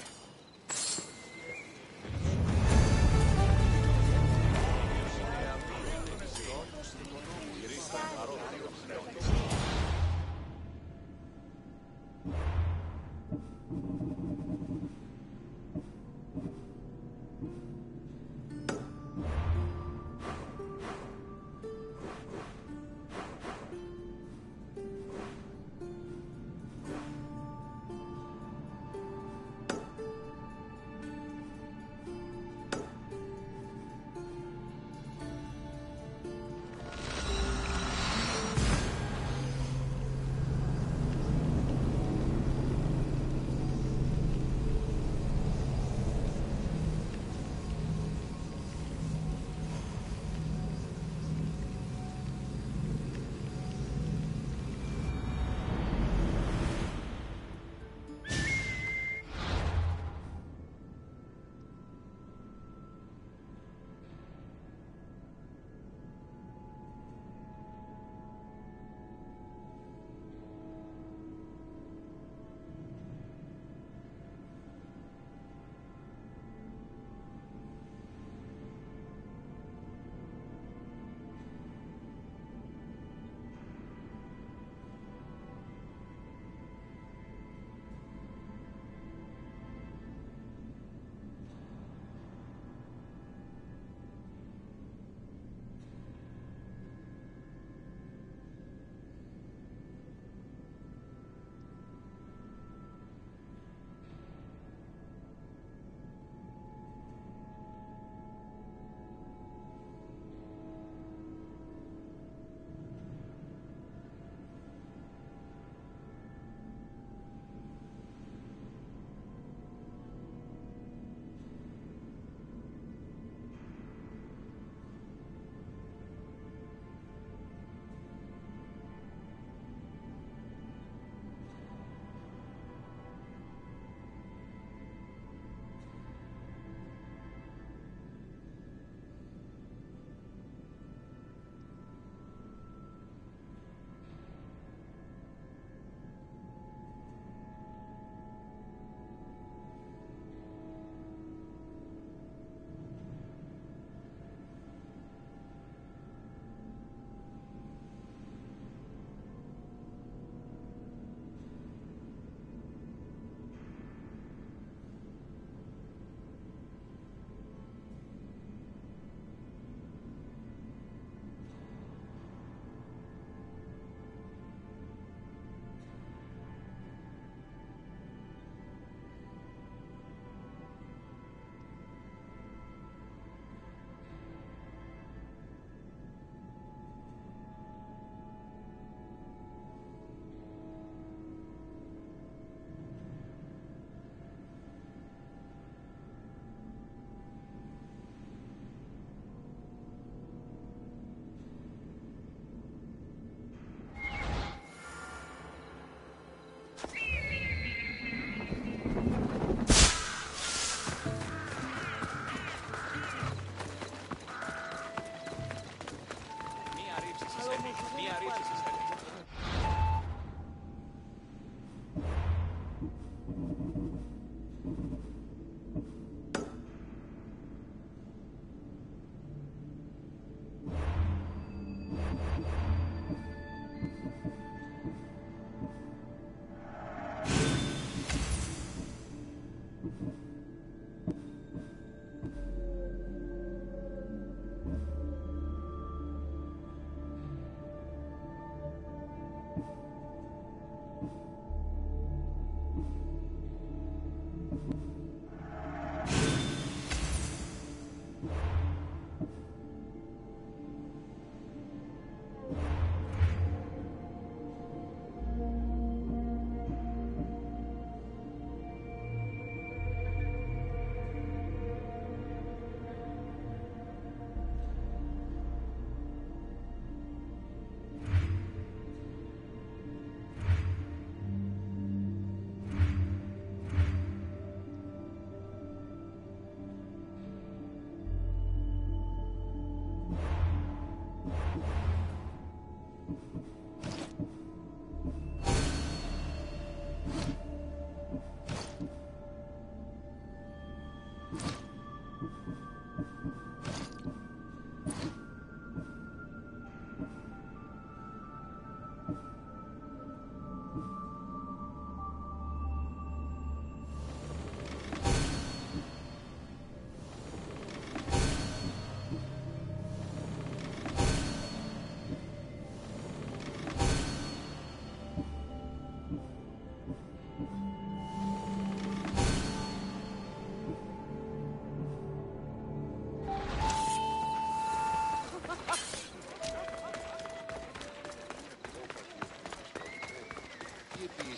Μία ρίξη σας θέλει.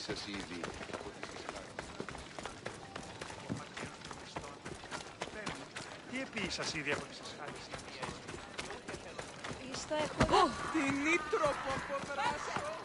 σας ήδη από τις Ισλάνδες. Τι επίσης ήδη από τις Ισλάνδες. Ήστα έχω... Την ήτρο που αποδράσω.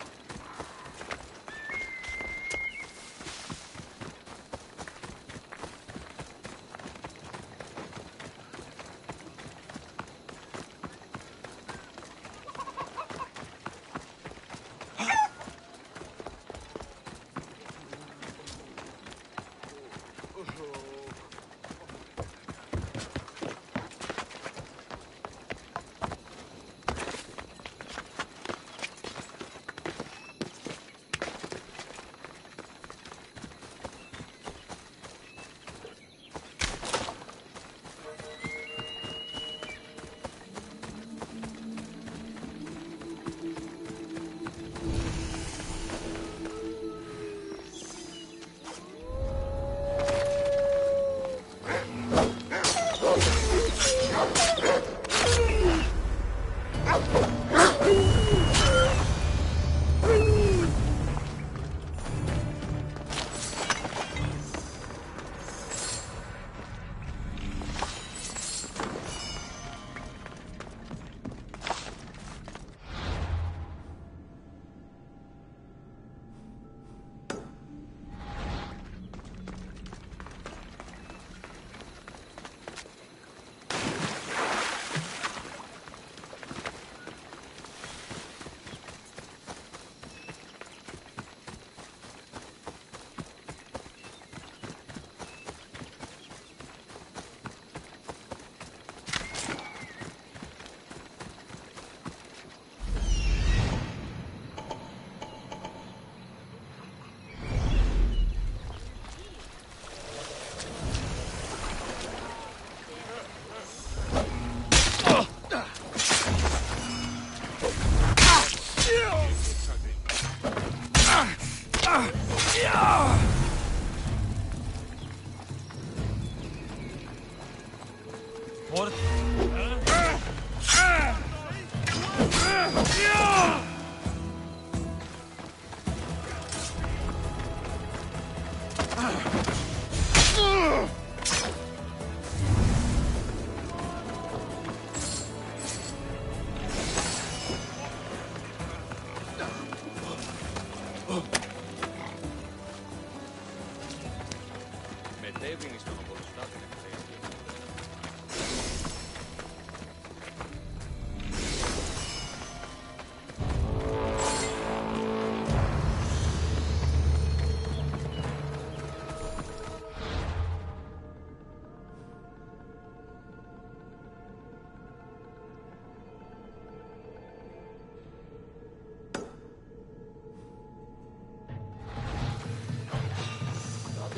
Μετέβηνε στον οπορροστάτη να χθέσει.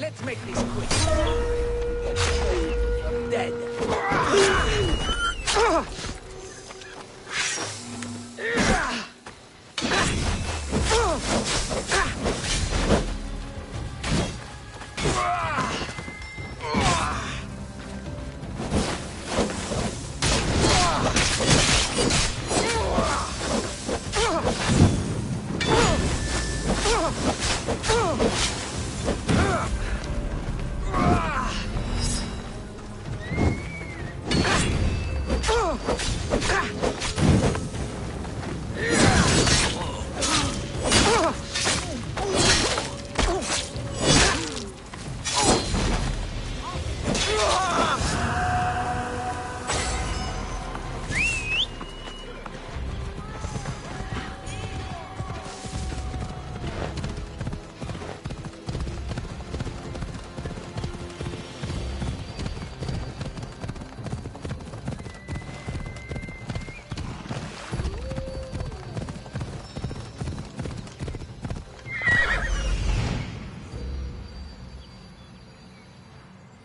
Let's make this quick. Dead.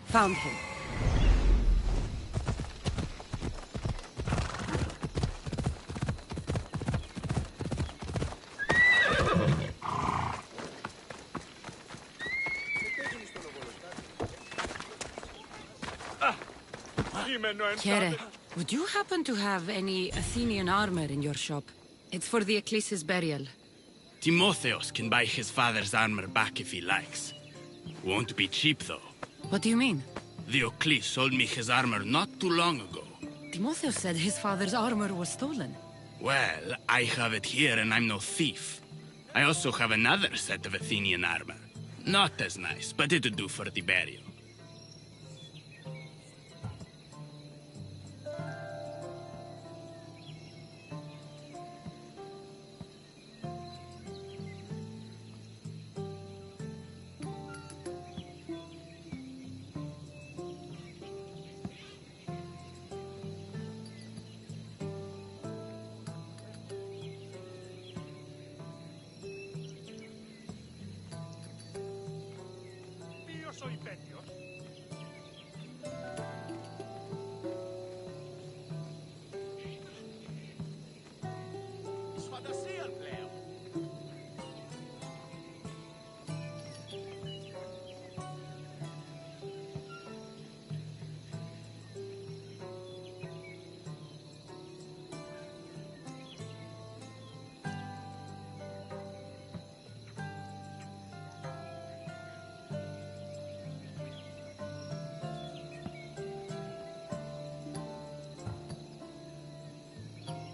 Found him. Chiere, would you happen to have any Athenian armor in your shop? It's for the Ecclesi's burial. Timotheos can buy his father's armor back if he likes. Won't be cheap, though. What do you mean? The Eccles sold me his armor not too long ago. Timotheos said his father's armor was stolen. Well, I have it here and I'm no thief. I also have another set of Athenian armor. Not as nice, but it'll do for the burial. soy Petios. Σφαντασία πλέον.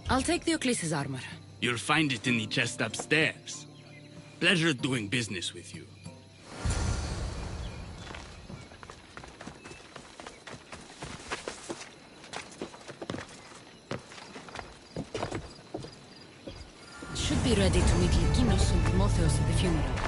I'll take the Ecclesi's armor. You'll find it in the chest upstairs. Pleasure doing business with you. Should be ready to meet Lykinos and Timotheos at the funeral.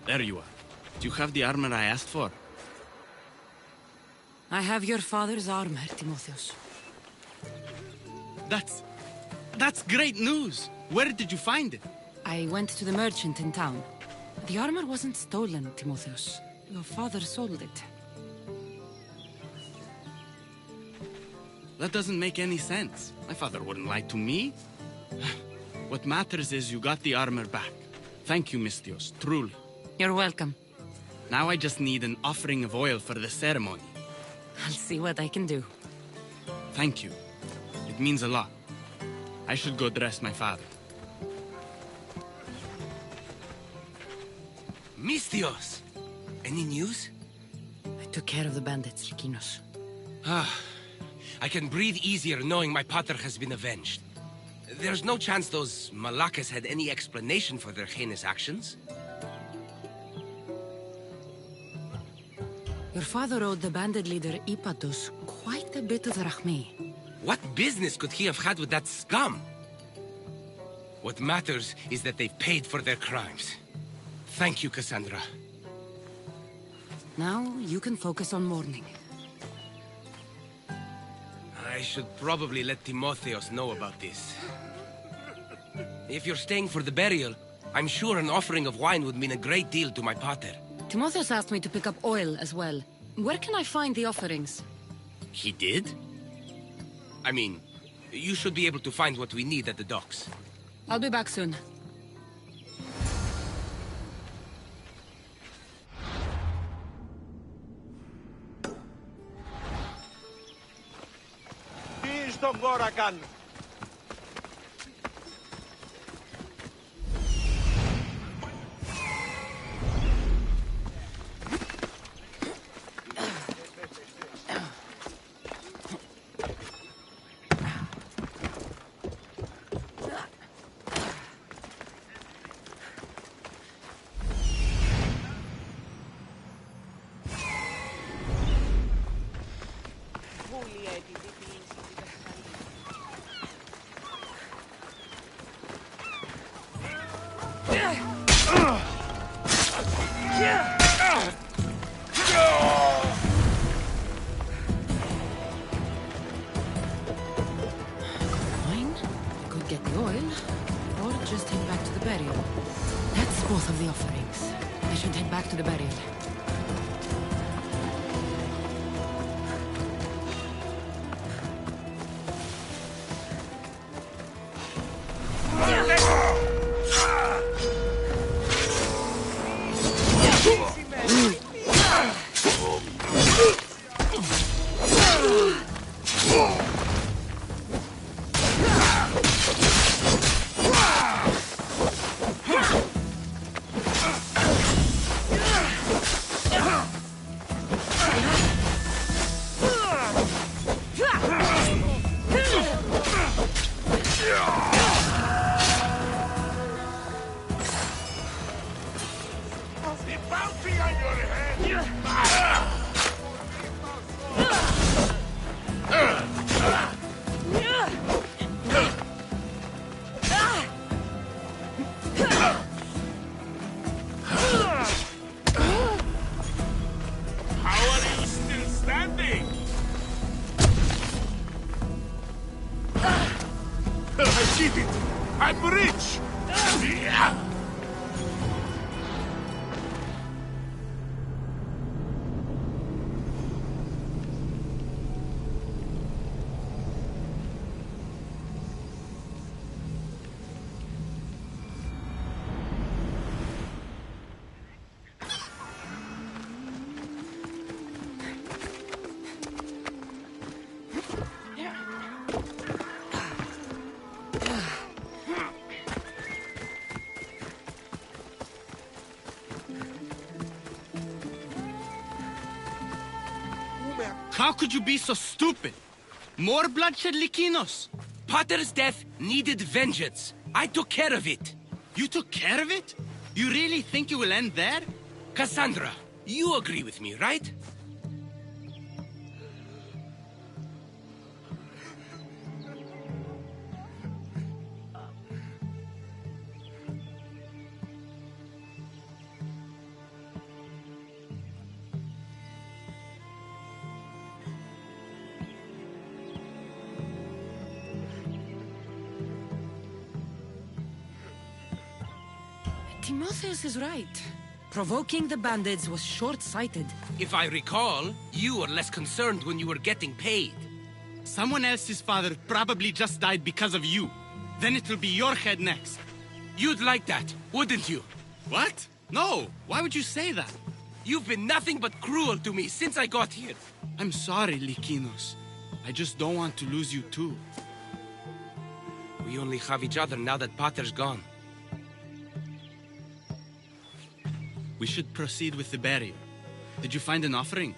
There you are. Do you have the armor I asked for? I have your father's armor, Timotheos. That's great news! Where did you find it? I went to the merchant in town. The armor wasn't stolen, Timotheos. Your father sold it. That doesn't make any sense. My father wouldn't lie to me. What matters is you got the armor back. Thank you, Misthios, truly. You're welcome. Now I just need an offering of oil for the ceremony. I'll see what I can do. Thank you. It means a lot. I should go dress my father. Mistios! Any news? I took care of the bandits, Likinos. I can breathe easier knowing my pater has been avenged. There's no chance those Malakas had any explanation for their heinous actions? Your father owed the bandit leader Ipatos quite a bit of drachmi. What business could he have had with that scum? What matters is that they've paid for their crimes. Thank you, Cassandra. Now you can focus on mourning. I should probably let Timotheos know about this. If you're staying for the burial, I'm sure an offering of wine would mean a great deal to my pater. Timotheos asked me to pick up oil as well. Where can I find the offerings? He did? I mean, you should be able to find what we need at the docks. I'll be back soon. Τι στον κόρα κάνουν. Wine? Could get the oil, or just head back to the burial. That's both of the offerings. I should head back to the burial. The bounty on your head! How are you still standing? I did it! I'm rich! How could you be so stupid? More bloodshed, Likinos? Pater's death needed vengeance. I took care of it. You took care of it? You really think it will end there? Cassandra, you agree with me, right? Timotheus is right. Provoking the bandits was short-sighted. If I recall, you were less concerned when you were getting paid. Someone else's father probably just died because of you. Then it will be your head next. You'd like that, wouldn't you? What? No! Why would you say that? You've been nothing but cruel to me since I got here. I'm sorry, Lykinos. I just don't want to lose you too. We only have each other now that Pater's gone. We should proceed with the barrier. Did you find an offering?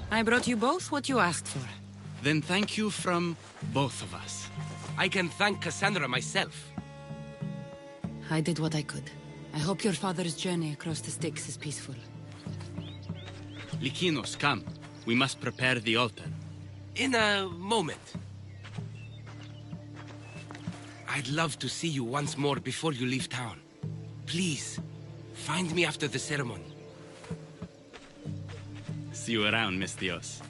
I brought you both what you asked for. Then thank you from both of us. I can thank Cassandra myself. I did what I could. I hope your father's journey across the Styx is peaceful. Lykinos, come. We must prepare the altar. In a moment. I'd love to see you once more before you leave town. Please, find me after the ceremony. See you around, Mistios.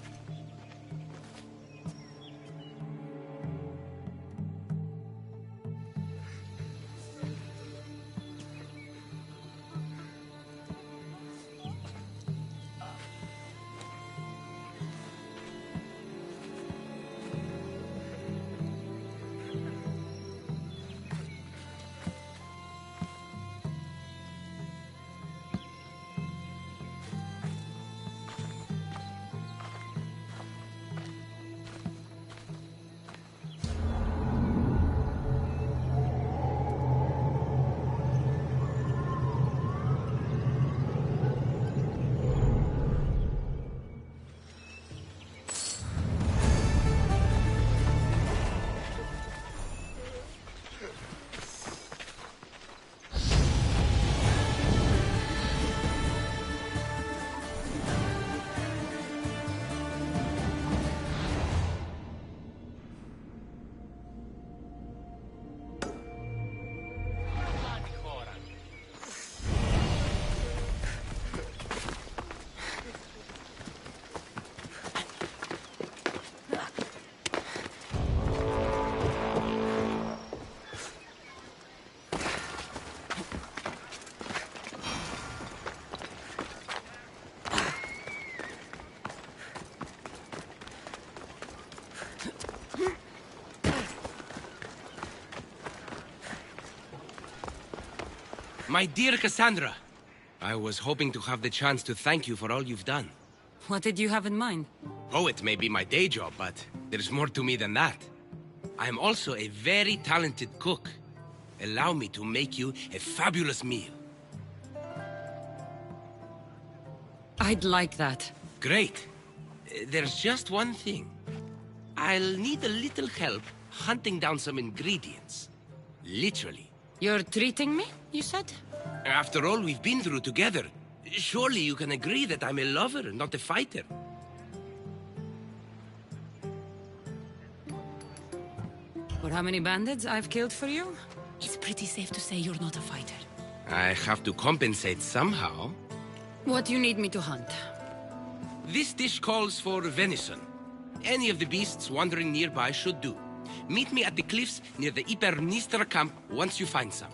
My dear Cassandra, I was hoping to have the chance to thank you for all you've done. What did you have in mind? Poet may be my day job, but there's more to me than that. I am also a very talented cook. Allow me to make you a fabulous meal. I'd like that. Great. There's just one thing. I'll need a little help hunting down some ingredients. Literally. You're treating me, you said? After all we've been through together, surely you can agree that I'm a lover, not a fighter. For how many bandits I've killed for you? It's pretty safe to say you're not a fighter. I have to compensate somehow. What do you need me to hunt? This dish calls for venison. Any of the beasts wandering nearby should do. Meet me at the cliffs near the Ipernistra camp once you find some.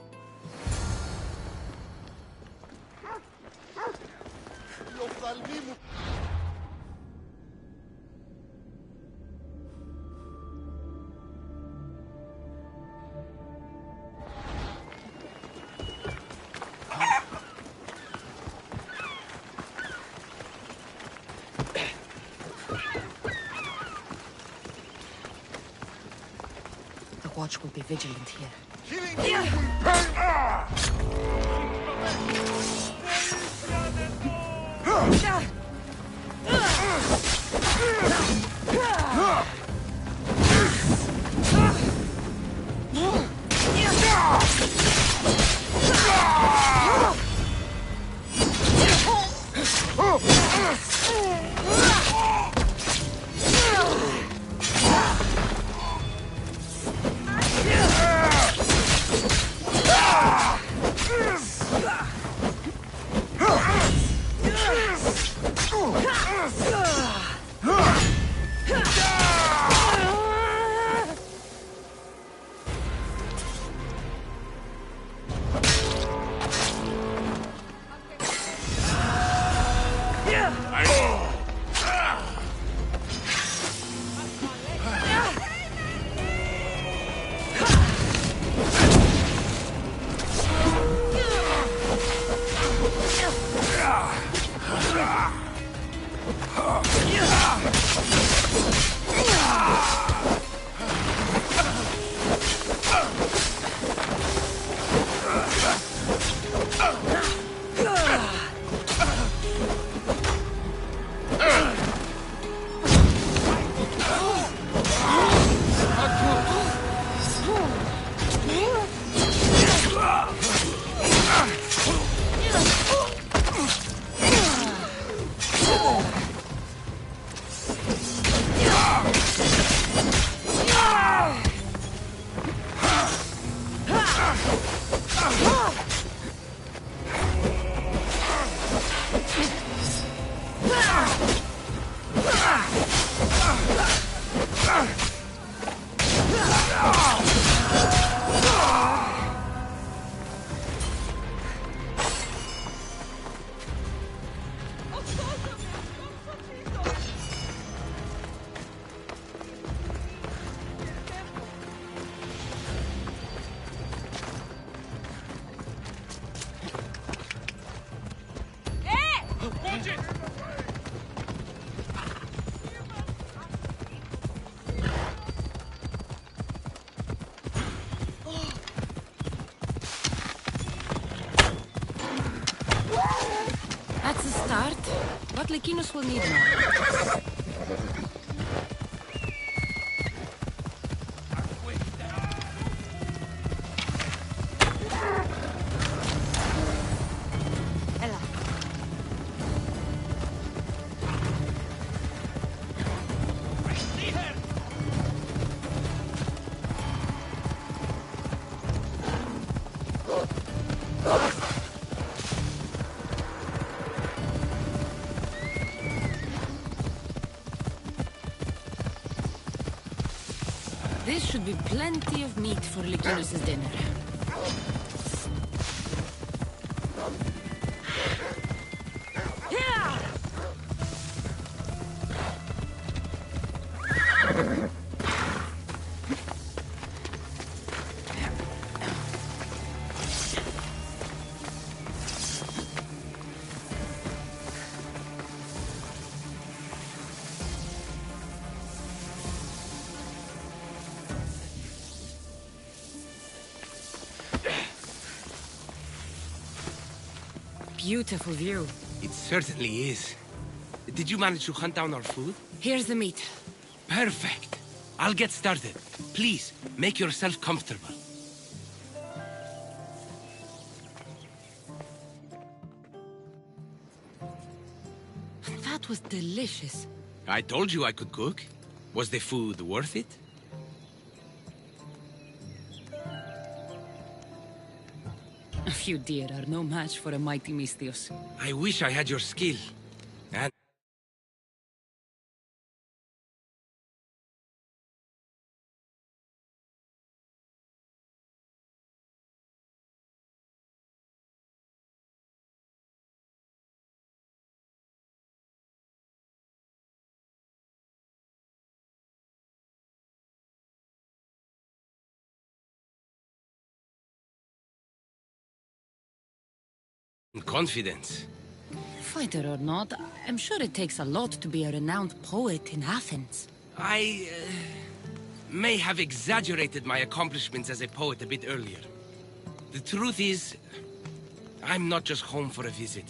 The watch will be vigilant here. start, but Lykinos will need more. This should be plenty of meat for Lykinos' dinner. Beautiful view. It certainly is. Did you manage to hunt down our food? Here's the meat. Perfect. I'll get started. Please, make yourself comfortable. That was delicious. I told you I could cook. Was the food worth it? A few deer are no match for a mighty Misthios. I wish I had your skill. And... confidence. Fighter or not, I'm sure it takes a lot to be a renowned poet in Athens. I may have exaggerated my accomplishments as a poet a bit earlier. The truth is, I'm not just home for a visit.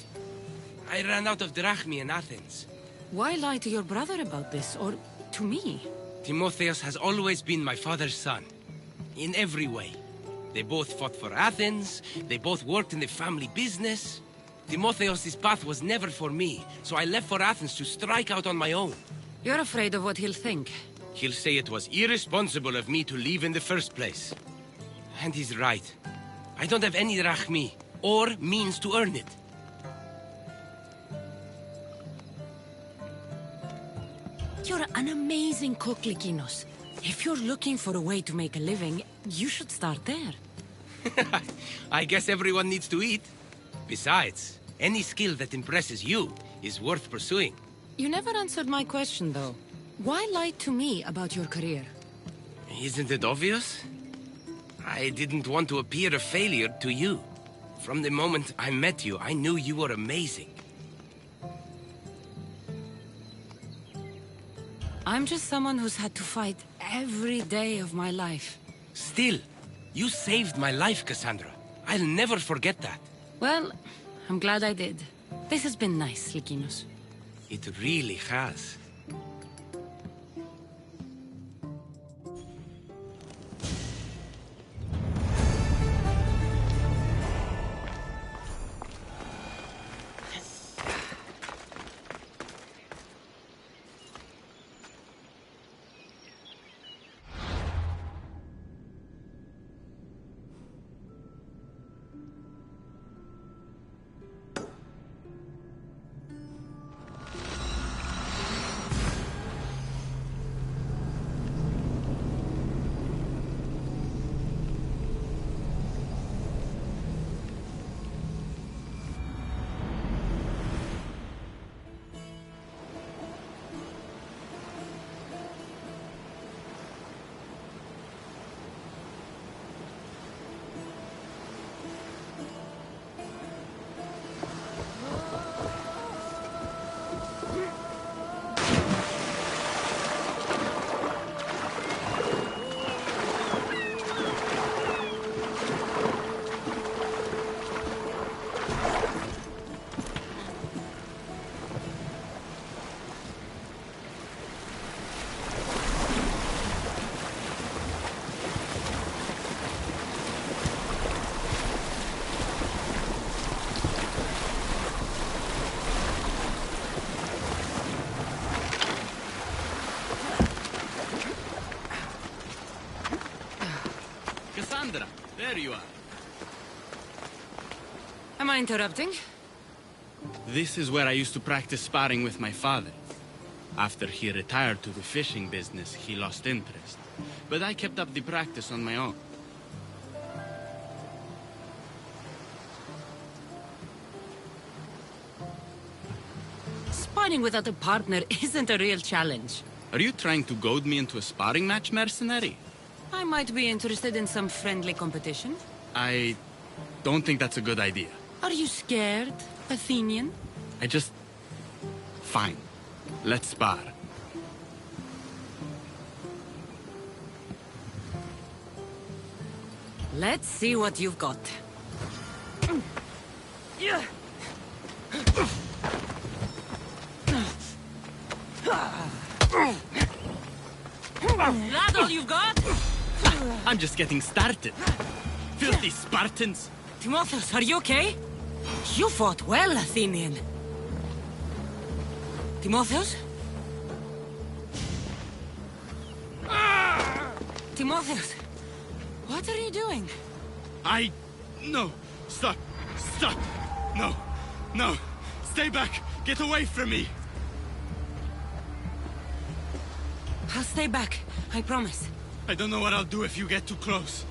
I ran out of drachmi in Athens. Why lie to your brother about this, or to me? Timotheos has always been my father's son. In every way. They both fought for Athens, they both worked in the family business. Timotheos' path was never for me, so I left for Athens to strike out on my own. You're afraid of what he'll think. He'll say it was irresponsible of me to leave in the first place. And he's right. I don't have any drachmi, or means to earn it. You're an amazing cook, Lykinos. If you're looking for a way to make a living, you should start there. I guess everyone needs to eat. Besides, any skill that impresses you is worth pursuing. You never answered my question, though. Why lie to me about your career? Isn't it obvious? I didn't want to appear a failure to you. From the moment I met you, I knew you were amazing. I'm just someone who's had to fight every day of my life. Still, you saved my life, Cassandra. I'll never forget that. Well, I'm glad I did. This has been nice, Lykinos. It really has. there you are. Am I interrupting? This is where I used to practice sparring with my father. After he retired to the fishing business, he lost interest. But I kept up the practice on my own. Sparring without a partner isn't a real challenge. Are you trying to goad me into a sparring match, mercenary? I might be interested in some friendly competition. I don't think that's a good idea. Are you scared, Athenian? Fine. Let's spar. Let's see what you've got. That all you've got? I'm just getting started. Filthy Spartans! Timotheus, are you okay? You fought well, Athenian. Timotheus? Timotheus, what are you doing? No! Stop! Stop! No! No! Stay back! Get away from me! I'll stay back, I promise. I don't know what I'll do if you get too close.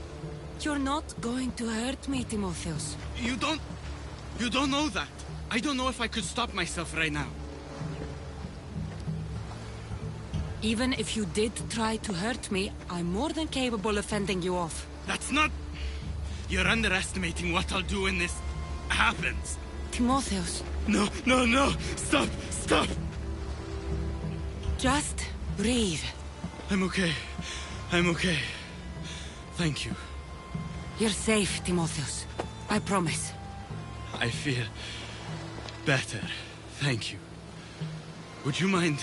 You're not going to hurt me, Timotheus. You don't know that. I don't know if I could stop myself right now. Even if you did try to hurt me, I'm more than capable of fending you off. That's not... You're underestimating what I'll do when this happens. Timotheus. No, no, no! Stop! Stop! Just breathe. I'm okay. I'm okay. Thank you. You're safe, Timotheus. I promise. I feel better. Thank you. Would you mind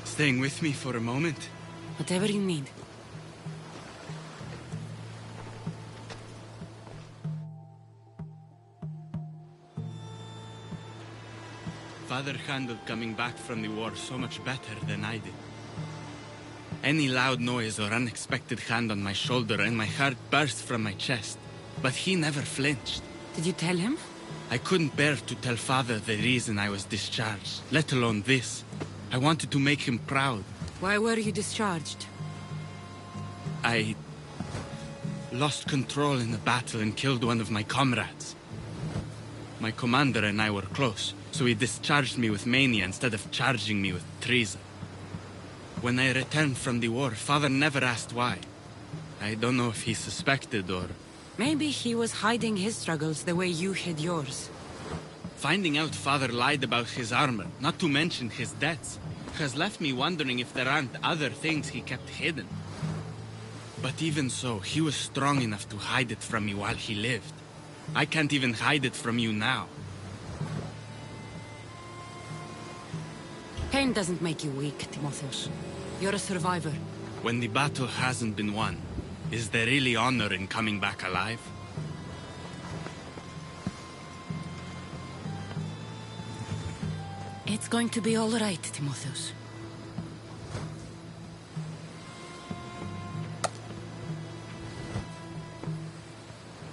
staying with me for a moment? Whatever you need. Father handled coming back from the war so much better than I did. Any loud noise or unexpected hand on my shoulder and my heart burst from my chest. But he never flinched. Did you tell him? I couldn't bear to tell Father the reason I was discharged, let alone this. I wanted to make him proud. Why were you discharged? I lost control in the battle and killed one of my comrades. My commander and I were close, so he discharged me with mania instead of charging me with treason. When I returned from the war, Father never asked why. I don't know if he suspected or... Maybe he was hiding his struggles the way you hid yours. Finding out Father lied about his armor, not to mention his debts, has left me wondering if there aren't other things he kept hidden. But even so, he was strong enough to hide it from me while he lived. I can't even hide it from you now. Pain doesn't make you weak, Timotheus. You're a survivor. When the battle hasn't been won, is there really honor in coming back alive? It's going to be all right, Timotheus.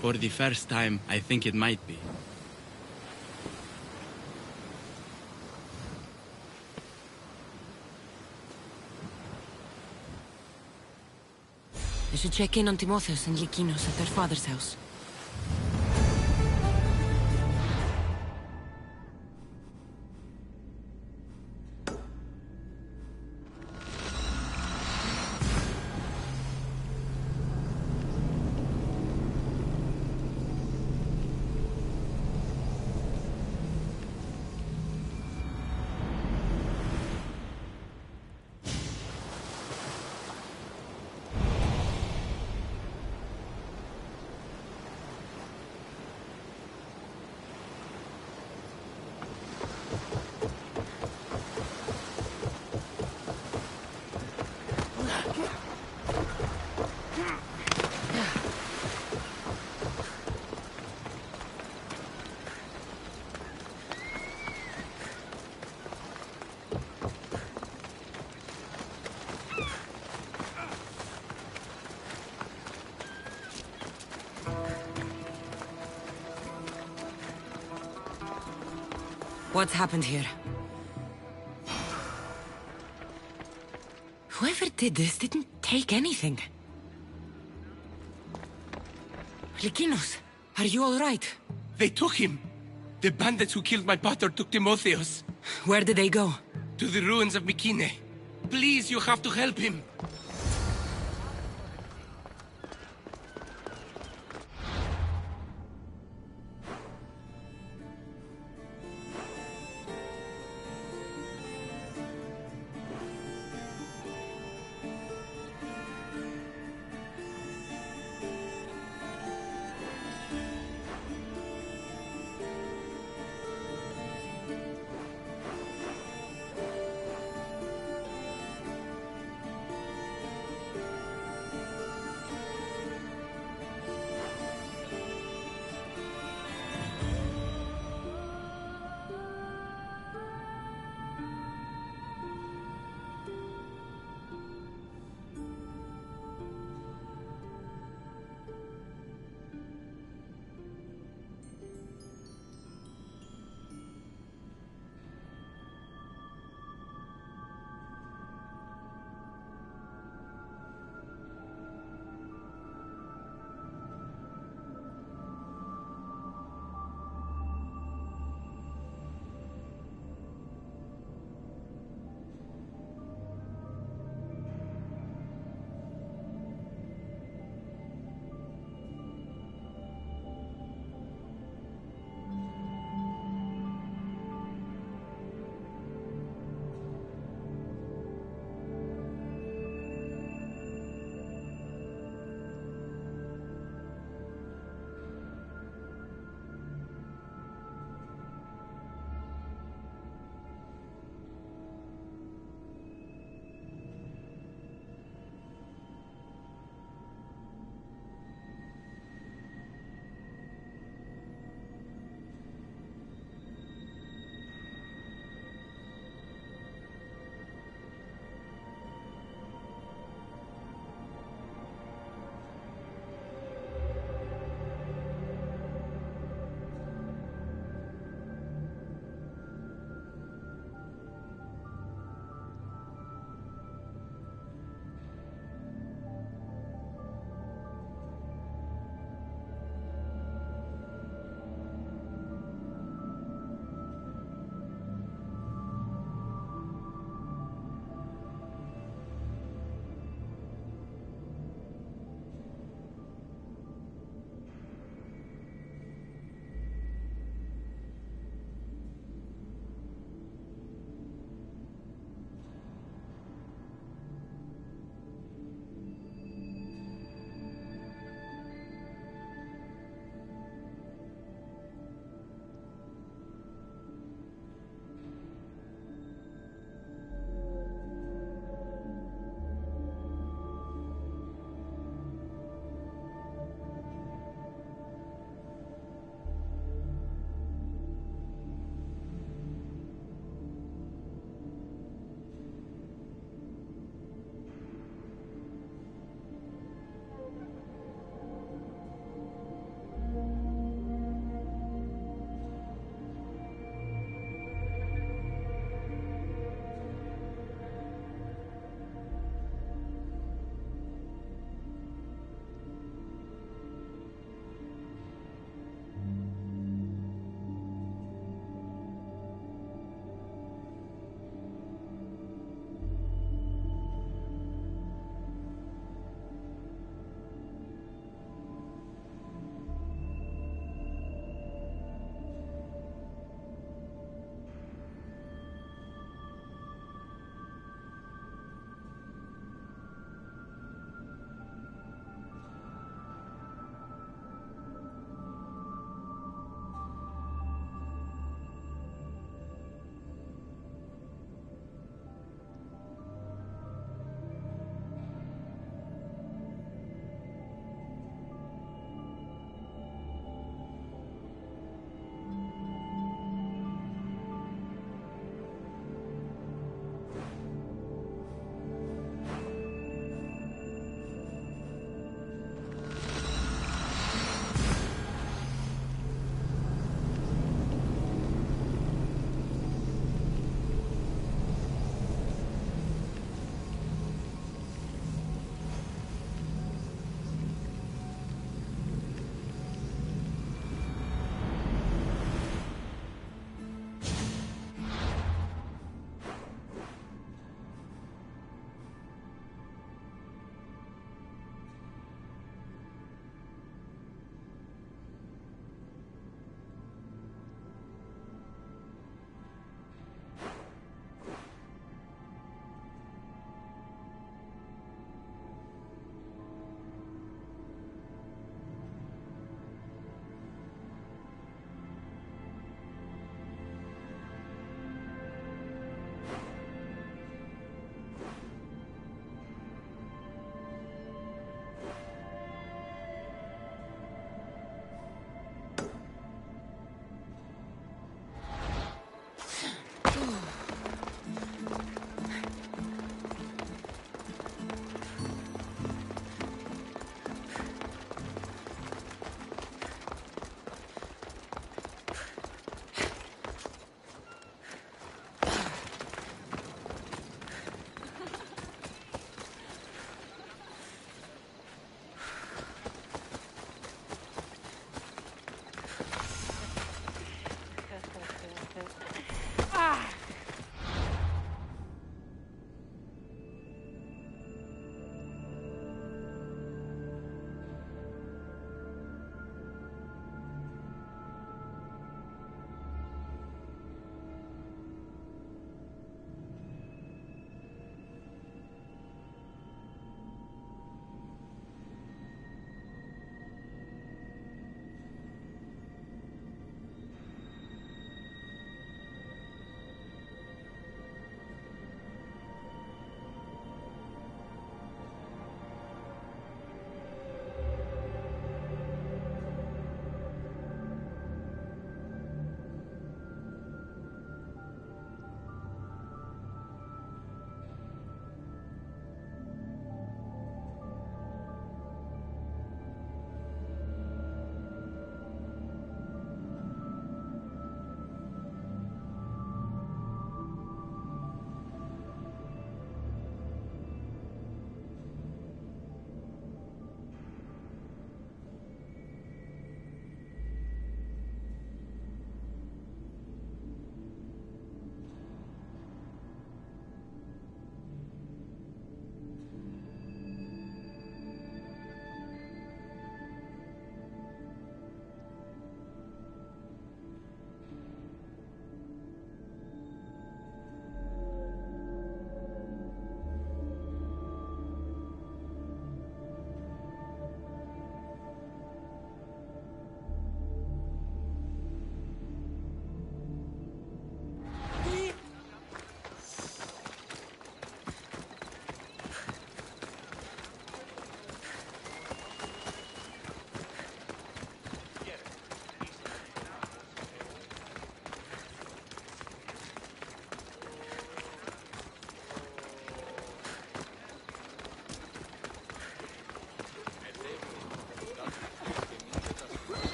For the first time, I think it might be. I should check in on Timotheus and Lykinos at their father's house. What's happened here? Whoever did this didn't take anything. Lykinos, are you all right? They took him. The bandits who killed my pater took Timotheus. Where did they go? To the ruins of Mykine. Please, you have to help him.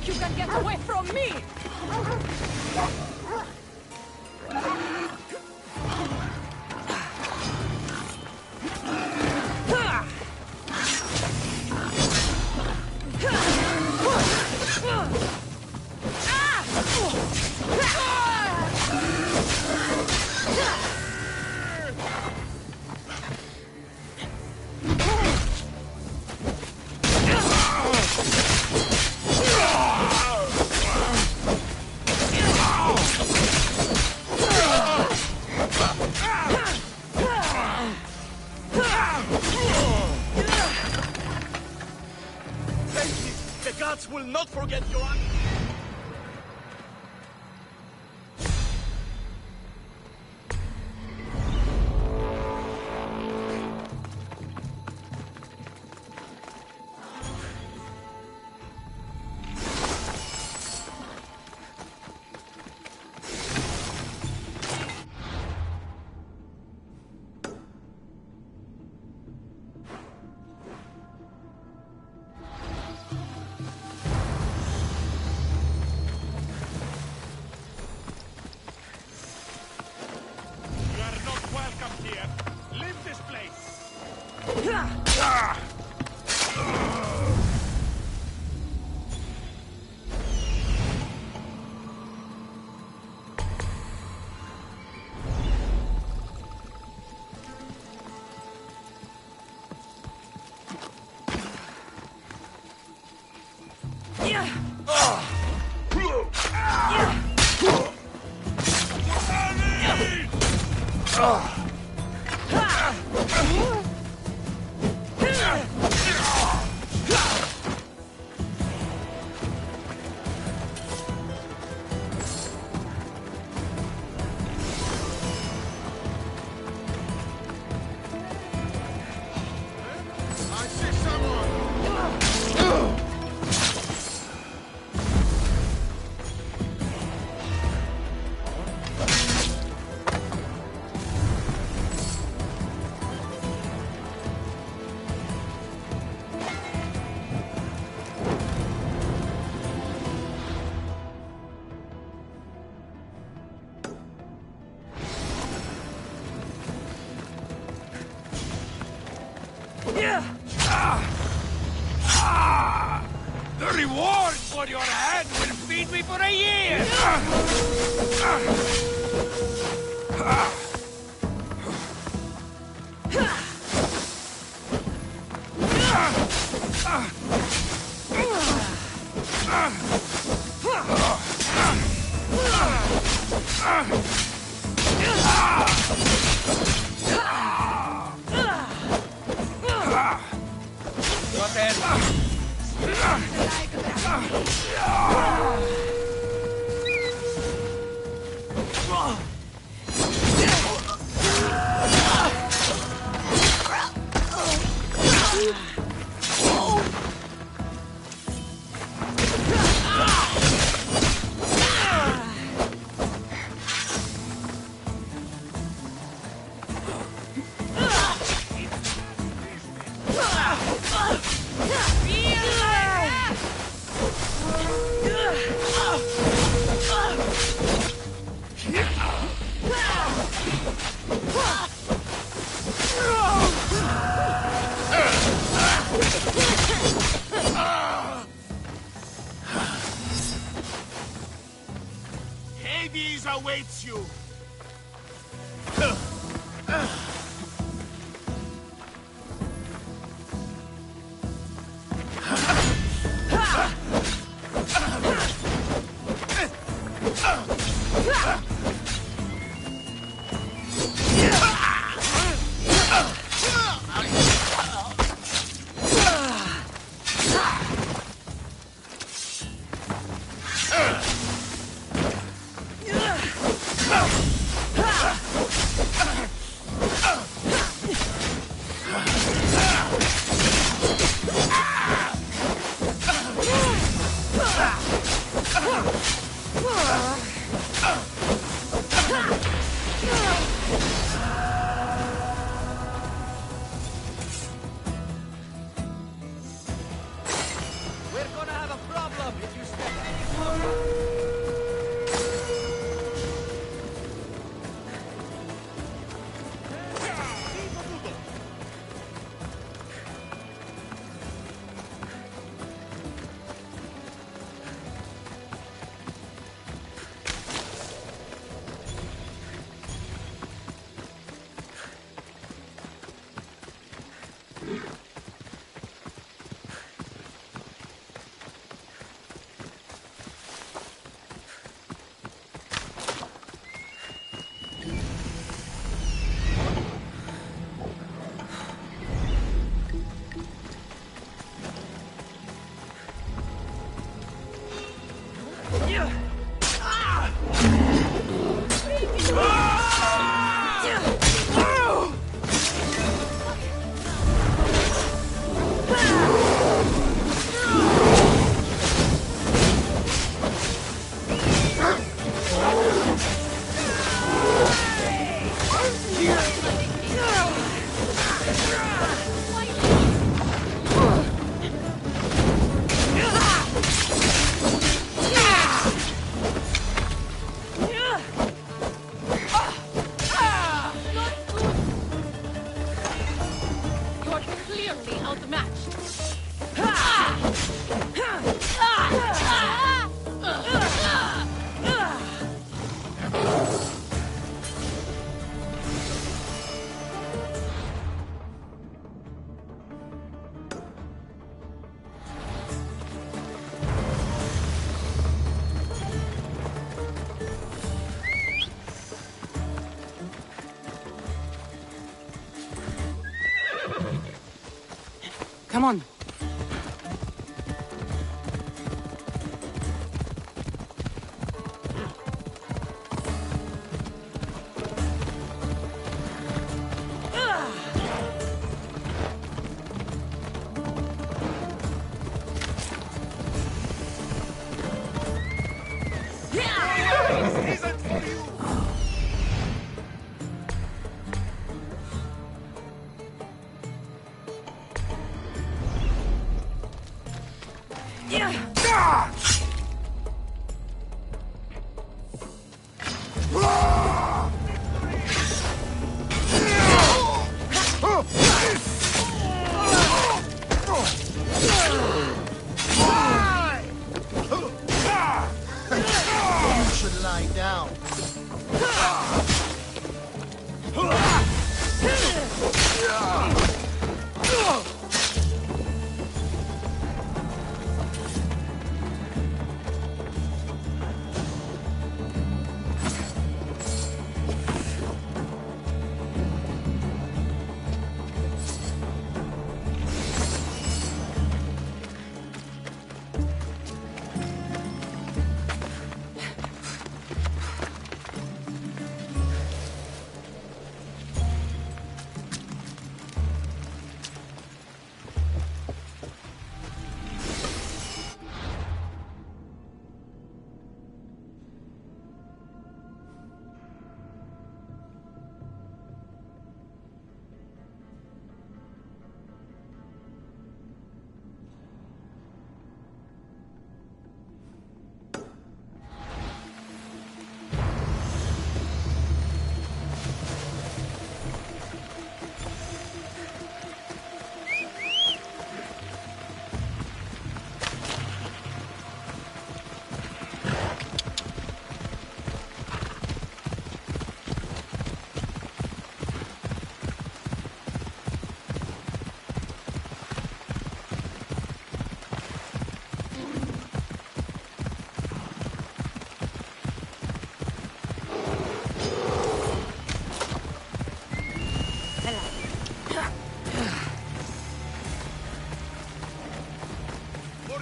think you can get away from me? The gods will not forget your... The reward for your hand will feed me for a year! Hades awaits you! Come on.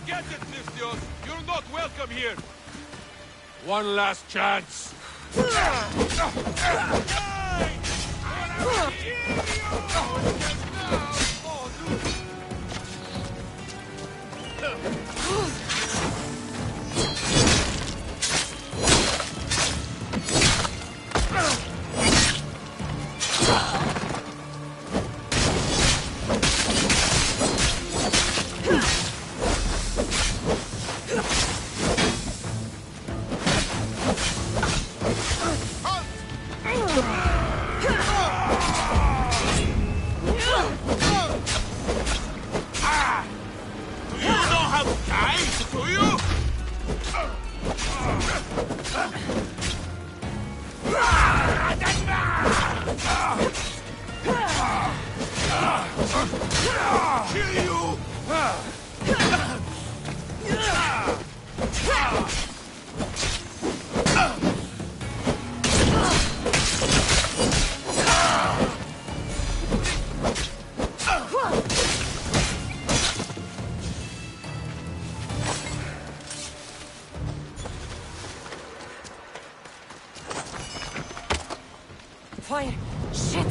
Forget it, Niftios! You're not welcome here! One last chance! Fire! Shit!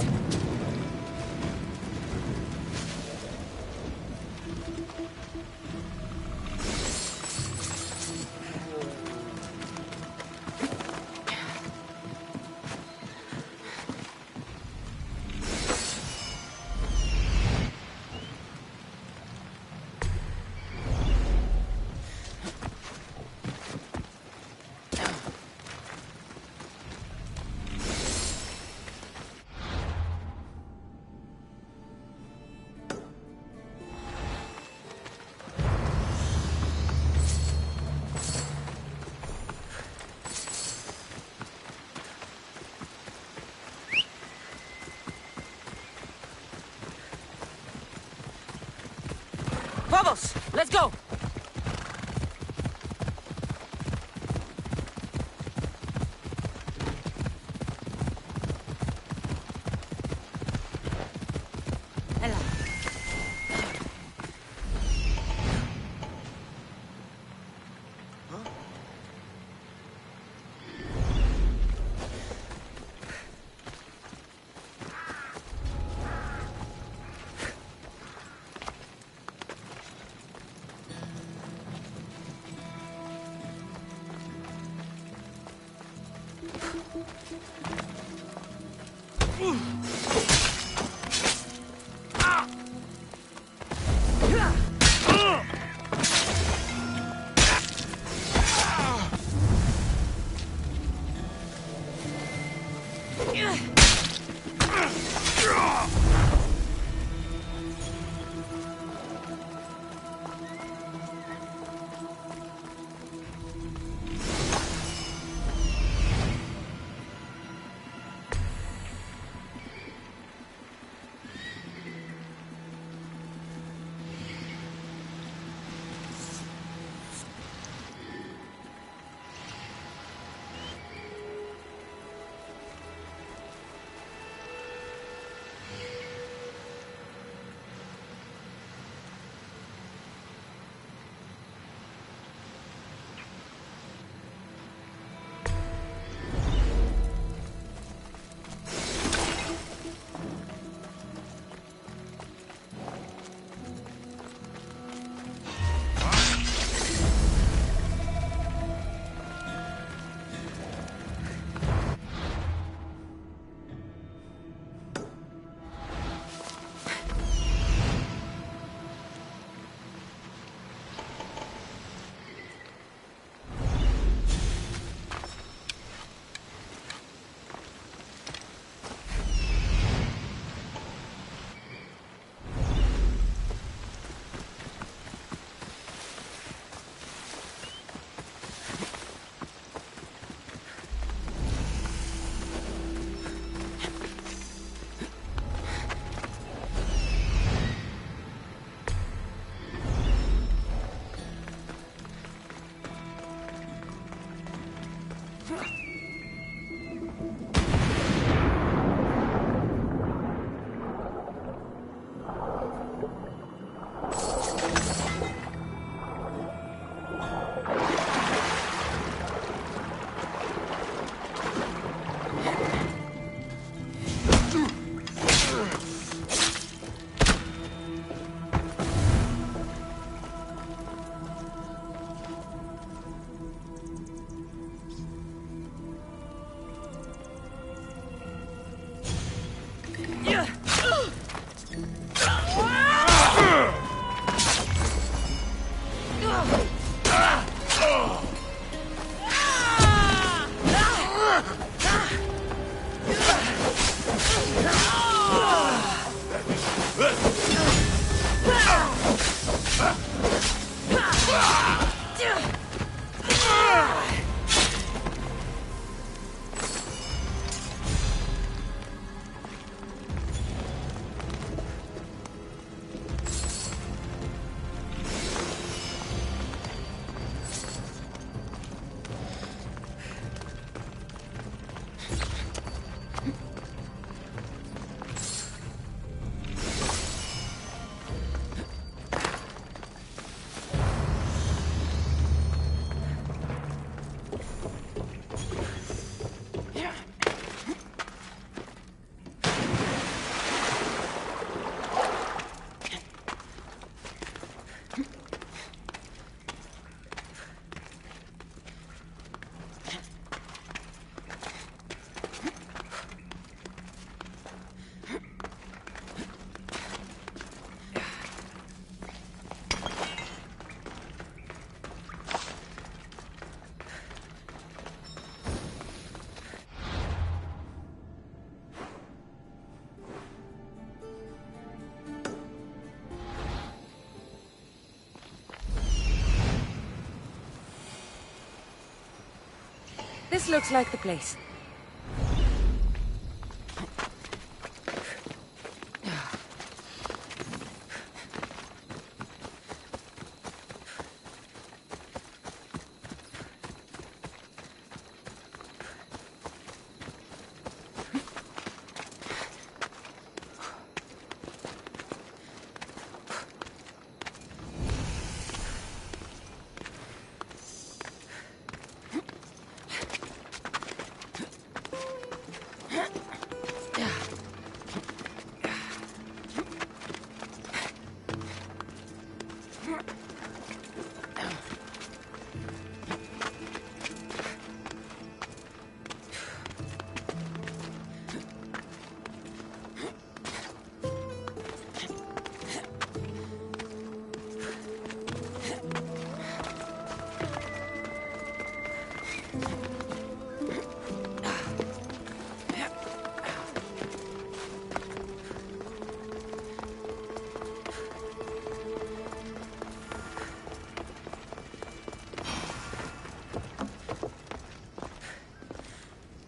Vamos! Let's go! This looks like the place.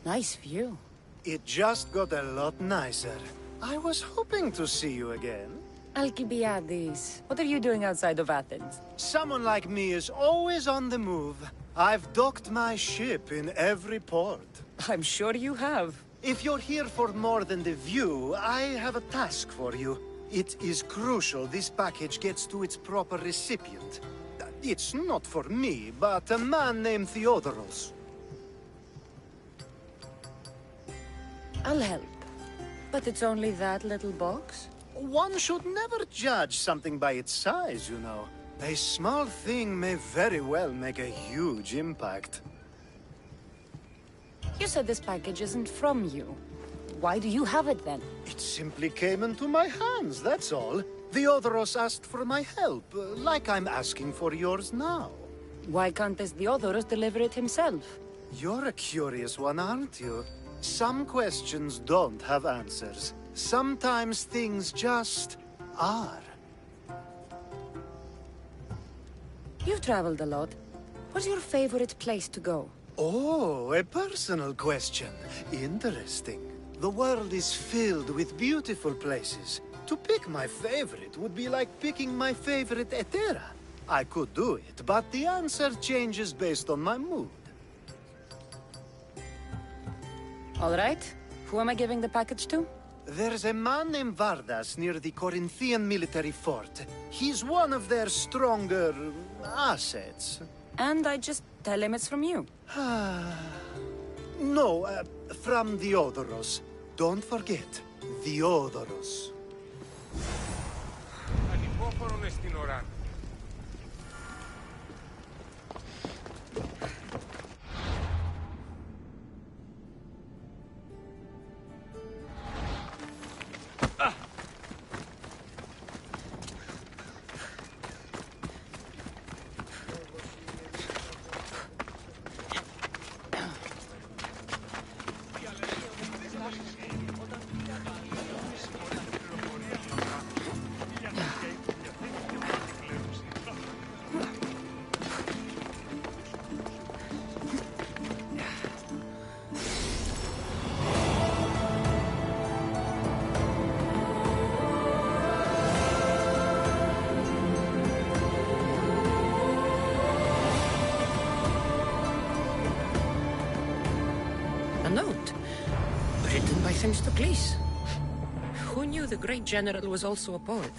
Nice view. It just got a lot nicer. I was hoping to see you again. Alcibiades, what are you doing outside of Athens? Someone like me is always on the move. I've docked my ship in every port. I'm sure you have. If you're here for more than the view, I have a task for you. It is crucial this package gets to its proper recipient. It's not for me, but a man named Theodoros. I'll help. But it's only that little box? One should never judge something by its size, you know. A small thing may very well make a huge impact. You said this package isn't from you. Why do you have it then? It simply came into my hands, that's all. Theodoros asked for my help, like I'm asking for yours now. Why can't this Theodoros deliver it himself? You're a curious one, aren't you? Some questions don't have answers. Sometimes things just are. You've traveled a lot. What's your favorite place to go? Oh, a personal question. Interesting. The world is filled with beautiful places. To pick my favorite would be like picking my favorite Etera. I could do it, but the answer changes based on my mood. All right. Who am I giving the package to? There's a man named Vardas near the Corinthian military fort. He's one of their stronger assets. And I just tell him it's from you. No, from Theodoros. Don't forget, Theodoros. Ανυπόφορον εστιν οράν. A note. Written by Themistocles. Who knew the great general was also a poet?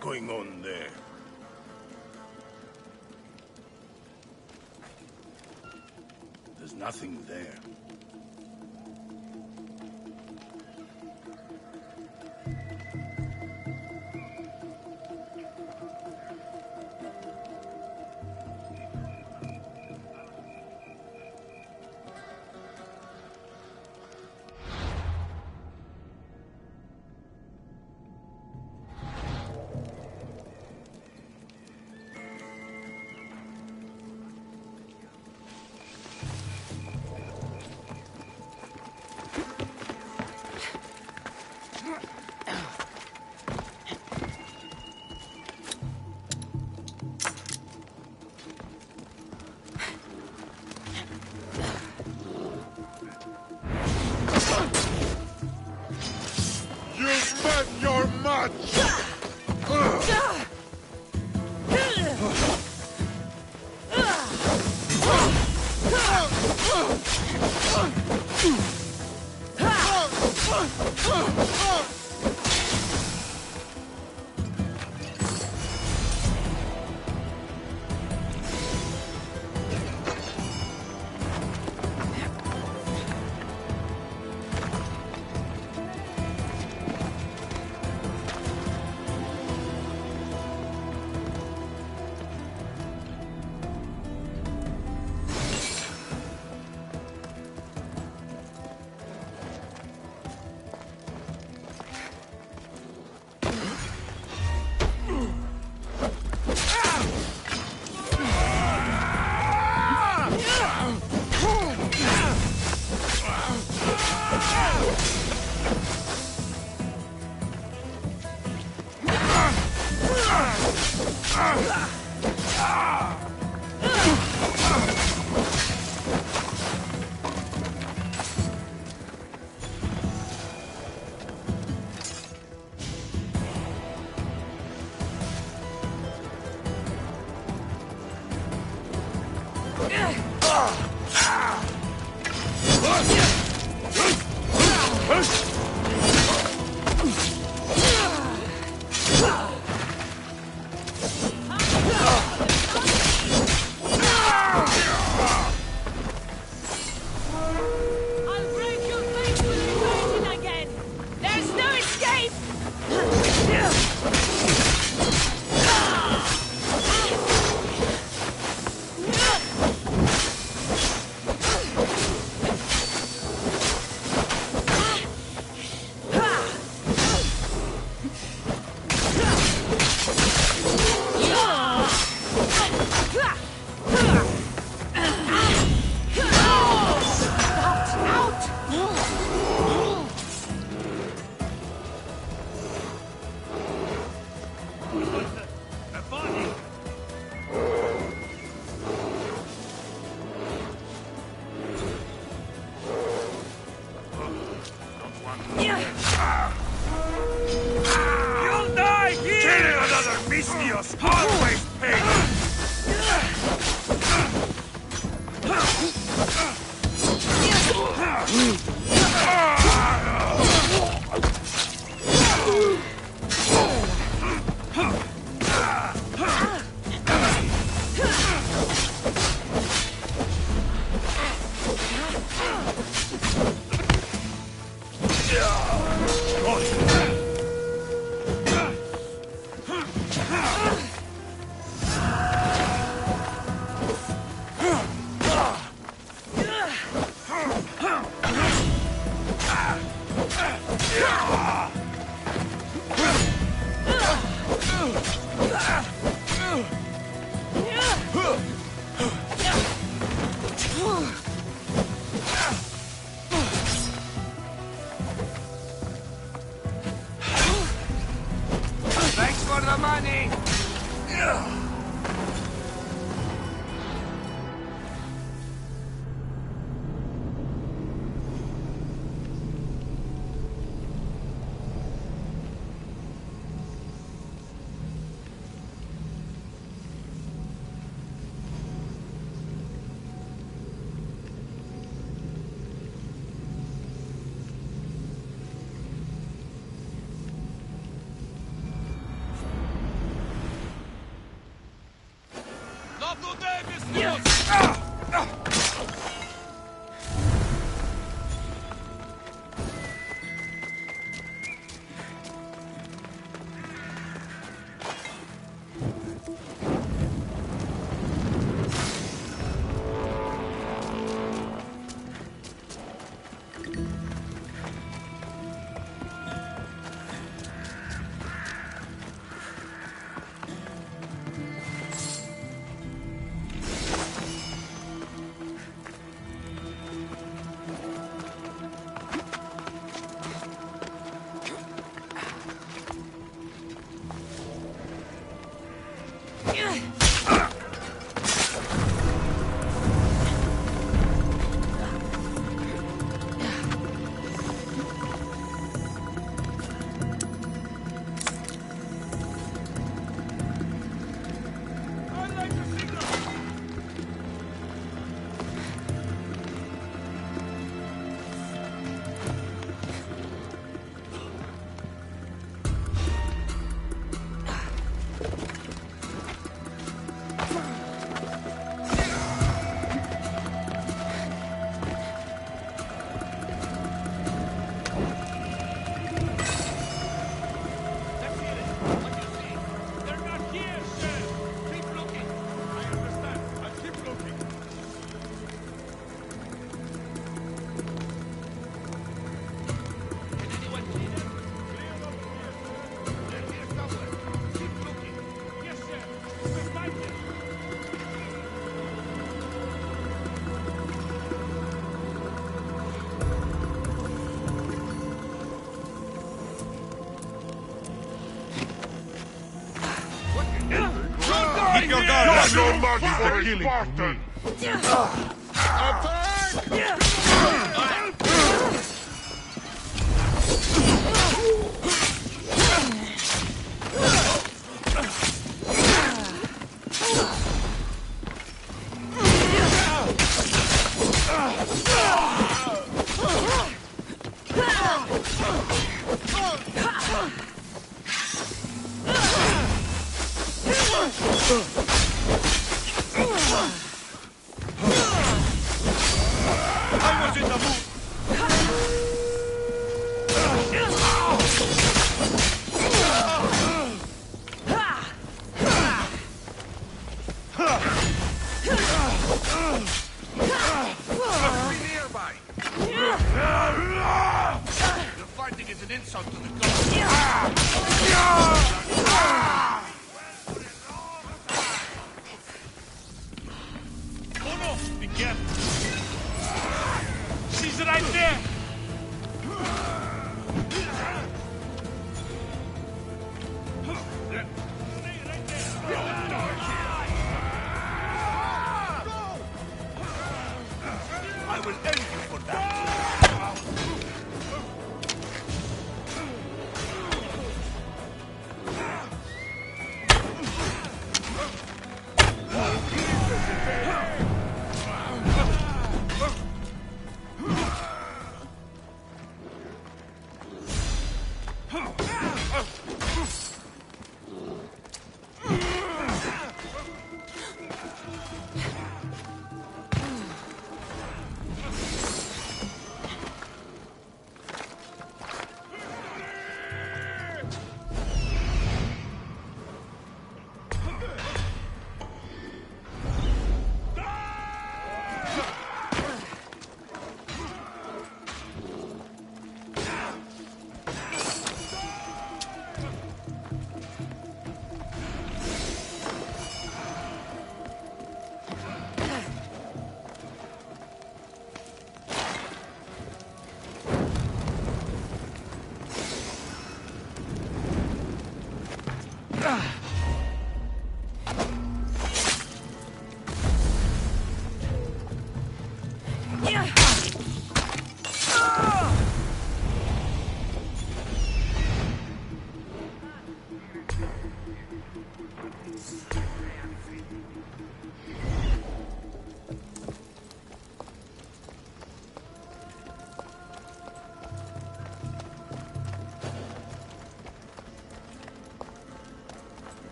going on there? There's nothing there. You bet your match! I'll break your face when I fight it again! There's no escape! You'll die here! Killing another Mistios always pays! Thanks for the money! are no match for a Spartan! I was in the mood. Nearby! Your fighting is an insult to the gods. Oh no, be careful. She's right there. I will end you for that.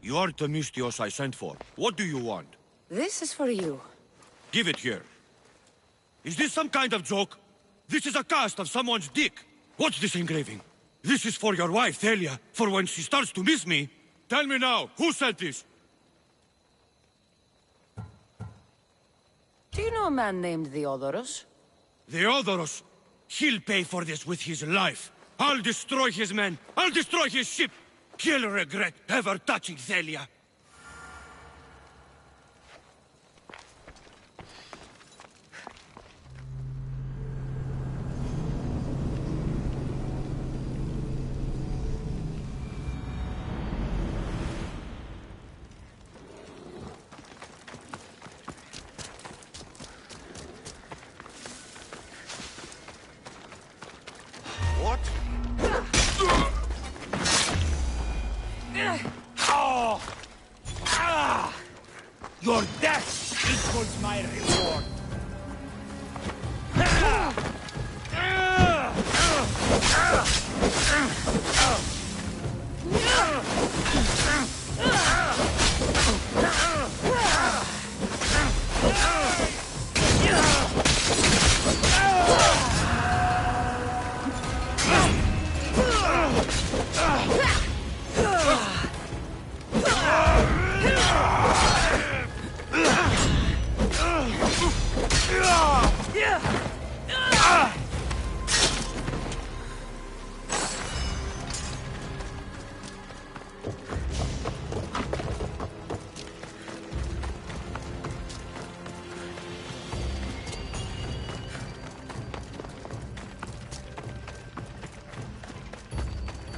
You're Themistios I sent for. What do you want? This is for you. Give it here. Is this some kind of joke? This is a cast of someone's dick. What's this engraving? This is for your wife, Thalia, for when she starts to miss me. Tell me now, who sent this? Do you know a man named Theodoros? Theodoros? He'll pay for this with his life. I'll destroy his men. I'll destroy his ship. He'll regret ever touching Thalia. What? Oh! Ah! Your death equals my reward.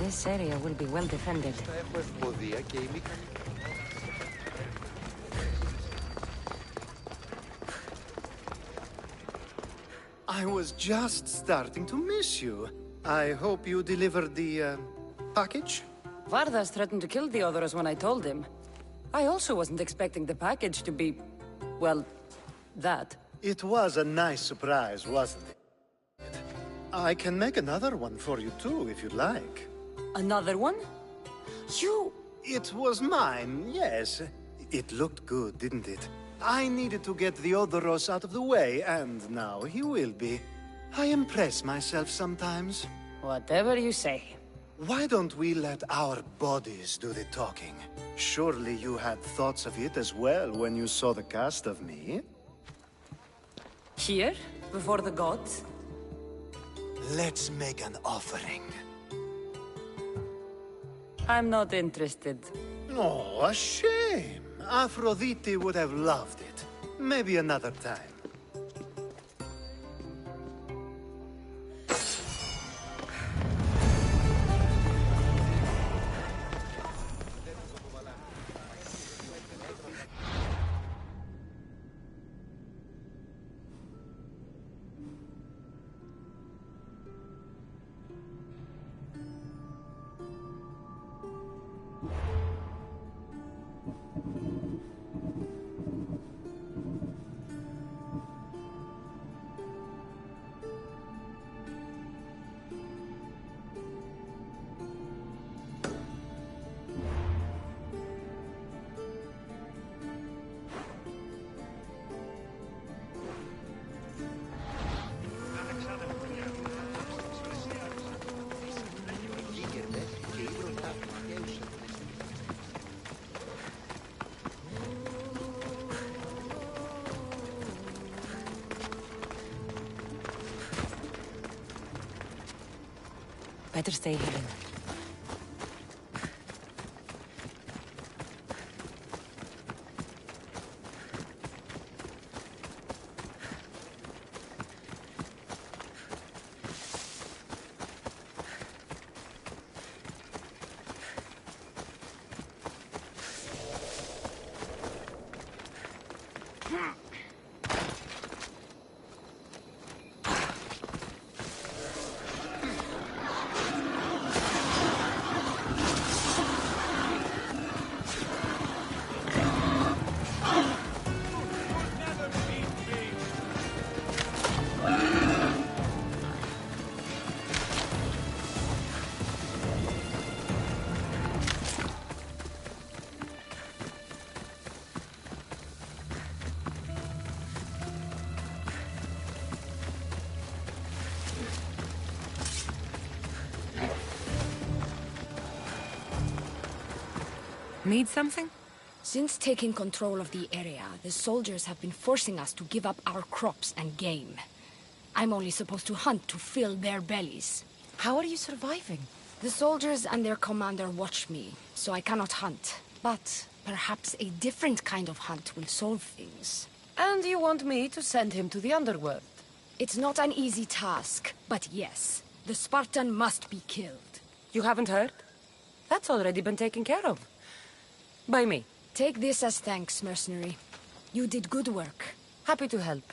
This area will be well defended. I was just starting to miss you. I hope you delivered the, package? Vardas threatened to kill Theodoros when I told him. I also wasn't expecting the package to be... well, that. It was a nice surprise, wasn't it? I can make another one for you too, if you'd like. Another one? You... It was mine, yes. It looked good, didn't it? I needed to get Theodoros out of the way, and now he will be. I impress myself sometimes. Whatever you say. Why don't we let our bodies do the talking? Surely you had thoughts of it as well when you saw the cast of me? Here? Before the gods? Let's make an offering. I'm not interested. Oh, a shame. Aphrodite would have loved it. Maybe another time. Better stay hidden. Need something? Since taking control of the area, the soldiers have been forcing us to give up our crops and game. I'm only supposed to hunt to fill their bellies. How are you surviving? The soldiers and their commander watch me, so I cannot hunt. But perhaps a different kind of hunt will solve things. And you want me to send him to the underworld? It's not an easy task, but yes, the Spartan must be killed. You haven't heard? That's already been taken care of. By me. Take this as thanks, mercenary. You did good work. Happy to help.